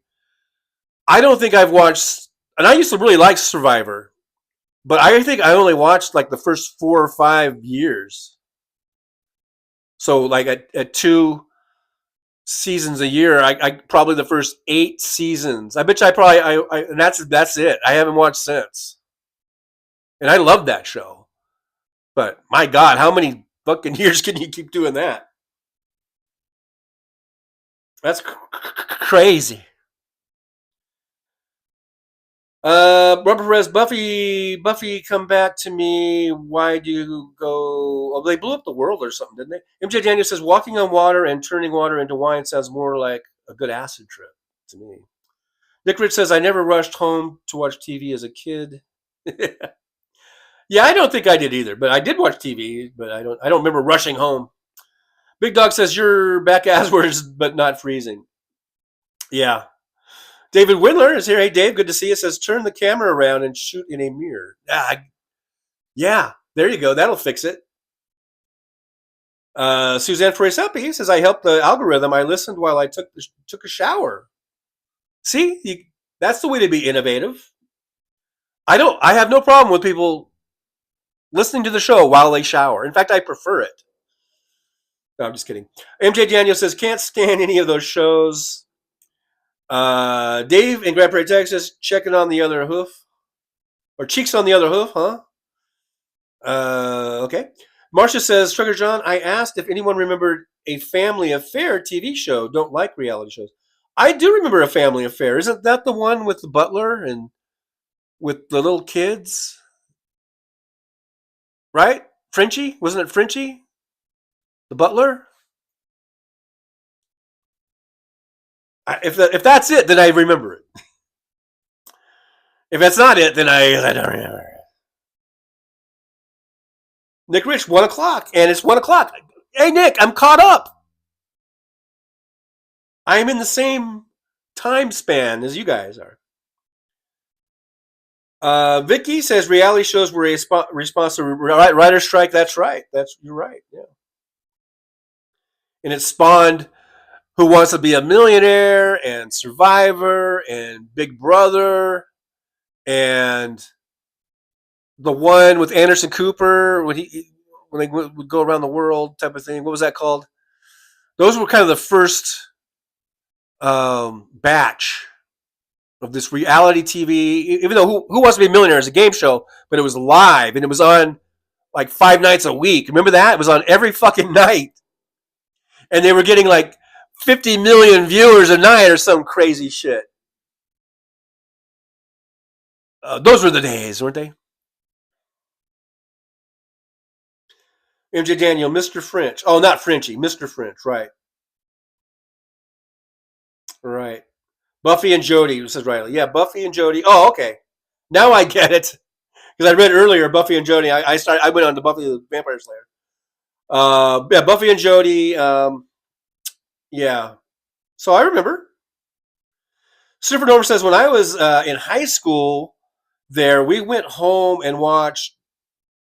I don't think I've watched, and I used to really like Survivor, but I think I only watched like the first 4 or 5 years. So like at 2 seasons a year, I probably the first 8 seasons. I bet you and that's it. I haven't watched since. And I love that show. But my God, how many fucking years can you keep doing that? That's crazy. Robert Perez, Buffy, come back to me. Why do you go? Oh, they blew up the world or something, didn't they? MJ Daniel says, walking on water and turning water into wine sounds more like a good acid trip to me. Nick Rich says, I never rushed home to watch TV as a kid. Yeah, I don't think I did either, but I did watch TV, but I don't remember rushing home. Big Dog says, you're back Aswards, but not freezing. Yeah. David Windler is here. Hey, Dave, good to see you. Says, turn the camera around and shoot in a mirror. Yeah, there you go. That'll fix it. Suzanne Frasapi says, I helped the algorithm. I listened while I took a shower. See, that's the way to be innovative. I have no problem with people listening to the show while they shower. In fact, I prefer it. No, I'm just kidding. MJ Daniel says, can't stand any of those shows. Dave in Grand Prairie, Texas, checking on the other hoof. Or cheeks on the other hoof, huh? Okay. Marcia says, Sugar John, I asked if anyone remembered a Family Affair TV show. Don't like reality shows. I do remember a Family Affair. Isn't that the one with the butler and with the little kids? Right? Frenchie? Wasn't it Frenchie? The butler? If that's it, then I remember it. If that's not it, then I don't remember. Nick Rich, 1 o'clock, and it's 1 o'clock. Hey, Nick, I'm caught up. I am in the same time span as you guys are. Vicky says reality shows were a response to writer's strike. That's right. You're right. Yeah. And it spawned Who Wants to Be a Millionaire and Survivor and Big Brother and the one with Anderson Cooper when they would go around the world type of thing. What was that called? Those were kind of the first batch of this reality TV. Even though Who Wants to Be a Millionaire is a game show, but it was live and it was on like 5 nights a week. Remember that? It was on every fucking night, and they were getting like 50 million viewers a night or some crazy shit. Those were the days, weren't they? MJ Daniel, Mr. French. Oh, not Frenchie, Mr. French, right. Right. Buffy and Jody, says Riley. Yeah, Buffy and Jody. Oh, okay. Now I get it. Because I read earlier, Buffy and Jody. I went on to Buffy the Vampire Slayer. Yeah, Buffy and Jody. Yeah. So I remember. Super Norm says, when I was in high school there, we went home and watched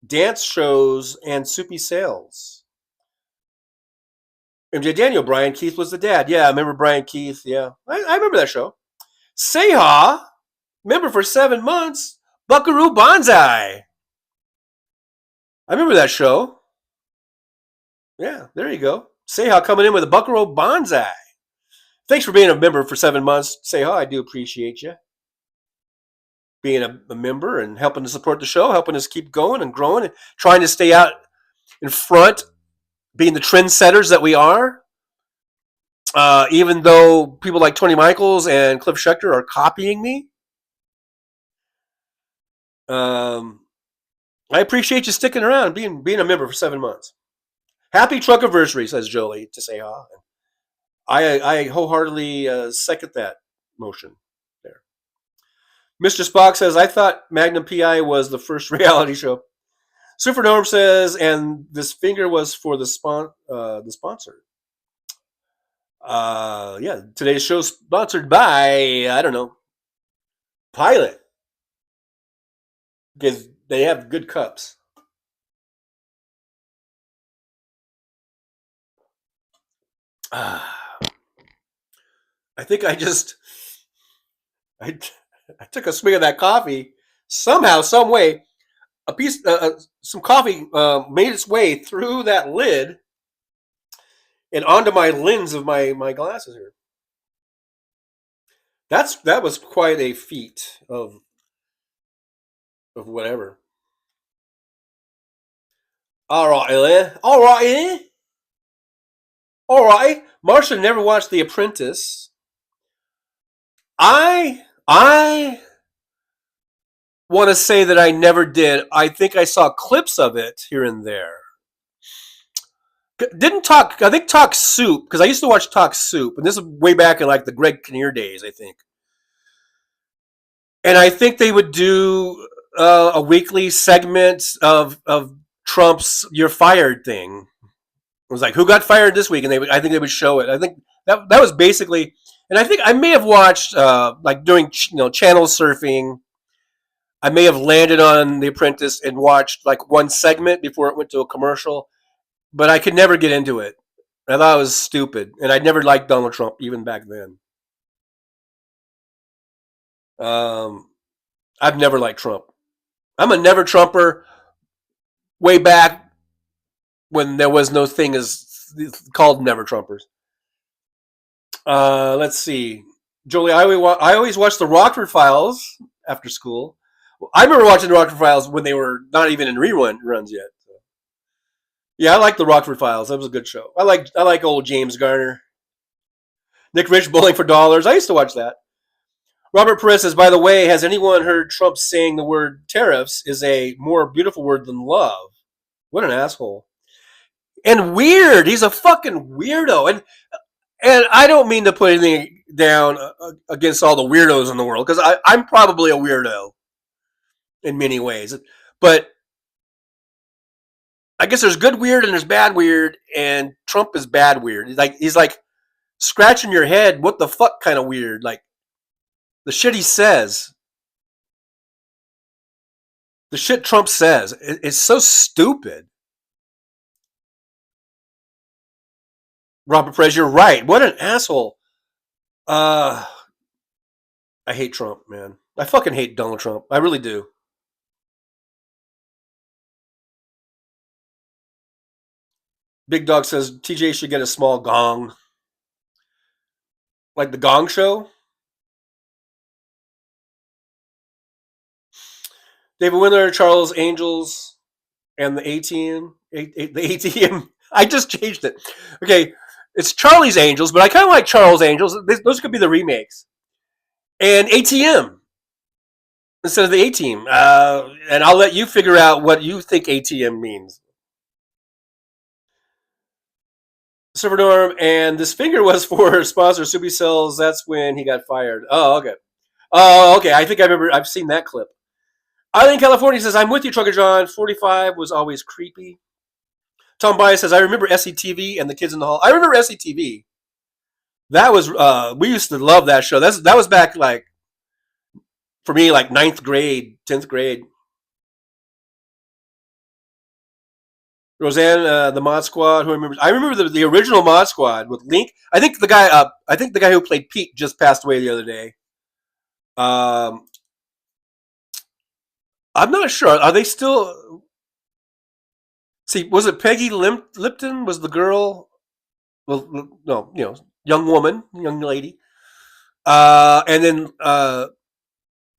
dance shows and Soupy Sales. MJ Daniel, Brian Keith was the dad. Yeah, I remember Brian Keith. Yeah, I remember that show. Seha, remember for 7 months, Buckaroo Banzai. I remember that show. Yeah, there you go. Seha coming in with a Buckaroo Banzai. Thanks for being a member for 7 months. Seha, I do appreciate you being a member and helping to support the show, helping us keep going and growing and trying to stay out in front, being the trendsetters that we are. Even though people like Tony Michaels and Cliff Schechter are copying me. I appreciate you sticking around and being a member for 7 months. Happy truck anniversary, says Jolie to say ha. I wholeheartedly second that motion there. Mr. Spock says, I thought Magnum PI was the first reality show. Super Norm says, and this finger was for the sponsor. Yeah, today's show sponsored by, I don't know, Pilot. Because they have good cups. I think I took a swig of that coffee. Somehow, some way, some coffee made its way through that lid and onto my lens of my glasses here. That was quite a feat of whatever. All right. Marcia never watched The Apprentice. I want to say that I never did. I think I saw clips of it here and there. I think Talk Soup, because I used to watch Talk Soup, and this is way back in like the Greg Kinnear days, I think. And I think they would do a weekly segment of Trump's "You're Fired" thing. It was like, who got fired this week? And I think they would show it. I think that was basically, and I think I may have watched like doing channel surfing. I may have landed on The Apprentice and watched like one segment before it went to a commercial, but I could never get into it. I thought it was stupid, and I'd never liked Donald Trump even back then. I've never liked Trump. I'm a never Trumper way back when there was no thing as called never Trumpers. Let's see. Jolie, I always watched the Rockford Files after school. I remember watching the Rockford Files when they were not even in runs yet. So. Yeah, I like the Rockford Files. That was a good show. I like old James Garner. Nick Rich Bowling for Dollars. I used to watch that. Robert Perez says, by the way, has anyone heard Trump saying the word tariffs is a more beautiful word than love? What an asshole. And weird. He's a fucking weirdo. And I don't mean to put anything down against all the weirdos in the world, because I'm probably a weirdo in many ways. But I guess there's good weird and there's bad weird, and Trump is bad weird. He's like scratching your head, what the fuck kind of weird. Like the shit he says. The shit Trump says is so stupid. Robert Perez, you're right. What an asshole. I hate Trump, man. I fucking hate Donald Trump. I really do. Big Dog says TJ should get a small gong. Like the Gong Show? David Windler, Charles Angels, and the ATM. The ATM. I just changed it. Okay, it's Charlie's Angels, but I kind of like Charles Angels. Those could be the remakes. And ATM instead of the A-Team. And I'll let you figure out what you think ATM means. Silver Norm, and this finger was for sponsor Subi Cells. That's when he got fired. Oh, okay. Oh, okay. I think I remember. I've seen that clip. Eileen California says, I'm with you, Trucker John. 45 was always creepy. Tom Bias says, I remember SCTV and the Kids in the Hall. I remember SCTV. That was, we used to love that show. That was back, like, for me, like 9th grade, 10th grade. Roseanne, the Mod Squad. Who remembers? I remember the original Mod Squad with Link. I think the guy who played Pete just passed away the other day. I'm not sure. Are they still? See, was it Peggy Lipton? Was the girl? Well, no, young woman, young lady. And then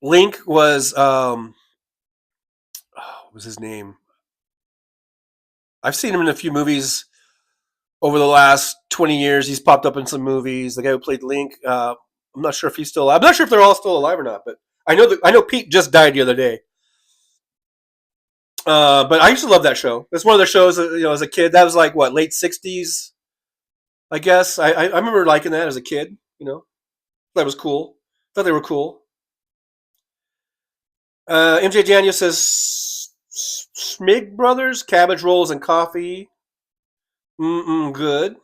Link was what was his name? I've seen him in a few movies over the last 20 years. He's popped up in some movies. The guy who played Link. I'm not sure if he's still alive. I'm not sure if they're all still alive or not, but I know Pete just died the other day. But I used to love that show. That's one of the shows that, as a kid. That was like what, late 60s, I guess. I remember liking that as a kid. That was cool. Thought they were cool. MJ Daniel says Smig Brothers, cabbage rolls and coffee. Good.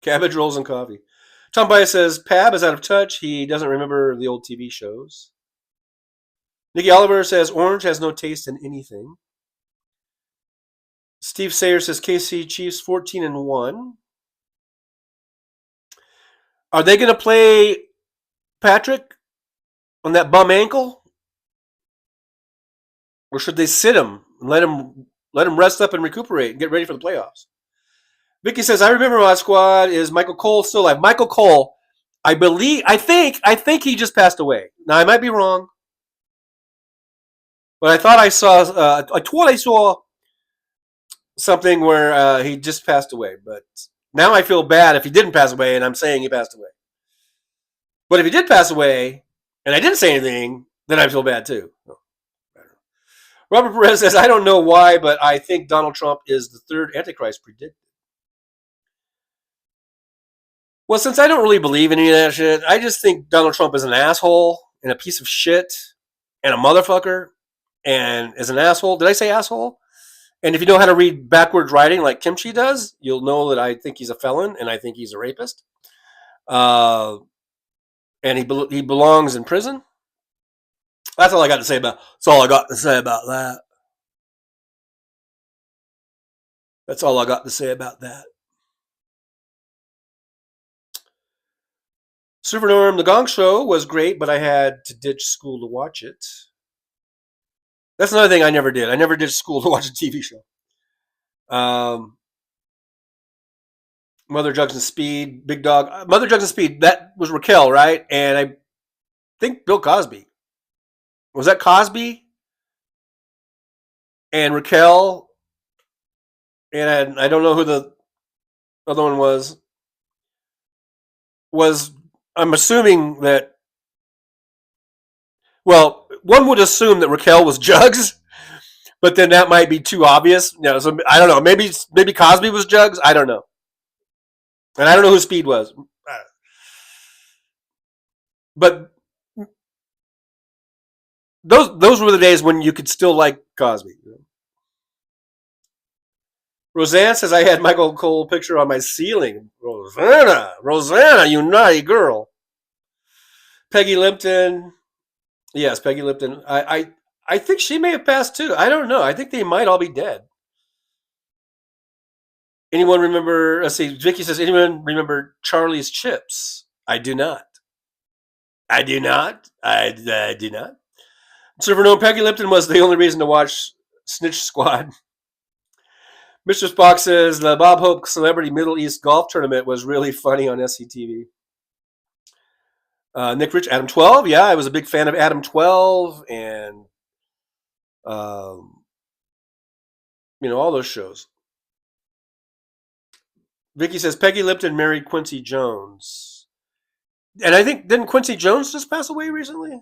Cabbage rolls and coffee. Tom Bias says Pab is out of touch. He doesn't remember the old TV shows. Nikki Oliver says orange has no taste in anything. Steve Sayer says KC Chiefs 14-1. Are they going to play Patrick on that bum ankle? Or should they sit him and let him rest up and recuperate and get ready for the playoffs? Vicky says, I remember my squad. Is Michael Cole still alive? Michael Cole, I think he just passed away. Now, I might be wrong. But I thought I saw something where he just passed away. But now I feel bad if he didn't pass away and I'm saying he passed away. But if he did pass away and I didn't say anything, then I feel bad too. Robert Perez says, I don't know why, but I think Donald Trump is the third Antichrist predicted. Well, since I don't really believe in any of that shit, I just think Donald Trump is an asshole and a piece of shit and a motherfucker and is an asshole. Did I say asshole? And if you know how to read backwards writing like Kimchi does, you'll know that I think he's a felon and I think he's a rapist. And he belongs in prison. That's all I got to say about. That's all I got to say about that. That's all I got to say about that. Super Norm, The Gong Show was great, but I had to ditch school to watch it. That's another thing I never did. I never ditched school to watch a TV show. Mother Jugs and Speed, Big Dog. Mother Jugs and Speed, that was Raquel, right? And I think Bill Cosby. Was that Cosby? And Raquel? And I don't know who the other one was. I'm assuming that, well, one would assume that Raquel was Jugs, but then that might be too obvious. So I don't know. Maybe Cosby was Jugs. I don't know. And I don't know who Speed was. But those were the days when you could still like Cosby. Roseanne says, I had Michael Cole picture on my ceiling. Rosanna, you naughty girl. Peggy Lipton. Yes, Peggy Lipton. I think she may have passed too. I don't know. I think they might all be dead. Anyone remember? Let's see. Vicky says, anyone remember Charlie's Chips? I do not. I do not. Server known Peggy Lipton was the only reason to watch Snitch Squad. Mr. Spock says the Bob Hope Celebrity Middle East Golf Tournament was really funny on SCTV. Nick Rich, Adam 12. Yeah, I was a big fan of Adam 12 and, all those shows. Vicky says Peggy Lipton married Quincy Jones. And I think, didn't Quincy Jones just pass away recently?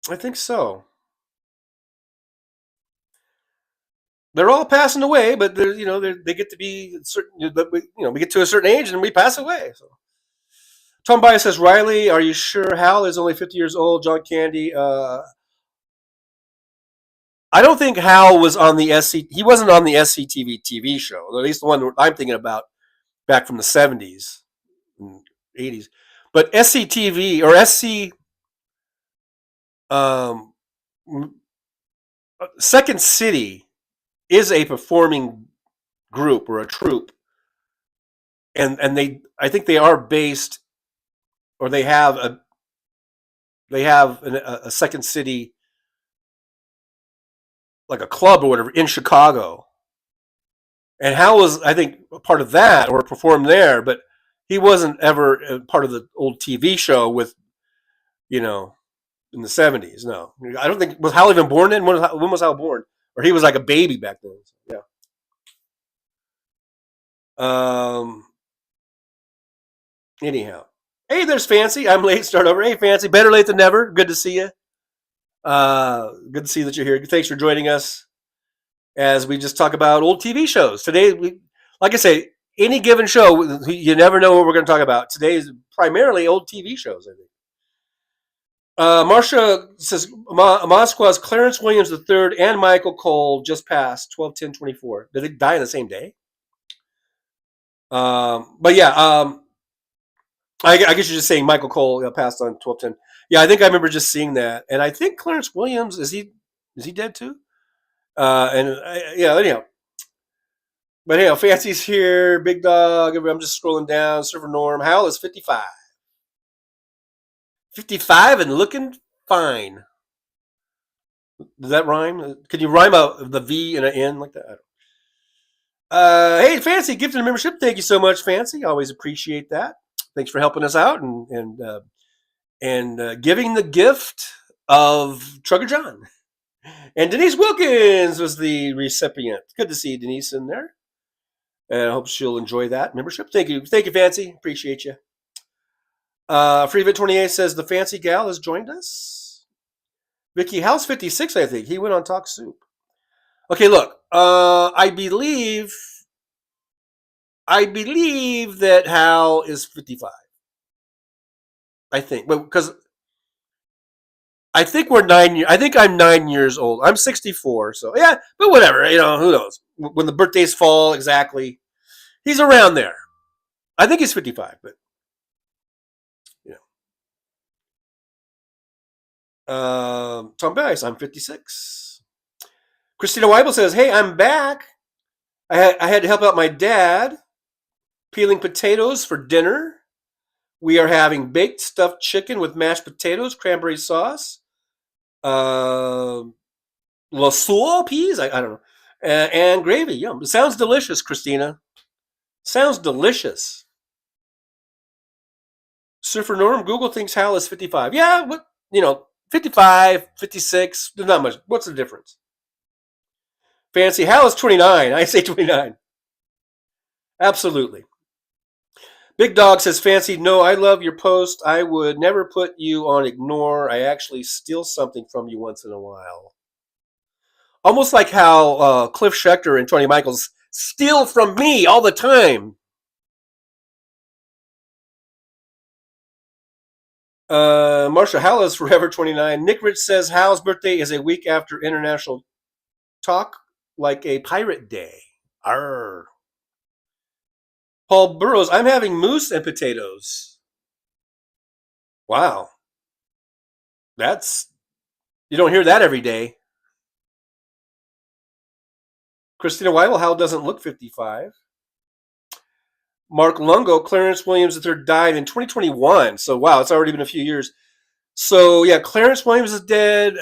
I think so. They're all passing away, but they get to be certain. We get to a certain age and we pass away. So, Tom Bias says, Riley, are you sure Hal is only 50 years old? John Candy. I don't think Hal was on the SC. He wasn't on the SCTV TV show, or at least the one I'm thinking about back from the 70s and 80s. But SCTV or SC. Second City is a performing group or a troupe, and I think they are based, or they have a Second City, like a club or whatever, in Chicago. And Hal was, I think, a part of that or performed there, but he wasn't ever part of the old TV show with, in the 70s. No, I don't think, was Hal even born then? When was Hal born? Or he was like a baby back then. Yeah. Anyhow. Hey, there's Fancy. I'm late. Start over. Hey, Fancy. Better late than never. Good to see you. Good to see that you're here. Thanks for joining us as we just talk about old TV shows. Today, like I say, any given show, you never know what we're going to talk about. Today is primarily old TV shows, I think. Marcia says Moskwa's Clarence Williams III and Michael Cole just passed 12/10/24. Did they die on the same day? But yeah, I guess you're just saying Michael Cole passed on 12/10. Yeah, I think I remember just seeing that, and I think Clarence Williams is he dead too? Anyhow. But anyhow, Fancy's here, Big Dog. I'm just scrolling down. Server Norm. Hal is 55. 55 and looking fine. Does that rhyme? Can you rhyme the V and an N like that? Hey, Fancy, gifted a membership. Thank you so much, Fancy. Always appreciate that. Thanks for helping us out and giving the gift of Trucker John. And Denise Wilkins was the recipient. Good to see Denise in there. And I hope she'll enjoy that membership. Thank you, Fancy. Appreciate you. Freevit28 says the Fancy gal has joined us. Vicky, Hal's 56, I think. He went on Talk Soup. Okay, look. I believe that Hal is 55. I think, but because I think we're 9 years. I think I'm 9 years old. I'm 64, so yeah. But whatever, who knows when the birthdays fall exactly. He's around there. I think he's 55, but. Tom Bice, I'm 56. Christina Weibel says, hey, I'm back. I had to help out my dad peeling potatoes for dinner. We are having baked stuffed chicken with mashed potatoes, cranberry sauce, la peas, I don't know, and gravy. Yum. It sounds delicious, Christina. Sounds delicious. Surfer Norm, Google thinks Hal is 55. Yeah, what 55, 56, there's not much. What's the difference? Fancy, Hal is 29. I say 29. Absolutely. Big Dog says, Fancy, no, I love your post. I would never put you on ignore. I actually steal something from you once in a while. Almost like how Cliff Schechter and Tony Michaels steal from me all the time. Marsha, Hal is forever 29. Nick Rich says Hal's birthday is a week after International Talk Like a Pirate Day. Arr. Paul Burrows, I'm having moose and potatoes. Wow. You don't hear that every day. Christina Weibel, Hal doesn't look 55. Mark Lungo, Clarence Williams III died in 2021. So, wow, it's already been a few years. So, yeah, Clarence Williams is dead.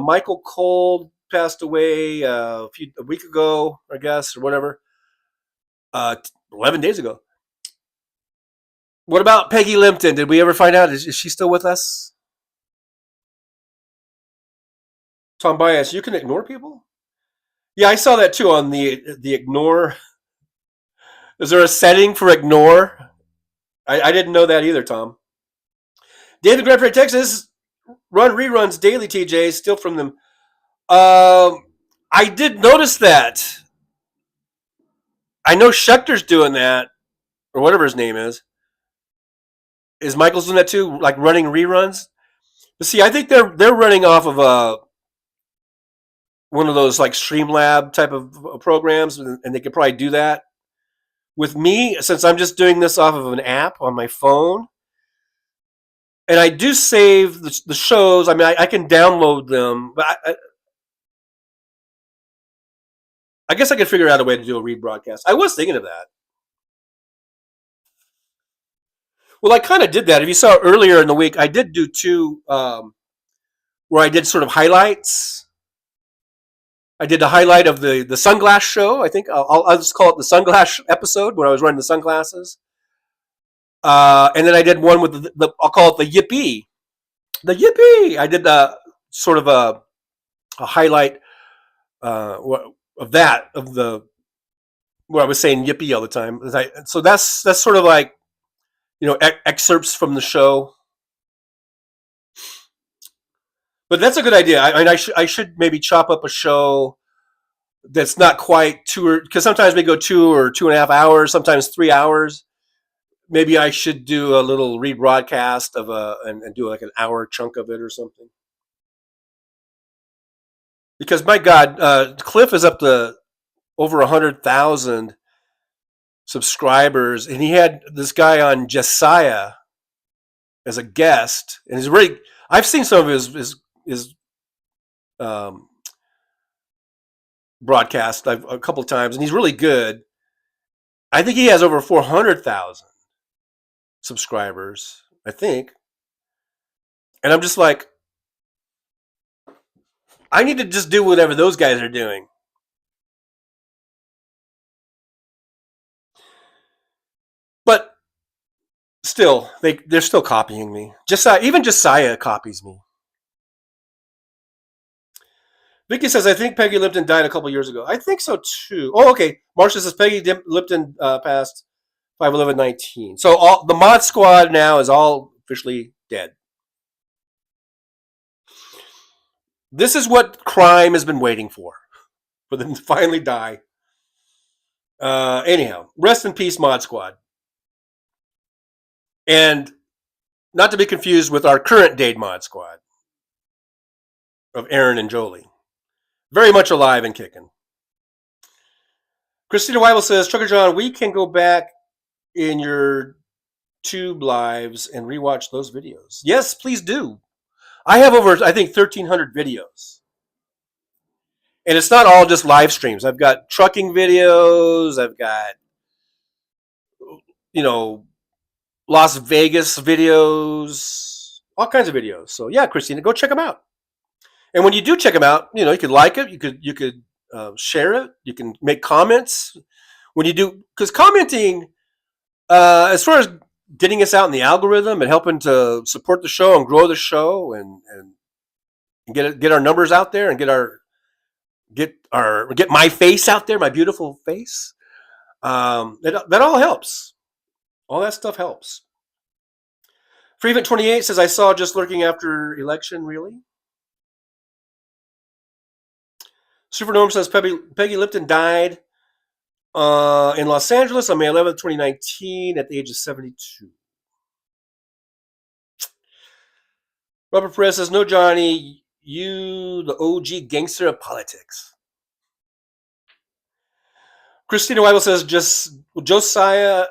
Michael Cole passed away a week ago, I guess, or whatever. 11 days ago. What about Peggy Limpton? Did we ever find out? Is she still with us? Tom Bias, you can ignore people? Yeah, I saw that too on the ignore. Is there a setting for ignore? I didn't know that either, Tom. David Grand Prairie, Texas, run reruns daily, TJ, steal from them. I did notice that. I know Schechter's doing that, or whatever his name is. Is Michael's doing that too, like running reruns? But see, I think they're running off of one of those like Streamlab type of programs, and they could probably do that. With me, since I'm just doing this off of an app on my phone, and I do save the shows. I mean, I can download them, but I guess I could figure out a way to do a rebroadcast. I was thinking of that. Well, I kind of did that. If you saw earlier in the week, I did do two where I did sort of highlights. I did a highlight of the sunglass show. I think I'll just call it the sunglass episode where I was running the sunglasses. And then I did one with I'll call it the yippee. The yippee. I did sort of a highlight of that, of the where I was saying yippee all the time. So that's sort of like, excerpts from the show. But that's a good idea. I should maybe chop up a show that's not quite because sometimes we go 2 or 2.5 hours, sometimes 3 hours. Maybe I should do a little rebroadcast of and do like an hour chunk of it or something. Because my God, Cliff is up to over 100,000 subscribers, and he had this guy on Josiah as a guest, and he's really. I've seen some of his broadcast a couple of times, and he's really good. I think he has over 400,000 subscribers, I think. And I'm just like, I need to just do whatever those guys are doing. But still, they're still copying me. Even Josiah copies me. Vicky says, I think Peggy Lipton died a couple years ago. I think so too. Oh, okay. Marcia says Peggy Lipton passed 5/11/19. So the Mod Squad now is all officially dead. This is what crime has been waiting for them to finally die. Anyhow, rest in peace, Mod Squad. And not to be confused with our current day Mod Squad of Aaron and Jolie. Very much alive and kicking. Christina Weibel says, Trucker John, we can go back in your Tube lives and rewatch those videos. Yes, please do. I have over, I think, 1,300 videos. And it's not all just live streams. I've got trucking videos. I've got Las Vegas videos, all kinds of videos. So yeah, Christina, go check them out. And when you do check them out, you could like it, you could share it, you can make comments when you do, because commenting, as far as getting us out in the algorithm and helping to support the show and grow the show and get our numbers out there and get my face out there, my beautiful face. That all helps. All that stuff helps. Freevent28 says, I saw just lurking after election, really? Supernorm says, Peggy Lipton died in Los Angeles on May 11th, 2019 at the age of 72. Robert Perez says, no, Johnny, you the OG gangster of politics. Christina Weibel says, Josiah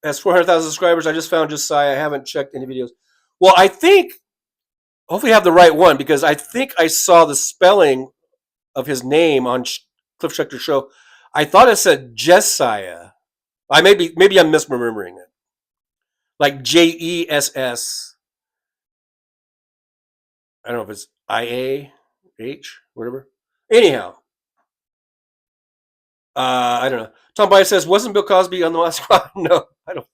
has 400,000 subscribers. I just found Josiah. I haven't checked any videos. Well, I think, hopefully I have the right one, because I think I saw the spelling of his name on Cliff Schecter's show. I thought it said Jesiah. Maybe I'm misremembering it. Like Jess. I don't know if it's IAH, whatever. Anyhow, I don't know. Tom Bias says, wasn't Bill Cosby on the last squad? No, I don't.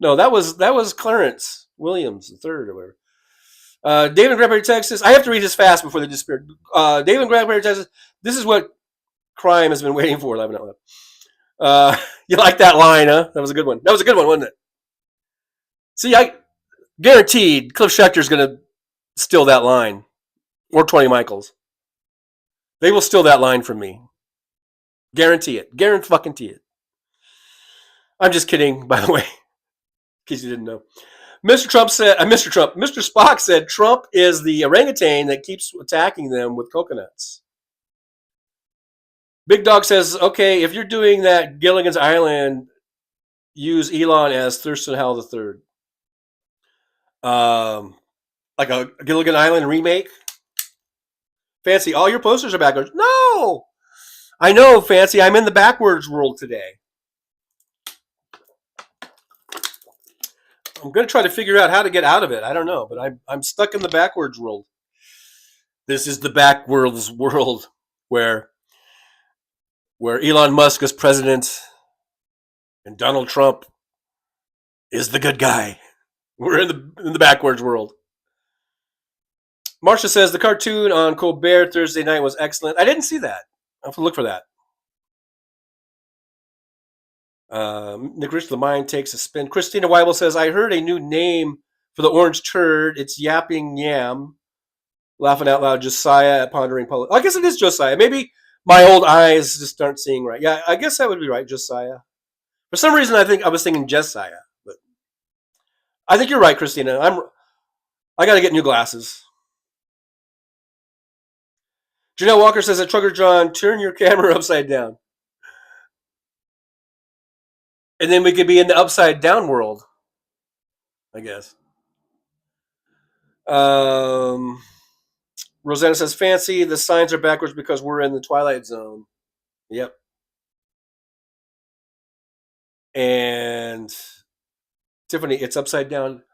No, that was Clarence Williams III or whatever. David Granberry, Texas. I have to read this fast before they disappear. David Granberry, Texas. This is what crime has been waiting for. You like that line, huh? That was a good one. That was a good one, wasn't it? See, I guaranteed Cliff Schecter's going to steal that line, or 20 Michaels. They will steal that line from me. Guarantee it. Guarantee it. I'm just kidding, by the way, in case you didn't know. Mr. Spock said Trump is the orangutan that keeps attacking them with coconuts. Big Dog says, okay, if you're doing that Gilligan's Island, use Elon as Thurston Howell III. Like a Gilligan Island remake. Fancy, all your posters are backwards. No! I know, Fancy, I'm in the backwards world today. I'm going to try to figure out how to get out of it. I don't know, but I'm stuck in the backwards world. This is the backwards world where Elon Musk is president and Donald Trump is the good guy. We're in the backwards world. Marcia says the cartoon on Colbert Thursday night was excellent. I didn't see that. I'll have to look for that. Nick Rich, the mind takes a spin. Christina Weibel says, I heard a new name for the orange turd. It's Yapping Yam. Laughing out loud, Josiah at Pondering Public. I guess it is Josiah. Maybe my old eyes just aren't seeing right. Yeah, I guess that would be right, Josiah. For some reason, I think I was thinking Jesiah. But I think you're right, Christina. I got to get new glasses. Janelle Walker says that Trucker John, turn your camera upside down. And then we could be in the upside down world, I guess. Rosanna says, Fancy, the signs are backwards because we're in the Twilight Zone. Yep. And Tiffany, it's upside down.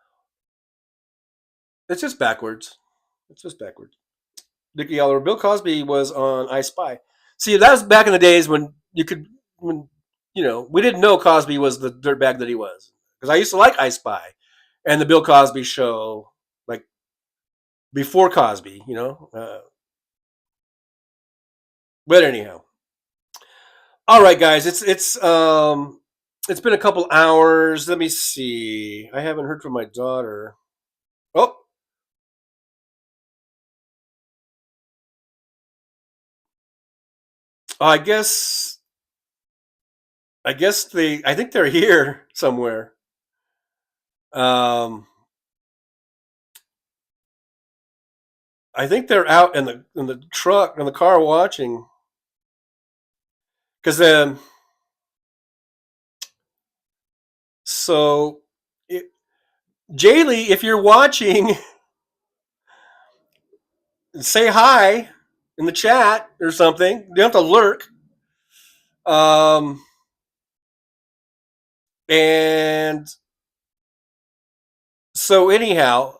It's just backwards. Dickie Aller, Bill Cosby was on I Spy. See, that was back in the days when we didn't know Cosby was the dirtbag that he was. Because I used to like I Spy and the Bill Cosby Show, like before Cosby, But anyhow, all right, guys, it's been a couple hours. Let me see. I haven't heard from my daughter. Oh. I think they're here somewhere. I think they're out in the truck, in the car watching. Because Jaylee, if you're watching, say hi in the chat or something. You don't have to lurk. And so anyhow,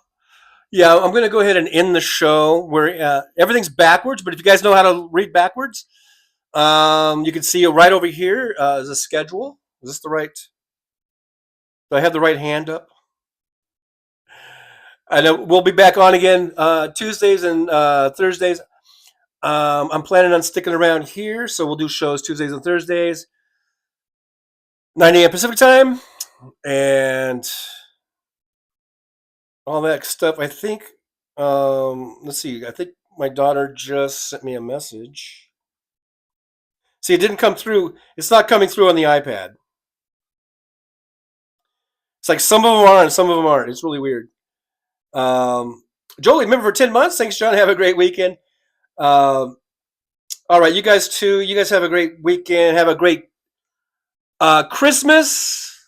yeah, I'm going to go ahead and end the show where everything's backwards. But if you guys know how to read backwards, you can see right over here is a schedule. Is this the right? Do I have the right hand up? And we'll be back on again Tuesdays and Thursdays. I'm planning on sticking around here, so we'll do shows Tuesdays and Thursdays, 9 a.m. Pacific time, and all that stuff. I think. Let's see. I think my daughter just sent me a message. See, it didn't come through. It's not coming through on the iPad. It's like some of them are and some of them aren't. It's really weird. Jolie, remember for 10 months. Thanks, John. Have a great weekend. All right, you guys too. You guys have a great weekend. Have a great Christmas.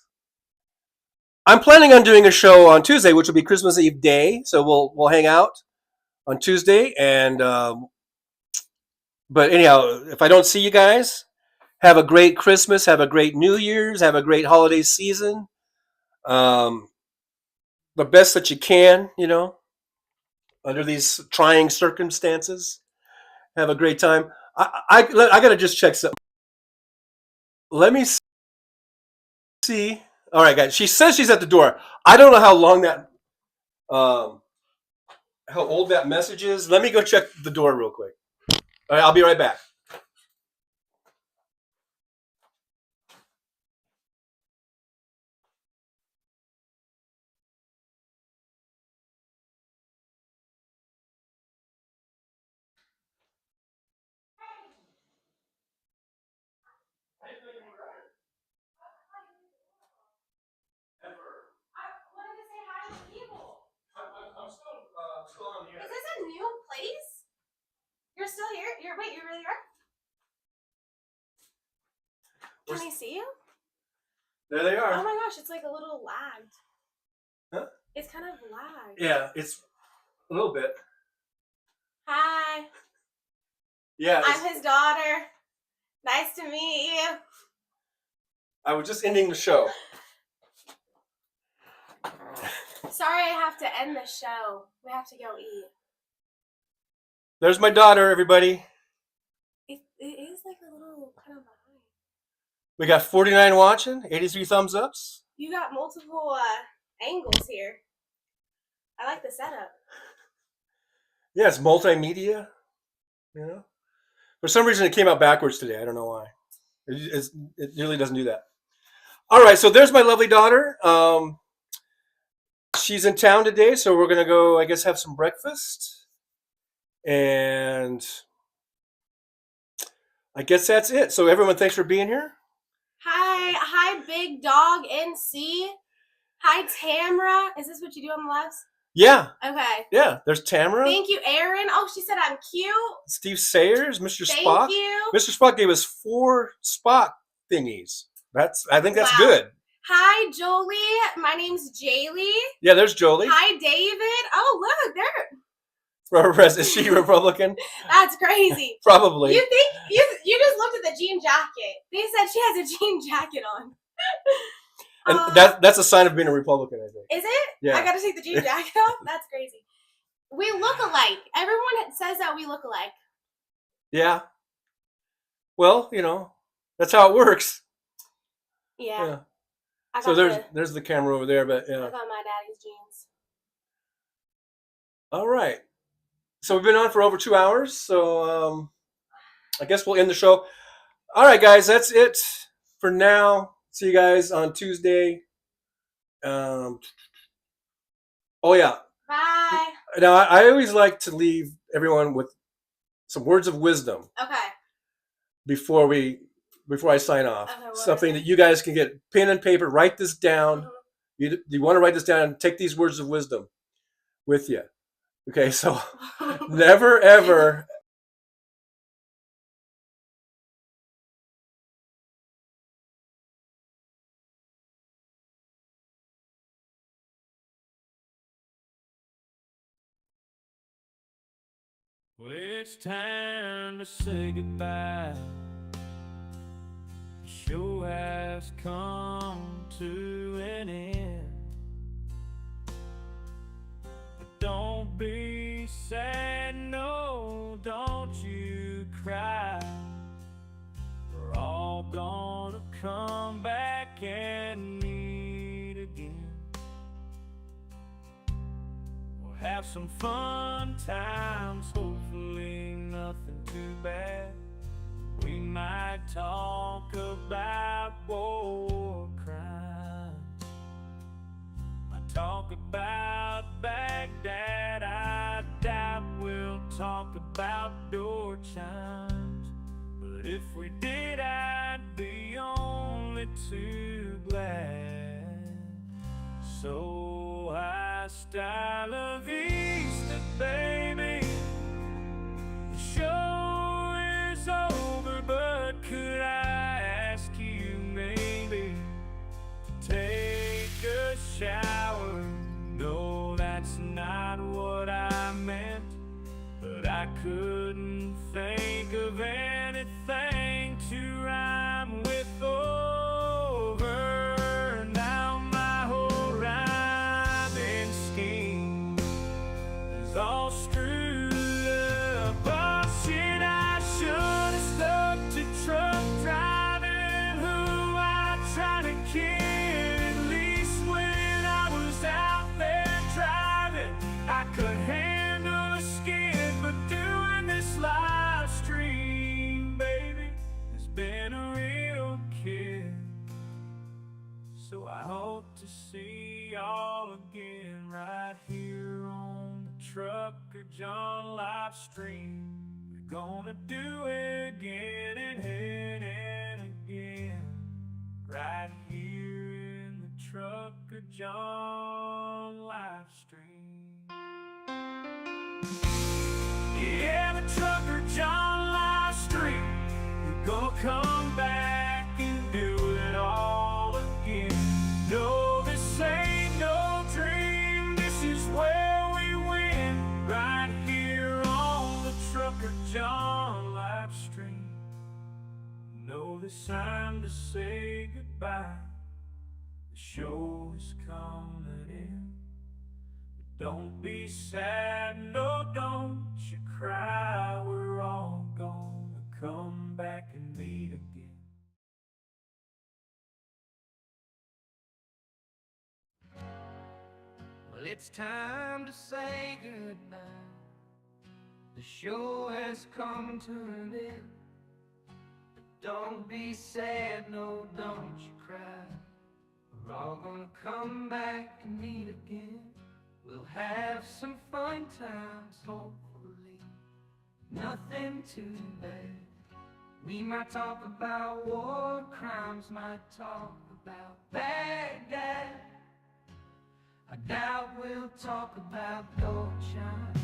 I'm planning on doing a show on Tuesday, which will be Christmas Eve day. So we'll hang out on Tuesday. And but anyhow, if I don't see you guys, have a great Christmas. Have a great New Year's. Have a great holiday season. The best that you can, under these trying circumstances. Have a great time. I got to just check something. Let me see. All right, guys. She says she's at the door. I don't know how long that, how old that message is. Let me go check the door real quick. All right, I'll be right back. Is this a new place? You're still here? Wait, you really are? Can I see you? There they are. Oh my gosh, it's like a little lagged. Huh? It's kind of lagged. Yeah, it's a little bit. Hi. Yeah. I'm his daughter. Nice to meet you. I was just ending the show. Sorry, I have to end the show. We have to go eat. There's my daughter, everybody. It is like a little kind of behind. We got 49 watching, 83 thumbs ups. You got multiple angles here. I like the setup. Yeah, it's multimedia. For some reason, it came out backwards today. I don't know why. It really doesn't do that. All right, so there's my lovely daughter. She's in town today, so we're gonna go, I guess, have some breakfast, and I guess that's it. So everyone, thanks for being here. Hi, Big Dog NC. Hi, Tamra. Is this what you do on the lives? Yeah. Okay. Yeah. There's Tamara. Thank you, Aaron. Oh, she said I'm cute. Steve Sayers, Mr. Thank Spock. you. Mr. Spock gave us 4 Spock thingies. I think that's Wow. good. Hi, Jolie. My name's Jaylee. Yeah, there's Jolie. Hi, David. Oh, look, there. Is she Republican? That's crazy. Probably. You think you just looked at the jean jacket? They said she has a jean jacket on. And that's a sign of being a Republican, I think. Is it? Yeah. I got to take the jean jacket off. That's crazy. We look alike. Everyone says that we look alike. Yeah. Well, that's how it works. Yeah. So there's the camera over there, but yeah. I got my daddy's jeans. All right. So we've been on for over 2 hours, so I guess we'll end the show. All right, guys, that's it for now. See you guys on Tuesday. Oh yeah. Bye. Now I always like to leave everyone with some words of wisdom. Okay. Before I sign off. Okay, Something that you guys can get pen and paper, write this down. You want to write this down and take these words of wisdom with you. Okay, so never ever Well, it's time to say goodbye. The show has come to back and meet again. We'll have some fun times, hopefully nothing too bad. We might talk about war crimes. Might talk about Baghdad. I doubt we'll talk about door chimes. But if we did, I'd be only too glad. So hasta la vista, baby. The show is over, but could I ask you maybe to take a shower? No, that's not what I meant, but I couldn't think of anything to rhyme with over. Now my whole rhyming scheme is all screwed up. Oh shit, I should have stuck to truck driving, who I tried to kid. At least when I was out there driving, I could handle a skid. But doing this live stream, baby, has been a real kick. So I hope to see y'all again right here on the Trucker John live stream. We're gonna do it again and again, right here in the Trucker John live stream. Yeah, the Trucker John live stream. We're gonna come back and do it all again. No, this ain't no dream. This is where we win, right here on the Trucker John live stream. No, this time to say goodbye. The show is coming in. Don't be sad, no, don't you cry. We're all gonna come back and meet again. Well, it's time to say goodbye. The show has come to an end. But don't be sad, no, don't you cry. We're all gonna come back and meet again. We'll have some fun times, hopefully nothing too bad. We might talk about war crimes, might talk about Baghdad. I doubt we'll talk about door chimes,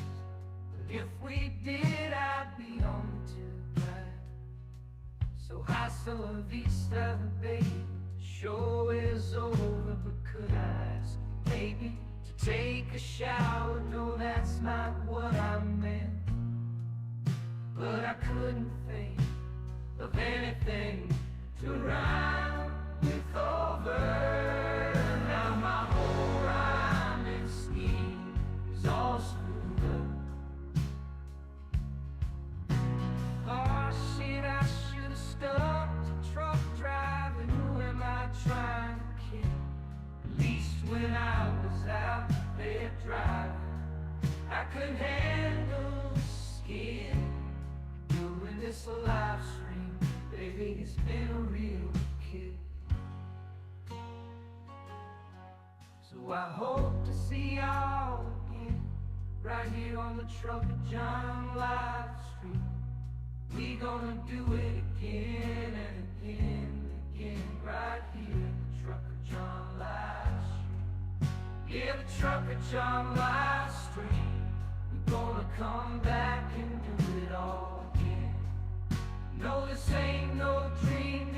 but if we did, I'd be only too glad. So hasta la vista, baby. The show is over, but could I ask you, baby, to take a shower? No, that's not what I meant, but I couldn't think of anything to rhyme with over. Now my whole rhyming scheme is all screwed up. Oh shit, I should have stuck to truck driving. Who am I trying to kid? At least when I was out there driving, I could handle the skid. Doing this live stream, baby, it's been a real kick. So I hope to see y'all again, right here on the Trucker John live stream. We gonna do it again and again and again, right here in the Trucker John live stream. Yeah, the Trucker John live stream. We're gonna come back and do it all again. No, this ain't no dream.